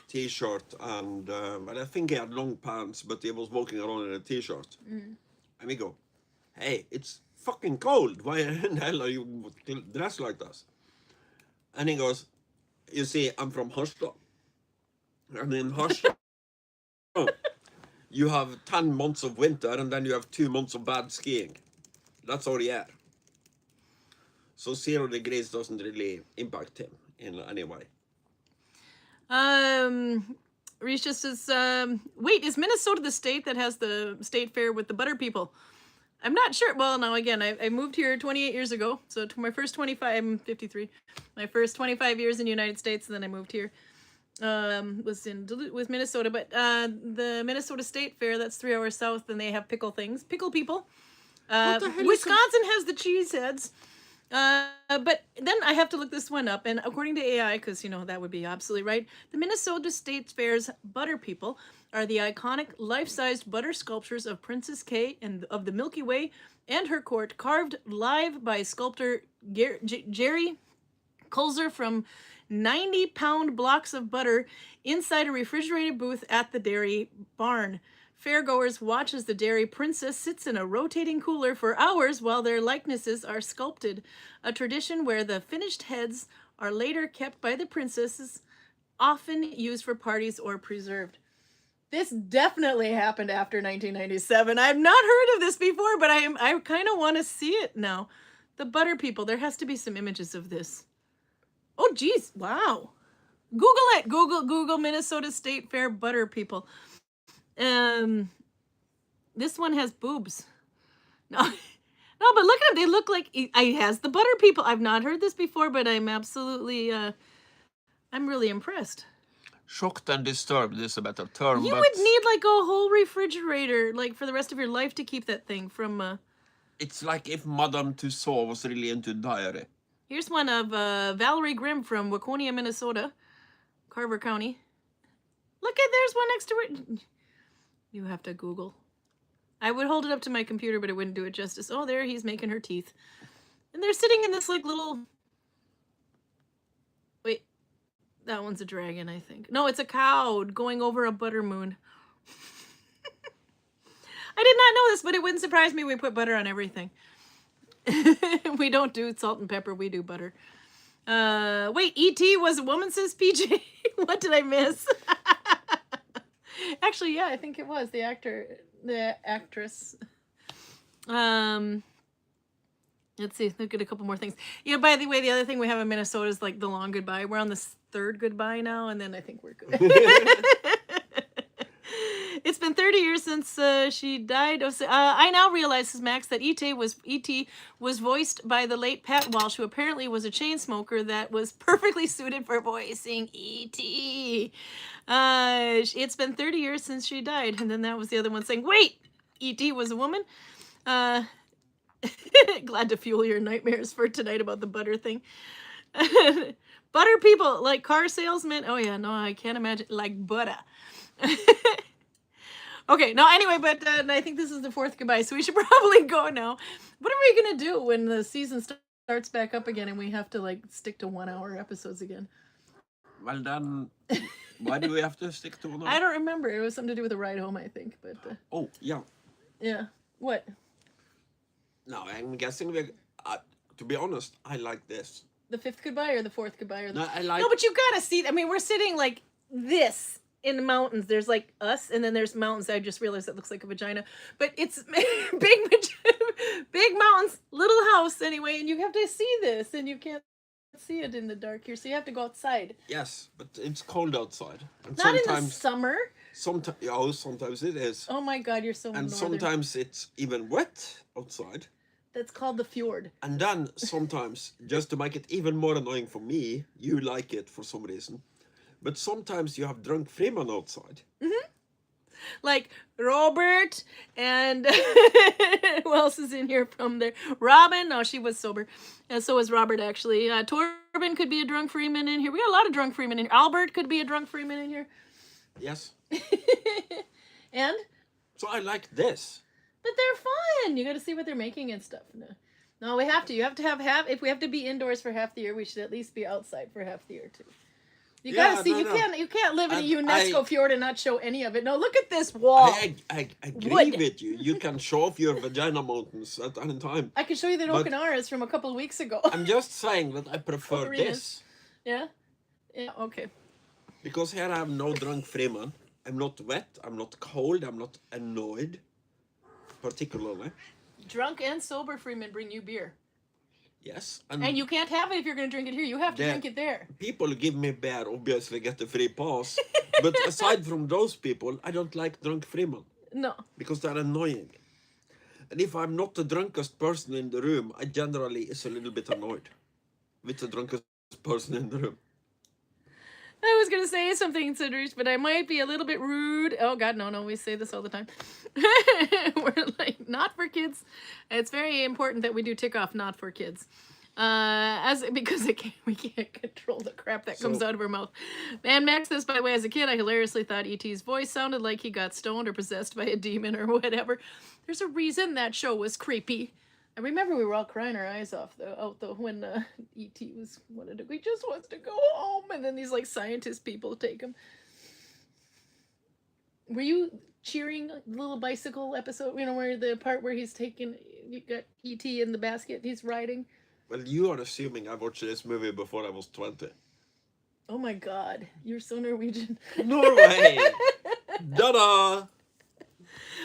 t-shirt and well, I think he had long pants, but he was walking around in a t-shirt. And we go, hey, it's fucking cold. Why in the hell are you dressed like this? And he goes, you see, I'm from Harstad. And in Harstad, you have 10 months of winter and then you have 2 months of bad skiing. That's all he had. So 0 degrees doesn't really impact him in any way. Reese just says, wait, is Minnesota the state that has the state fair with the butter people? I'm not sure. Well, now again, I moved here 28 years ago. So to my first 25, I'm 53. My first 25 years in the United States, and then I moved here. Was in Duluth with Minnesota, but the Minnesota State Fair, that's 3 hours south, and they have pickle things, pickle people. Wisconsin has the cheese heads. But then I have to look this one up, and according to AI, because that would be absolutely right, the Minnesota State Fair's butter people are the iconic life-sized butter sculptures of Princess Kay and of the Milky Way and her court, carved live by sculptor Jerry Kulzer from 90-pound blocks of butter inside a refrigerated booth at the dairy barn. Fairgoers watch as the dairy princess sits in a rotating cooler for hours while their likenesses are sculpted, a tradition where the finished heads are later kept by the princesses, often used for parties or preserved. This definitely happened after 1997. I've not heard of this before, but I kind of want to see it now. The butter people, there has to be some images of this. Oh, geez, wow. Google it. Google Minnesota State Fair butter people. This one has boobs. No, no, but look at them. They look like it has the butter people. I've not heard this before, but I'm absolutely, I'm really impressed. Shocked and disturbed is a better term. You but would need like a whole refrigerator, like for the rest of your life, to keep that thing from. It's like if Madame Tussauds was really into diary. Here's one of Valerie Grimm from Waconia, Minnesota, Carver County. Look at, there's one next to it. You have to Google. I would hold it up to my computer, but it wouldn't do it justice. Oh, there, he's making her teeth. And they're sitting in this like little... Wait, that one's a dragon, I think. No, it's a cow going over a butter moon. I did not know this, but it wouldn't surprise me. We put butter on everything. We don't do salt and pepper, we do butter. Wait, E.T. was a woman, says PJ. What did I miss? Actually, yeah, I think it was the actress. Let's see, look at a couple more things. Yeah, by the way, the other thing we have in Minnesota is like the long goodbye. We're on the third goodbye now, and then I think we're good. It's been 30 years since she died. I now realize, says Max, that E.T. was voiced by the late Pat Walsh, who apparently was a chain smoker that was perfectly suited for voicing E.T. It's been 30 years since she died. And then that was the other one saying, wait, E.T. was a woman. Glad to fuel your nightmares for tonight about the butter thing. Butter people, like car salesmen. Oh yeah, no, I can't imagine, like butter. Okay, no, anyway, but I think this is the fourth goodbye, so we should probably go now. What are we going to do when the season starts back up again and we have to, like, stick to 1 hour episodes again? Well, then, why do we have to stick to 1 hour? I don't remember. It was something to do with a ride home, I think, but... Oh, yeah. Yeah. What? No, I'm guessing to be honest, I like this. The fifth goodbye or the fourth goodbye? Or the... No, I like... No, but you gotta see... I mean, we're sitting like this. In the mountains, there's like us, and then there's mountains. I just realized that looks like a vagina, but it's big mountains, little house anyway, and you have to see this, and you can't see it in the dark here, so you have to go outside. Yes, but it's cold outside. And not in the summer. Sometimes it is. Oh my God, you're so And northern. sometimes it's even wet outside. That's called the fjord. And then sometimes, just to make it even more annoying for me, you like it for some reason. But sometimes you have drunk Freeman outside. Mm-hmm. Like Robert and who else is in here from there? Robin. No, she was sober. And so was Robert, actually. Torben could be a drunk Freeman in here. We got a lot of drunk Freeman in here. Albert could be a drunk Freeman in here. Yes. And? So I like this. But they're fun. You got to see what they're making and stuff. No, we have to. You have to have half. If we have to be indoors for half the year, we should at least be outside for half the year too. You gotta see. No. You can't live in a UNESCO fjord and not show any of it. No, look at this wall. I agree with you. You can show off your vagina mountains at any time. I can show you the Okinaras from a couple of weeks ago. I'm just saying that I prefer this. Yeah. Yeah. Okay. Because here I have no drunk Freeman. I'm not wet. I'm not cold. I'm not annoyed. Particularly. Drunk and sober Freeman bring you beer. Yes. And you can't have it if you're going to drink it here. You have to drink it there. People who give me beer obviously get a free pass. But aside from those people, I don't like drunk Freeman. No. Because they're annoying. And if I'm not the drunkest person in the room, I generally is a little bit annoyed with the drunkest person in the room. I was going to say something, Cedric, but I might be a little bit rude. Oh, God, no, we say this all the time. We're like, not for kids. It's very important that we do tick off not for kids. Because we can't control the crap that comes out of our mouth. And Max says, by the way, as a kid, I hilariously thought E.T.'s voice sounded like he got stoned or possessed by a demon or whatever. There's a reason that show was creepy. I remember we were all crying our eyes off though when E.T. he just wants to go home, and then these like scientist people take him. Were you cheering the little bicycle episode? You know, where the part where you got E.T. in the basket, he's riding. Well, you are assuming I watched this movie before I was 20. Oh my God, you're so Norwegian. Norway! Da-da!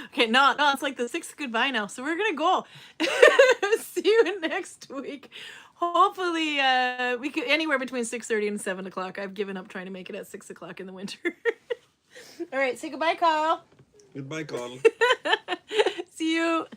Okay, no, it's like the sixth goodbye now, so we're gonna go. See you next week. Hopefully, we could anywhere between 6:30 and 7 o'clock. I've given up trying to make it at 6 o'clock in the winter. All right, say goodbye, Karl. Goodbye, Karl. See you.